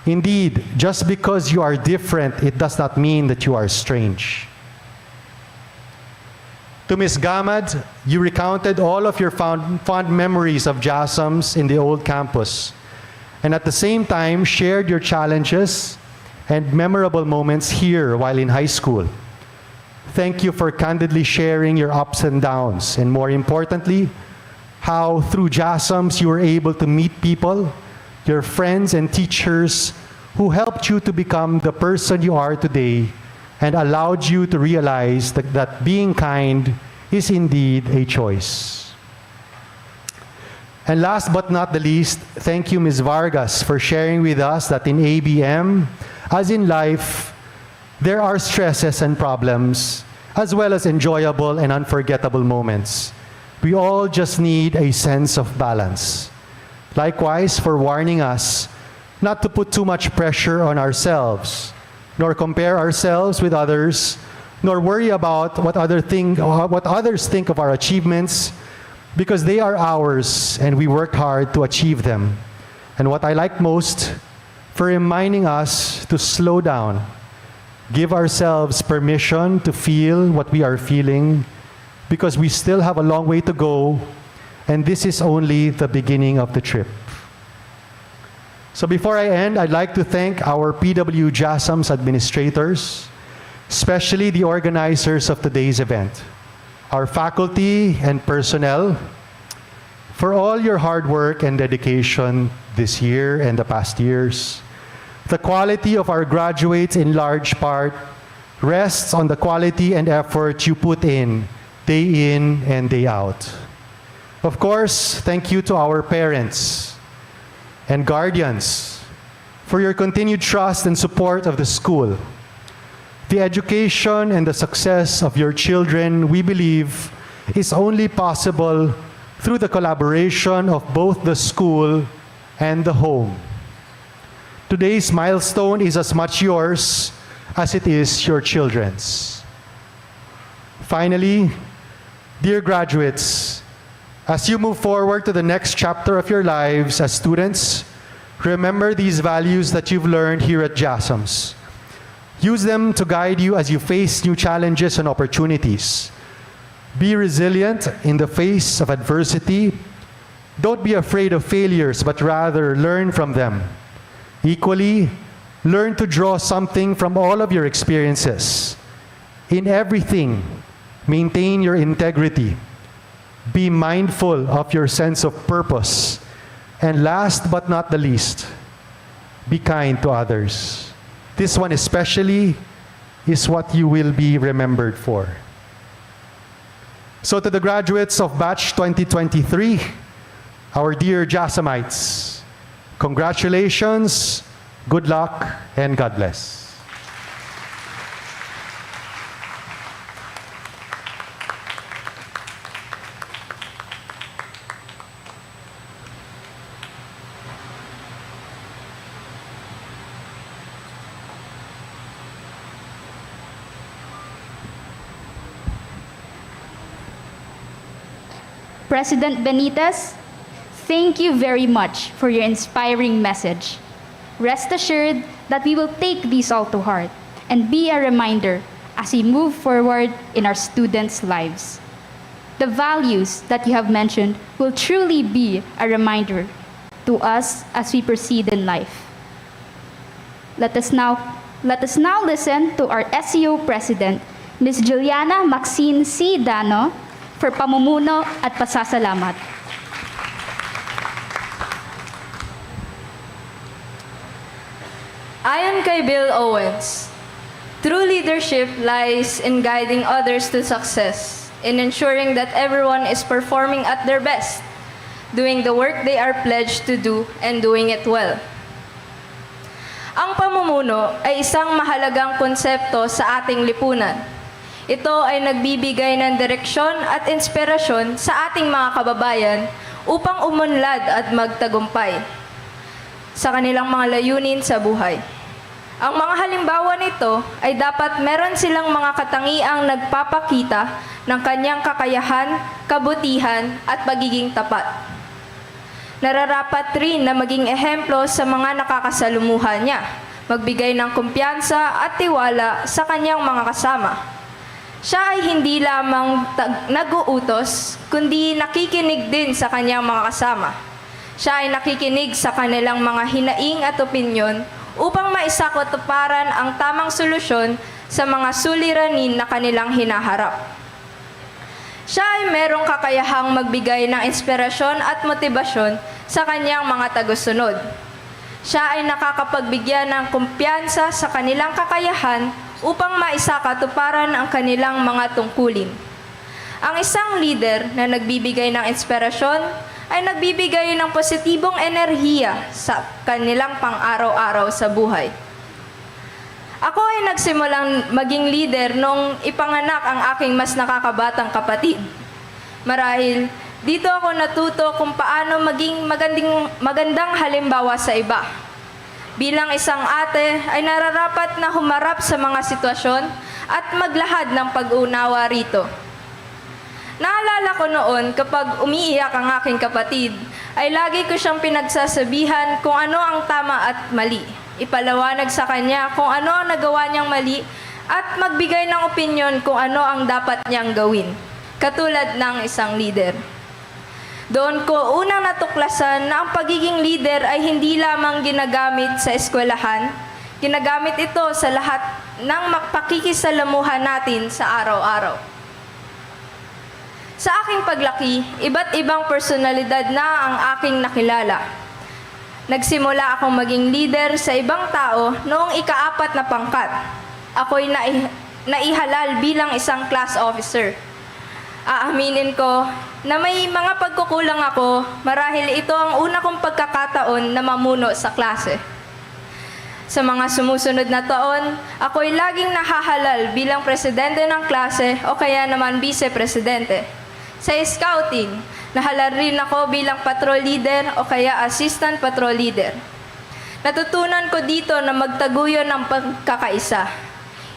Indeed, just because you are different, it does not mean that you are strange. To Ms. Gamad, you recounted all of your fond memories of JASMS in the old campus, and at the same time shared your challenges and memorable moments here while in high school. Thank you for candidly sharing your ups and downs, and more importantly, how through JASMS you were able to meet people, your friends and teachers who helped you to become the person you are today and allowed you to realize that being kind is indeed a choice. And last but not the least, thank you, Ms. Vargas, for sharing with us that in ABM, as in life, there are stresses and problems, as well as enjoyable and unforgettable moments. We all just need a sense of balance. Likewise, for warning us not to put too much pressure on ourselves, nor compare ourselves with others, nor worry about what others think of our achievements, because they are ours and we worked hard to achieve them. And what I like most, for reminding us to slow down, give ourselves permission to feel what we are feeling, because we still have a long way to go, and this is only the beginning of the trip. So before I end, I'd like to thank our PW JASMS administrators, especially the organizers of today's event, our faculty and personnel, for all your hard work and dedication this year and the past years. The quality of our graduates in large part rests on the quality and effort you put in, day in and day out. Of course, thank you to our parents and guardians for your continued trust and support of the school. The education and the success of your children, we believe, is only possible through the collaboration of both the school and the home. Today's milestone is as much yours as it is your children's. Finally, dear graduates, as you move forward to the next chapter of your lives as students, remember these values that you've learned here at JASMS. Use them to guide you as you face new challenges and opportunities. Be resilient in the face of adversity. Don't be afraid of failures, but rather learn from them. Equally, learn to draw something from all of your experiences. In everything, maintain your integrity. Be mindful of your sense of purpose. And last but not the least, be kind to others. This one especially is what you will be remembered for. So to the graduates of Batch 2023, our dear JASMites, congratulations, good luck, and God bless. President Benitez, thank you very much for your inspiring message. Rest assured that we will take these all to heart and be a reminder as we move forward in our students' lives. The values that you have mentioned will truly be a reminder to us as we proceed in life. Let us now listen to our SEO President, Ms. Juliana Maxine C. Dano, for pamumuno at pasasalamat. Ayon kay Bill Owens, true leadership lies in guiding others to success, in ensuring that everyone is performing at their best, doing the work they are pledged to do, and doing it well. Ang pamumuno ay isang mahalagang konsepto sa ating lipunan. Ito ay nagbibigay ng direksyon at inspirasyon sa ating mga kababayan upang umunlad at magtagumpay sa kanilang mga layunin sa buhay. Ang mga halimbawa nito ay dapat meron silang mga katangiang nagpapakita ng kanyang kakayahan, kabutihan at pagiging tapat. Nararapat rin na maging ehemplo sa mga nakakasalumuhan niya, magbigay ng kumpiyansa at tiwala sa kanyang mga kasama. Siya ay hindi lamang nag-uutos, kundi nakikinig din sa kanyang mga kasama. Siya ay nakikinig sa kanilang mga hinaing at opinyon upang maisakatuparan ang tamang solusyon sa mga suliranin na kanilang hinaharap. Siya ay merong kakayahang magbigay ng inspirasyon at motibasyon sa kanyang mga tagusunod. Siya ay nakakapagbigyan ng kumpiyansa sa kanilang kakayahan upang maisakatuparan ang kanilang mga tungkulin. Ang isang leader na nagbibigay ng inspirasyon ay nagbibigay ng positibong enerhiya sa kanilang pang-araw-araw sa buhay. Ako ay nagsimulang maging leader nung ipanganak ang aking mas nakakabatang kapatid. Marahil, dito ako natuto kung paano maging magandang halimbawa sa iba. Bilang isang ate ay nararapat na humarap sa mga sitwasyon at maglahad ng pag-unawa rito. Naalala ko noon kapag umiiyak ang aking kapatid, ay lagi ko siyang pinagsasabihan kung ano ang tama at mali. Ipalawanag sa kanya kung ano ang nagawa niyang mali at magbigay ng opinyon kung ano ang dapat niyang gawin. Katulad ng isang leader. Doon ko unang natuklasan na ang pagiging leader ay hindi lamang ginagamit sa eskwelahan, ginagamit ito sa lahat ng pakikisalamuhan natin sa araw-araw. Sa aking paglaki, iba't ibang personalidad na ang aking nakilala. Nagsimula akong maging leader sa ibang tao noong ika-4 na pangkat. Ako'y naihalal bilang isang class officer. Aaminin ko na may mga pagkukulang ako marahil ito ang una kong pagkakataon na mamuno sa klase. Sa mga sumusunod na taon, ako'y laging nahahalal bilang presidente ng klase o kaya naman vice-presidente. Sa scouting, nahalal rin ako bilang patrol leader o kaya assistant patrol leader. Natutunan ko dito na magtaguyod ng pagkakaisa.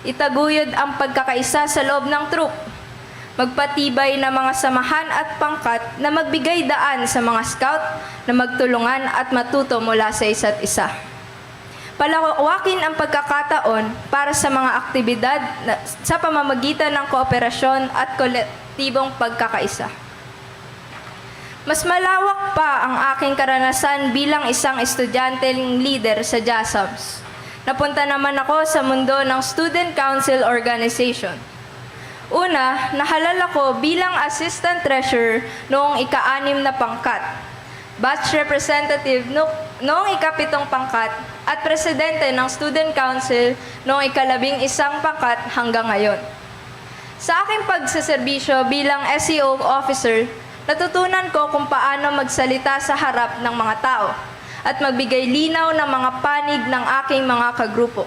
Itaguyod ang pagkakaisa sa loob ng troop. Magpatibay na mga samahan at pangkat na magbigay daan sa mga scout na magtulungan at matuto mula sa isa't isa. Palawakin ang pagkakataon para sa mga aktibidad sa pamamagitan ng kooperasyon at kolektibong pagkakaisa. Mas malawak pa ang aking karanasan bilang isang estudyanteng leader sa JASMS. Napunta naman ako sa mundo ng Student Council Organization. Una, nahalal ako bilang assistant treasurer noong ika-6 na pangkat, batch representative noong ika-7 pangkat, at presidente ng Student Council noong ika-11 pangkat hanggang ngayon. Sa aking pagsaserbisyo bilang SEO officer, natutunan ko kung paano magsalita sa harap ng mga tao at magbigay linaw ng mga panig ng aking mga kagrupo.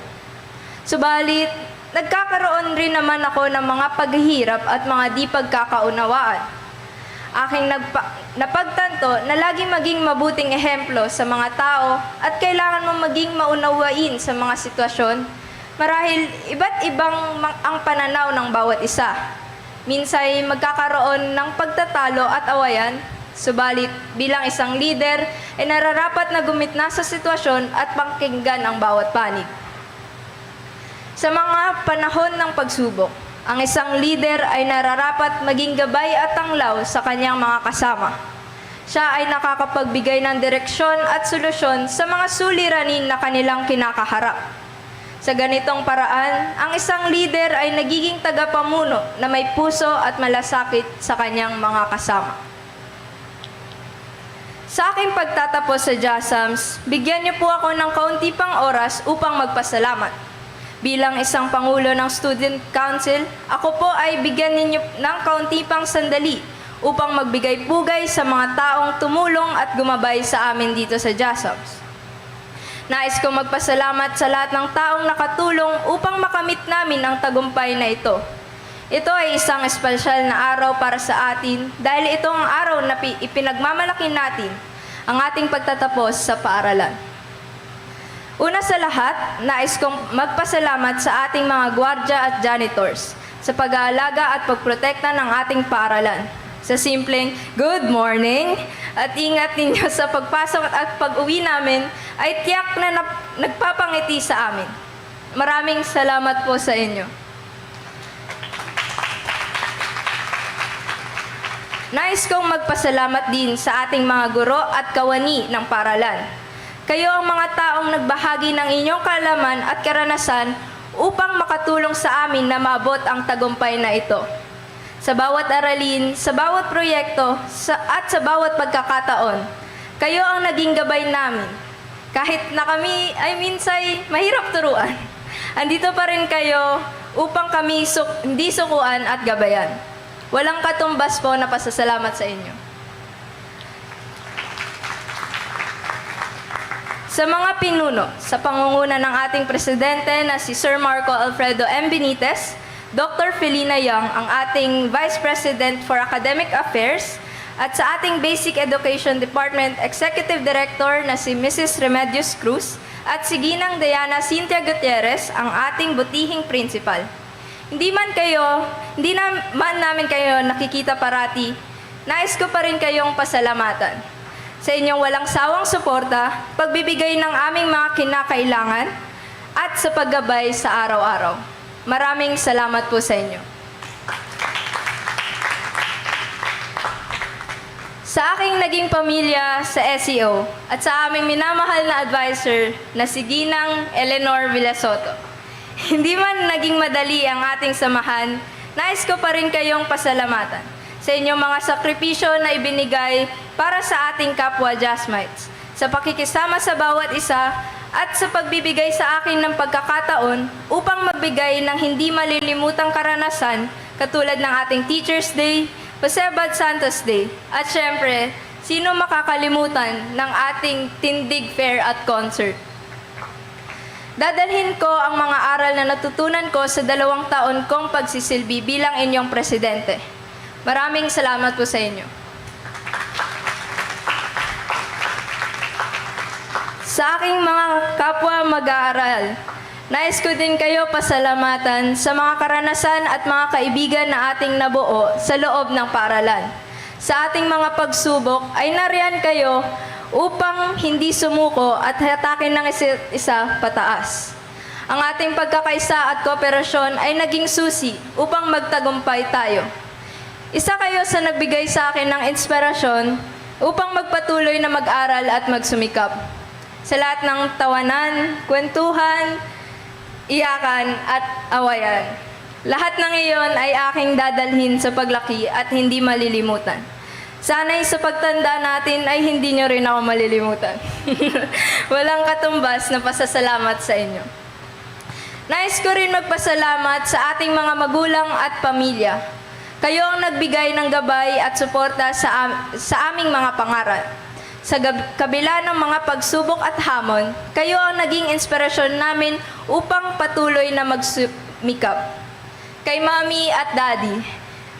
Subalit, nagkakaroon rin naman ako ng mga paghihirap at mga di pagkakaunawaan. Aking napagtanto na laging maging mabuting ehemplo sa mga tao at kailangan mo maging maunawain sa mga sitwasyon marahil iba't ibang ang pananaw ng bawat isa. Minsay magkakaroon ng pagtatalo at awayan, subalit bilang isang leader ay nararapat na gumitna sa sitwasyon at pakinggan ang bawat panig. Sa mga panahon ng pagsubok, ang isang leader ay nararapat maging gabay at tanglaw sa kanyang mga kasama. Siya ay nakakapagbigay ng direksyon at solusyon sa mga suliranin na kanilang kinakaharap. Sa ganitong paraan, ang isang leader ay nagiging tagapamuno na may puso at malasakit sa kanyang mga kasama. Sa aking pagtatapos sa JASMS, bigyan niyo po ako ng kaunti pang oras upang magpasalamat. Bilang isang pangulo ng Student Council, ako po ay bigyan ninyo ng kaunti pang sandali upang magbigay pugay sa mga taong tumulong at gumabay sa amin dito sa JASMS. Nais kong magpasalamat sa lahat ng taong nakatulong upang makamit namin ang tagumpay na ito. Ito ay isang espesyal na araw para sa atin dahil ito ang araw na ipinagmamalaki natin ang ating pagtatapos sa paaralan. Una sa lahat, nais kong magpasalamat sa ating mga gwardya at janitors sa pag-aalaga at pagprotekta ng ating paaralan. Sa simpleng good morning at ingat ninyo sa pagpasok at pag-uwi namin ay tiyak na nagpapangiti sa amin. Maraming salamat po sa inyo. Nais kong magpasalamat din sa ating mga guro at kawani ng paaralan. Kayo ang mga taong nagbahagi ng inyong kaalaman at karanasan upang makatulong sa amin na maabot ang tagumpay na ito. Sa bawat aralin, sa bawat proyekto, at sa bawat pagkakataon, kayo ang naging gabay namin. Kahit na kami ay minsay mahirap turuan, andito pa rin kayo upang kami hindi sukuan at gabayan. Walang katumbas po na pasasalamat sa inyo. Sa mga pinuno, sa pangunguna ng ating presidente na si Sir Marco Alfredo M. Benitez, Dr. Felina Young, ang ating Vice President for Academic Affairs, at sa ating Basic Education Department Executive Director na si Mrs. Remedios Cruz, at si Ginang Diana Cynthia Gutierrez, ang ating butihing principal. Hindi man namin kayo nakikita parati, nais ko pa rin kayong pasalamatan sa inyong walang sawang suporta, pagbibigay ng aming mga kinakailangan, at sa paggabay sa araw-araw. Maraming salamat po sa inyo. Sa aking naging pamilya sa SEO at sa aming minamahal na advisor na si Ginang Eleanor Villasoto, hindi man naging madali ang ating samahan, nais ko pa rin kayong pasalamatan sa inyong mga sakripisyo na ibinigay para sa ating kapwa JASMites, sa pakikisama sa bawat isa at sa pagbibigay sa akin ng pagkakataon upang magbigay ng hindi malilimutang karanasan katulad ng ating Teacher's Day, Pasebad Santos Day, at syempre, sino makakalimutan ng ating tindig fair at concert. Dadalhin ko ang mga aral na natutunan ko sa 2 taon kong pagsisilbi bilang inyong presidente. Maraming salamat po sa inyo. Sa aking mga kapwa mag-aaral, nais ko din kayo pasalamatan sa mga karanasan at mga kaibigan na ating nabuo sa loob ng paaralan. Sa ating mga pagsubok ay nariyan kayo upang hindi sumuko at hatakin ng isa pataas. Ang ating pagkakaisa at kooperasyon ay naging susi upang magtagumpay tayo. Isa kayo sa nagbigay sa akin ng inspirasyon upang magpatuloy na mag-aral at magsumikap. Sa lahat ng tawanan, kwentuhan, iyakan at awayan. Lahat ng iyon ay aking dadalhin sa paglaki at hindi malilimutan. Sana'y sa pagtanda natin ay hindi nyo rin ako malilimutan. Walang katumbas na pasasalamat sa inyo. Nais ko rin magpasalamat sa ating mga magulang at pamilya. Kayo ang nagbigay ng gabay at suporta sa aming mga pangarap. Sa kabila ng mga pagsubok at hamon, kayo ang naging inspirasyon namin upang patuloy na magsumikap. Kay Mami at Daddy,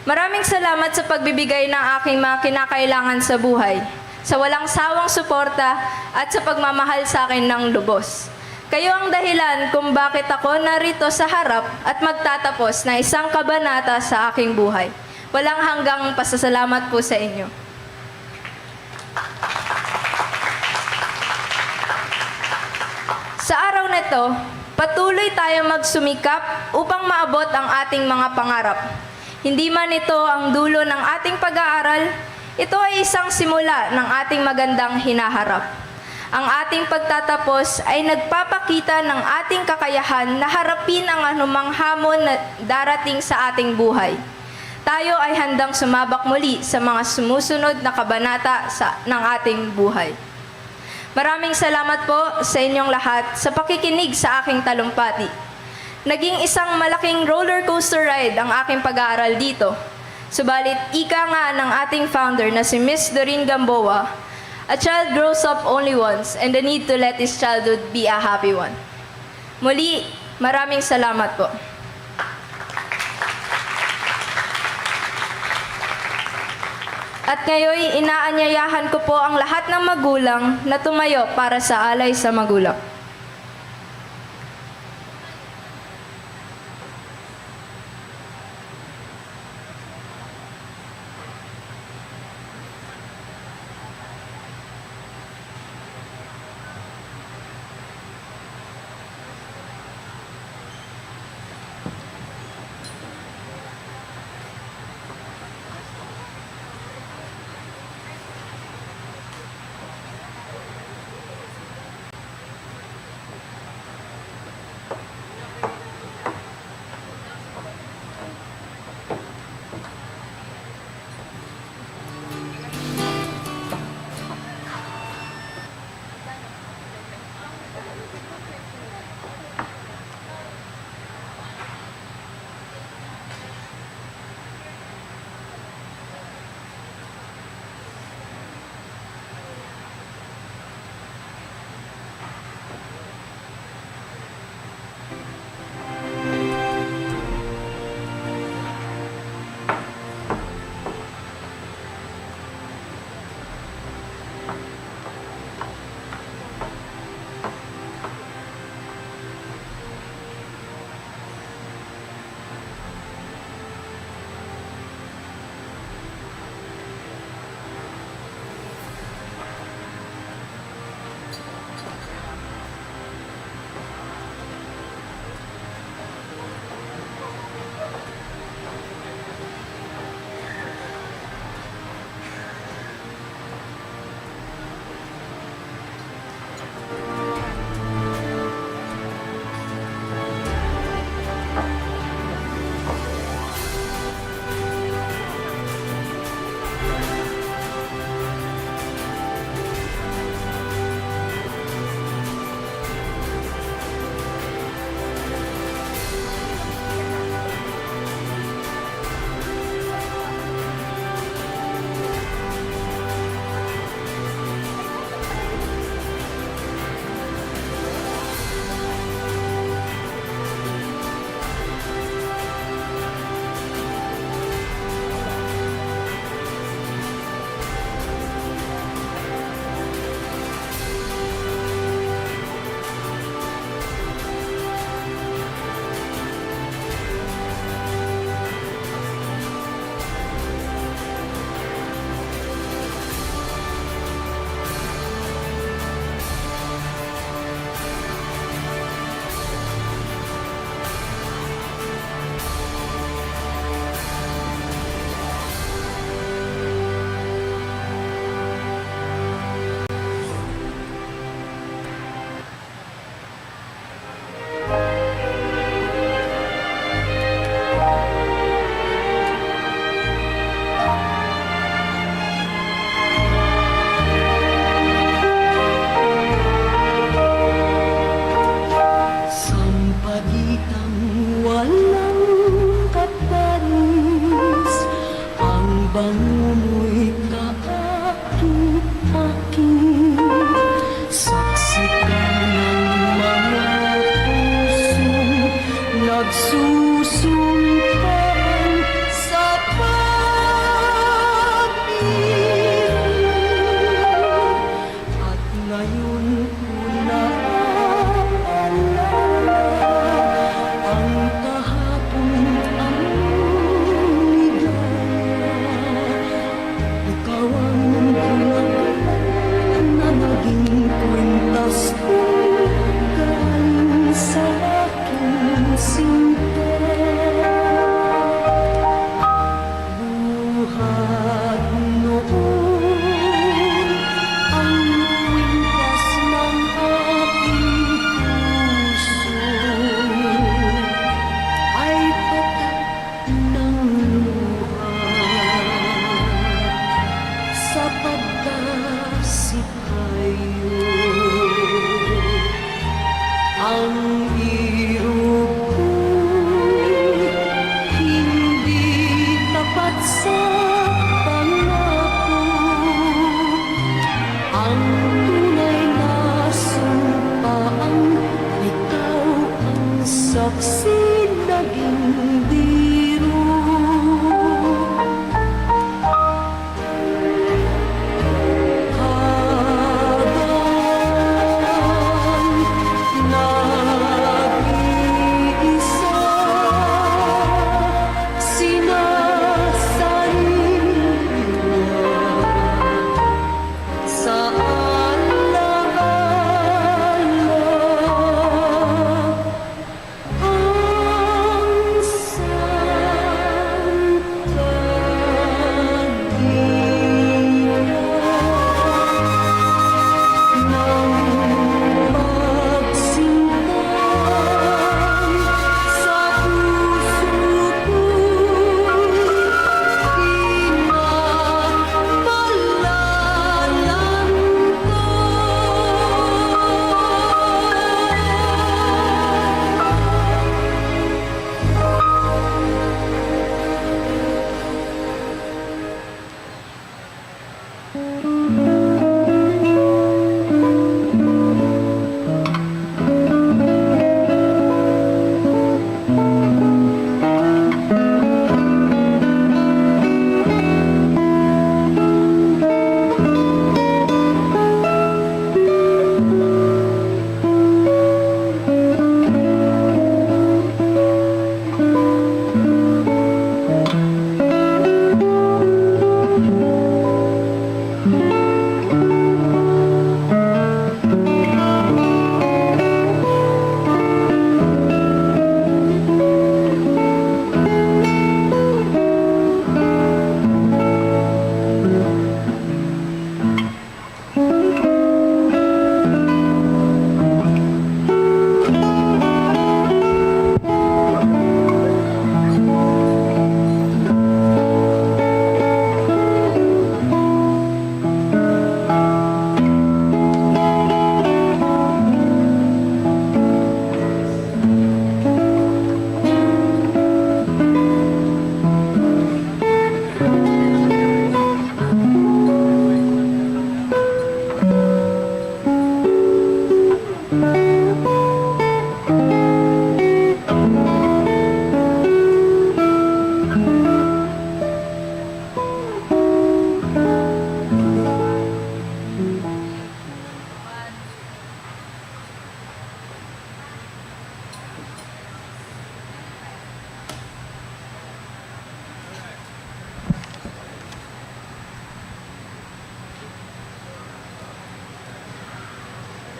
maraming salamat sa pagbibigay ng aking mga kinakailangan sa buhay, sa walang sawang suporta at sa pagmamahal sa akin ng lubos. Kayo ang dahilan kung bakit ako narito sa harap at magtatapos na isang kabanata sa aking buhay. Walang hanggang pasasalamat po sa inyo. Sa araw na ito, patuloy tayo magsumikap upang maabot ang ating mga pangarap. Hindi man ito ang dulo ng ating pag-aaral, ito ay isang simula ng ating magandang hinaharap. Ang ating pagtatapos ay nagpapakita ng ating kakayahan na harapin ang anumang hamon na darating sa ating buhay. Tayo ay handang sumabak muli sa mga sumusunod na kabanata ng ating buhay. Maraming salamat po sa inyong lahat sa pakikinig sa aking talumpati. Naging isang malaking roller coaster ride ang aking pag-aaral dito. Subalit, ika nga ng ating founder na si Miss Doreen Gamboa, a child grows up only once and the need to let his childhood be a happy one. Muli, maraming salamat po. At ngayon, inaanyayahan ko po ang lahat ng magulang na tumayo para sa alay sa magulang.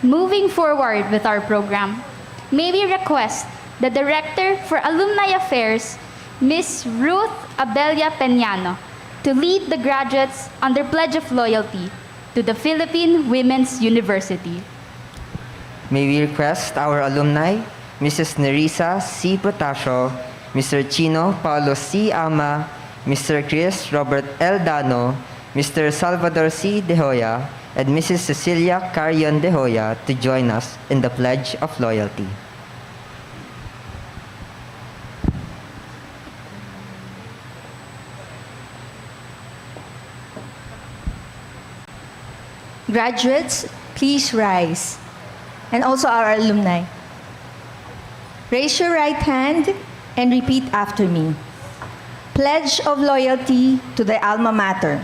Moving forward with our program, may we request the Director for Alumni Affairs, Ms. Ruth Abelia Peñano, to lead the graduates on their pledge of loyalty to the Philippine Women's University. May we request our alumni, Mrs. Nerissa C. Protasio, Mr. Chino Paulo C. Ama, Mr. Chris Robert L. Dano, Mr. Salvador C. De Hoya, and Mrs. Cecilia Carion De Hoya to join us in the Pledge of Loyalty. Graduates, please rise. And also our alumni. Raise your right hand and repeat after me. Pledge of loyalty to the alma mater.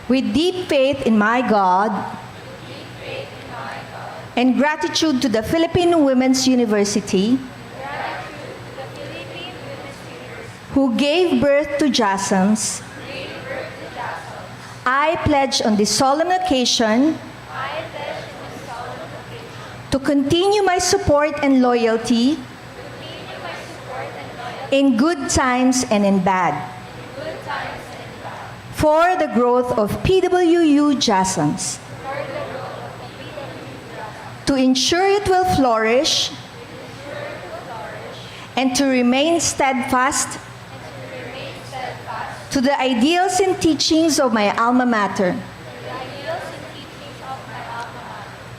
With deep faith in my God and gratitude to the Philippine Women's University, who gave birth to JASMS, I pledge on this solemn occasion to continue my support and loyalty in good times and in bad, for the growth of PWU JASMS, to ensure it will flourish and to remain steadfast to the ideals and teachings of my alma mater.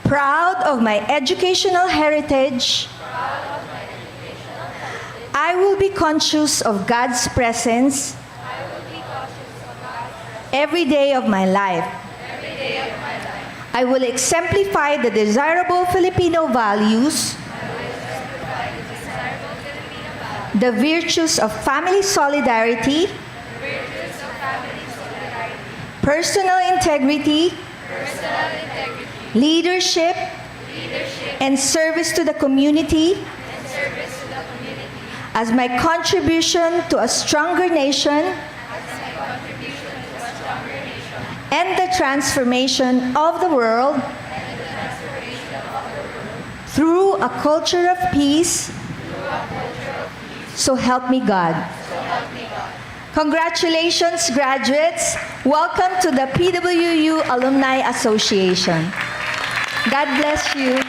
Proud of my educational heritage, I will be conscious of God's presence every day of my life. I will exemplify the desirable Filipino values, the virtues of family solidarity, personal integrity, leadership, and service to the community as my contribution to a stronger nation and the transformation of the world through a culture of peace. So help me God. Congratulations, graduates. Welcome to the PWU Alumni Association. God bless you.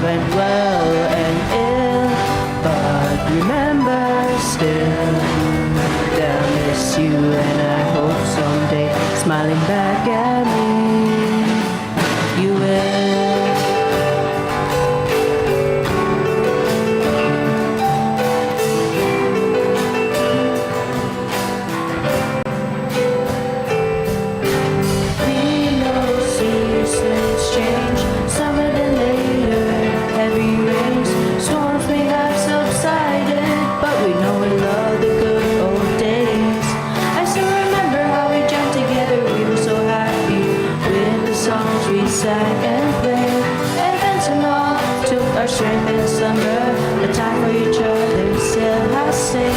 went well and ill, but remember still, they'll miss you, and I hope someday, smiling back at me, you will. Sang and played, events and all took our strength in summer. A time for each other still has stayed.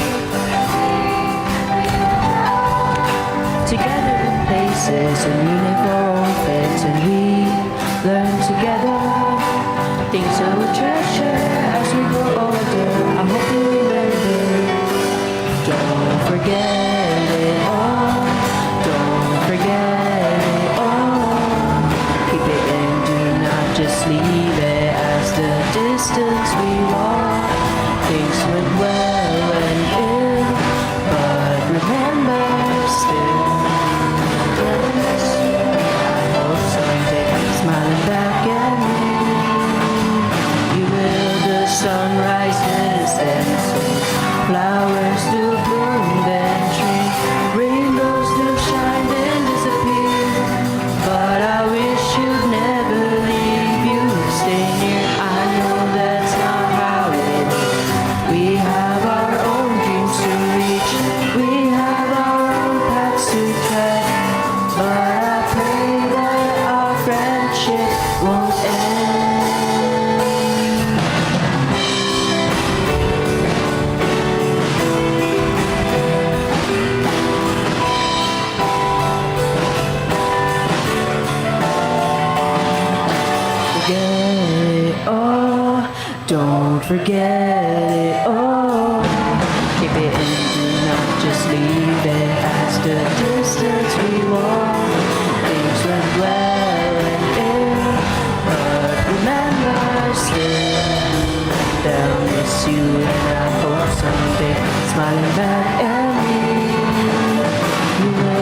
Together in places and uniform fits, and we learn together things that we'll treasure as we grow older. I hope you remember. Don't forget it all. Don't forget it all. Keep it in, do not just leave it as the distance we walk. Things went well and ill, but remember still. I hope someday, smiling back at me, you will. The sun rises and sings, flowers do bloom then shrink, rainbows do shine then disappear. But I wish you'd never leave, you stay near. I know that's not how it is. We have our own dreams to reach, we have our own paths to tread. But I pray that our friendship won't end. Don't forget it all. Keep it in, do not just leave it as the distance we walk. Things went well and ill, but remember still, they'll miss you, and I hope someday, smiling back at me, you will.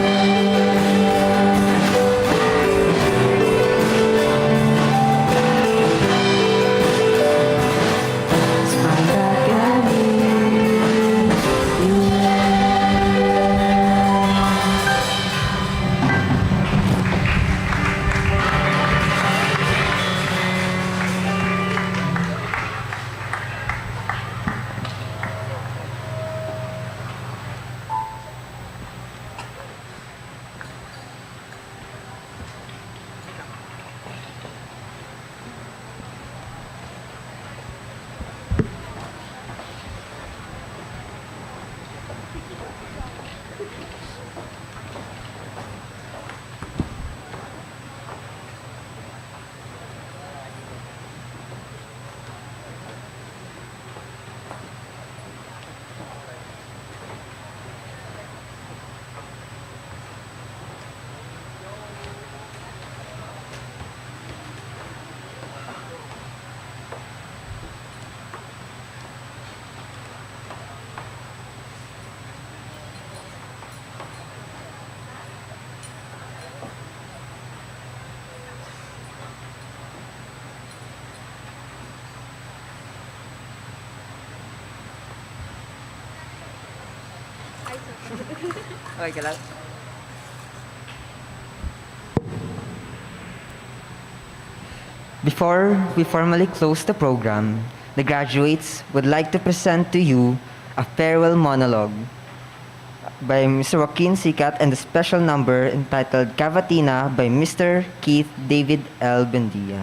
Okay ka lang? Before we formally close the program, the graduates would like to present to you a farewell monologue by Mr. Joaquin Sicat and the special number entitled Cavatina by Mr. Keith David L. Bendia.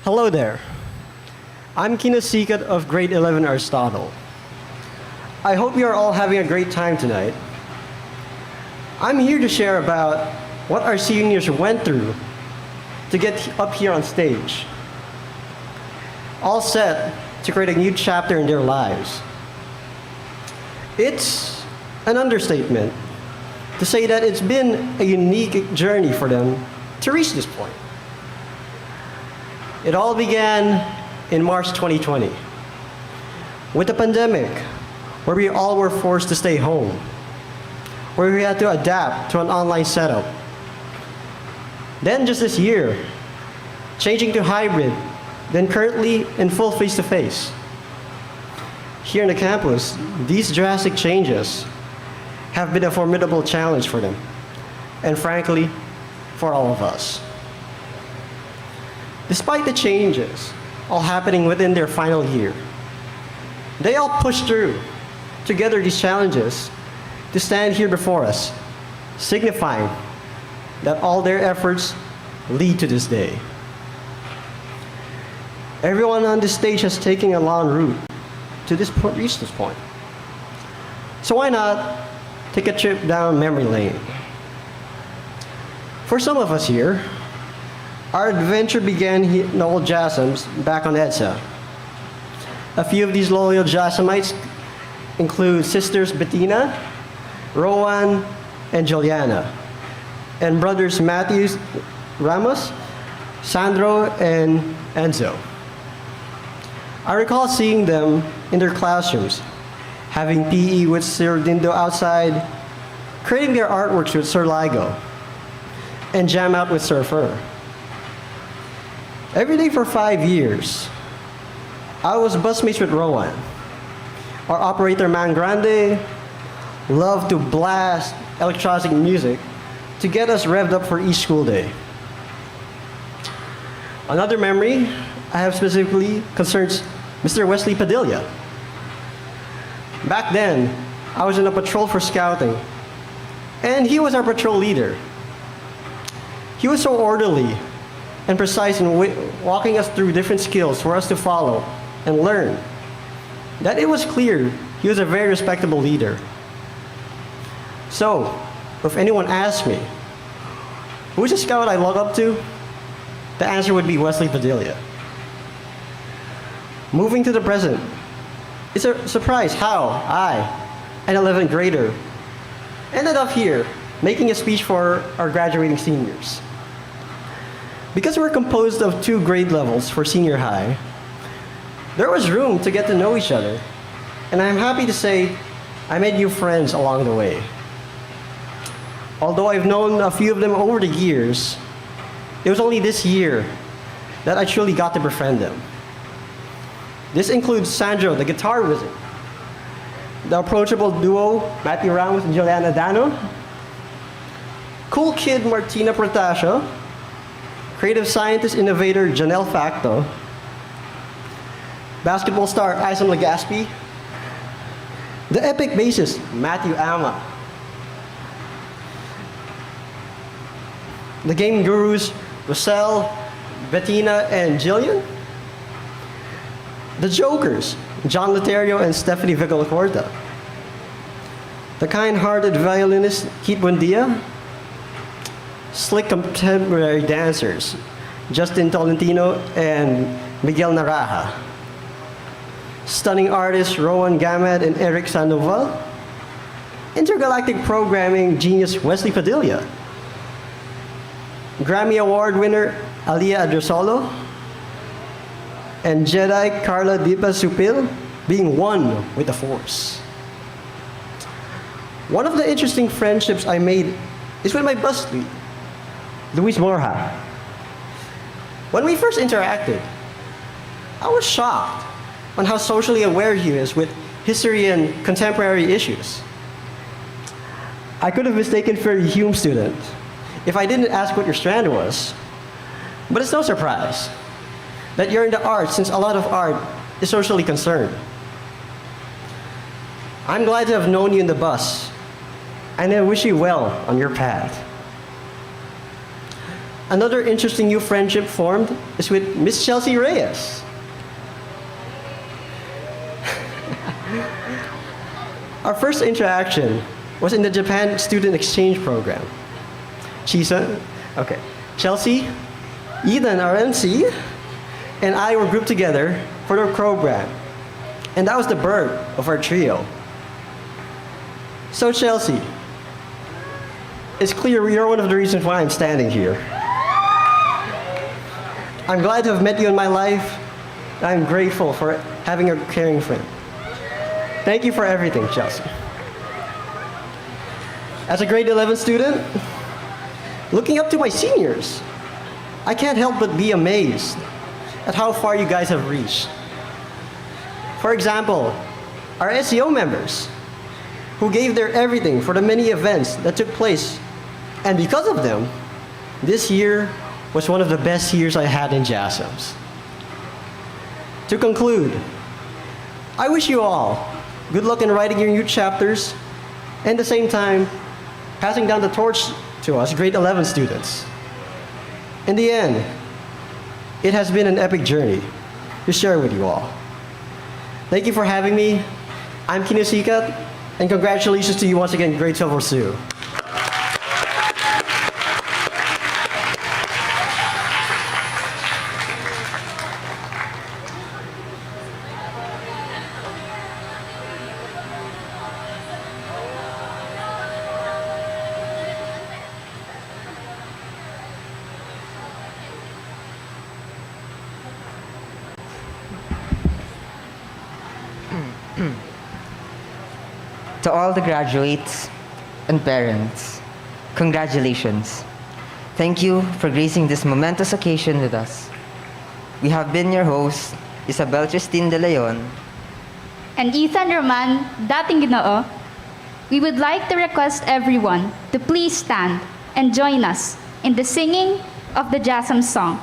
Hello there. I'm Kino Sikat of grade 11 Aristotle. I hope you are all having a great time tonight. I'm here to share about what our seniors went through to get up here on stage, all set to create a new chapter in their lives. It's an understatement to say that it's been a unique journey for them to reach this point. It all began in March 2020 with the pandemic, where we all were forced to stay home, where we had to adapt to an online setup. Then just this year, changing to hybrid, then currently in full face-to-face. Here in the campus, these drastic changes have been a formidable challenge for them, and frankly, for all of us. Despite the changes all happening within their final year, they all pushed through together these challenges to stand here before us, signifying that all their efforts lead to this day. Everyone on this stage has taken a long route to reach this point. So why not take a trip down memory lane? For some of us here, our adventure began in the old JASMS back on EDSA. A few of these loyal JASMites include sisters Bettina, Rowan, and Juliana, and brothers Matthew Ramos, Sandro, and Enzo. I recall seeing them in their classrooms, having PE with Sir Dindo outside, creating their artworks with Sir Ligo, and jam out with Sir Fur. Every day for 5 years, I was busmates with Rowan. Our operator Man Grande loved to blast electronic music to get us revved up for each school day. Another memory I have specifically concerns Mr. Wesley Padilla. Back then, I was in a patrol for scouting, and he was our patrol leader. He was so orderly and precise in walking us through different skills for us to follow and learn that it was clear he was a very respectable leader. So, if anyone asks me, who is a scout I look up to? The answer would be Wesley Padilla. Moving to the present, it's a surprise how I, an 11th grader, ended up here making a speech for our graduating seniors. Because we're composed of 2 grade levels for senior high, there was room to get to know each other, and I'm happy to say I made new friends along the way. Although I've known a few of them over the years, it was only this year that I truly got to befriend them. This includes Sandro, the guitar wizard, the approachable duo Matthew Ramos and Juliana Dano, cool kid Martina Protasio, creative scientist innovator Janelle Facto, basketball star Ison Legaspi, the epic bassist Matthew Ama, the game gurus Roselle, Bettina, and Jillian, the jokers John Loterio and Stephanie Villacorta, the kind-hearted violinist Keith Buendia, slick contemporary dancers Justin Tolentino and Miguel Naraja, stunning artists Rowan Gamad and Eric Sandoval, intergalactic programming genius Wesley Padilla, Grammy Award winner Alia Adrosolo, and Jedi Carla Dipa Supil being one with the Force. One of the interesting friendships I made is with my bus lead, Luis Borja. When we first interacted, I was shocked on how socially aware he is with history and contemporary issues. I could have mistaken for a HUMSS student if I didn't ask what your strand was. But it's no surprise that you're in the arts, since a lot of art is socially concerned. I'm glad to have known you in the bus, and I wish you well on your path. Another interesting new friendship formed is with Miss Chelsea Reyes. Our first interaction was in the Japan Student Exchange Program. Chelsea, Ethan, our MC, and I were grouped together for the program. And that was the birth of our trio. So Chelsea, it's clear you're one of the reasons why I'm standing here. I'm glad to have met you in my life. I'm grateful for having a caring friend. Thank you for everything, Chelsea. As a grade 11 student, looking up to my seniors, I can't help but be amazed at how far you guys have reached. For example, our SEO members, who gave their everything for the many events that took place, and because of them, this year was one of the best years I had in JASMS. To conclude, I wish you all good luck in writing your new chapters, and at the same time, passing down the torch to us, grade 11 students. In the end, it has been an epic journey to share with you all. Thank you for having me. I'm Kinesikat, and congratulations to you once again, grade 12 Sioux. To all the graduates and parents, congratulations. Thank you for gracing this momentous occasion with us. We have been your hosts, Isabel Christine De Leon and Ethan Roman, dating Ginoo. We would like to request everyone to please stand and join us in the singing of the JASMS song,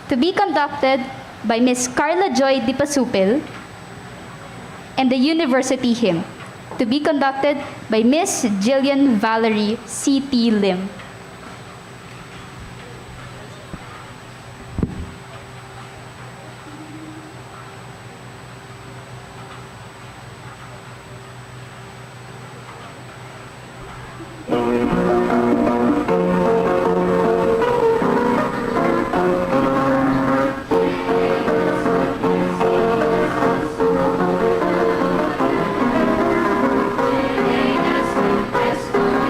to be conducted by Miss Carla Joy Dipasupil, and the University Hymn, to be conducted by Miss Jillian Valerie C.T. Lim.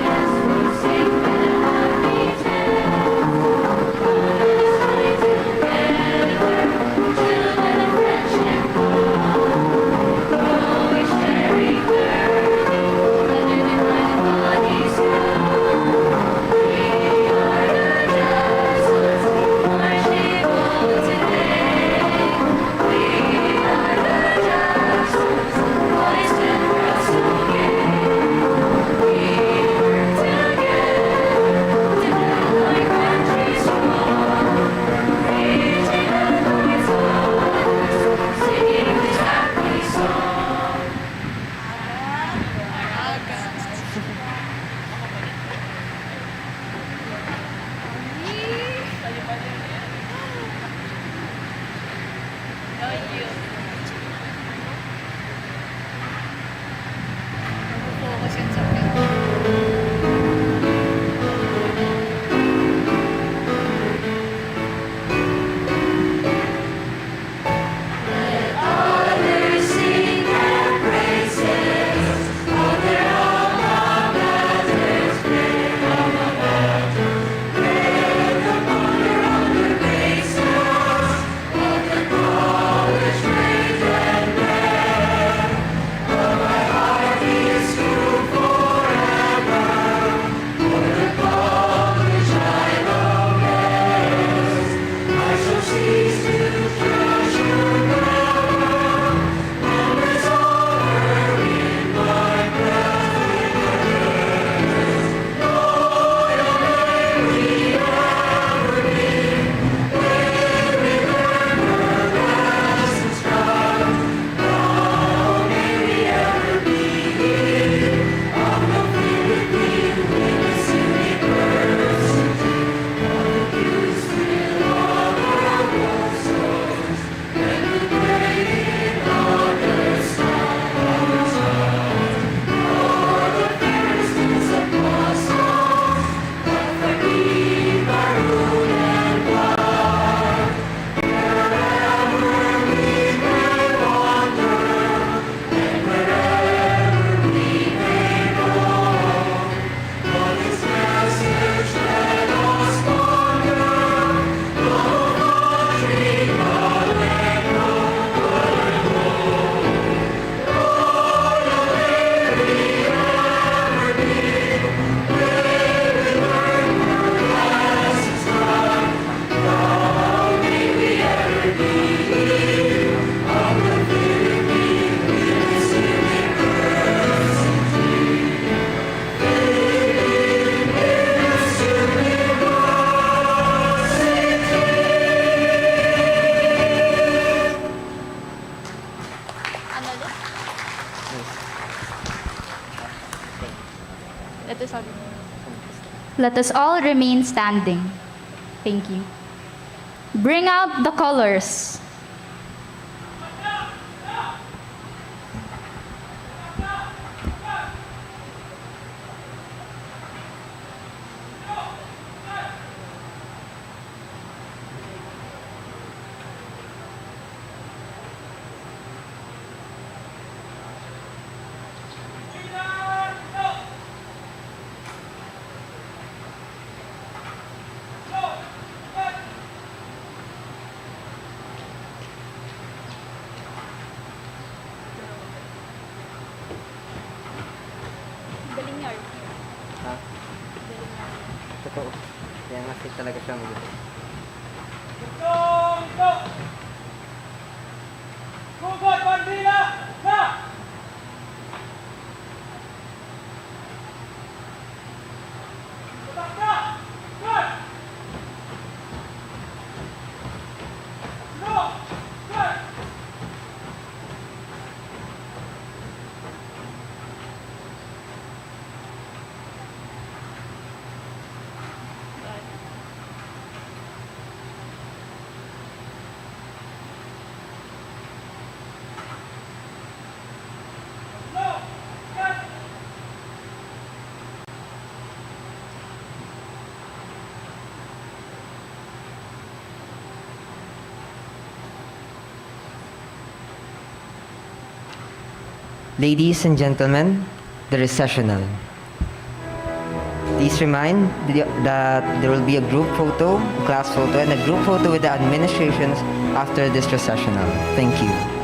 Yes, we sing. Let us all remain standing. Thank you. Bring out the colors. Ha? Totoo. Kaya nga fit talaga siya magulo. Hugot bandila! Na! Takda! Good! No! Good! Ladies and gentlemen, the recessional. Please remind that there will be a group photo, class photo, and a group photo with the administrations after this recessional. Thank you.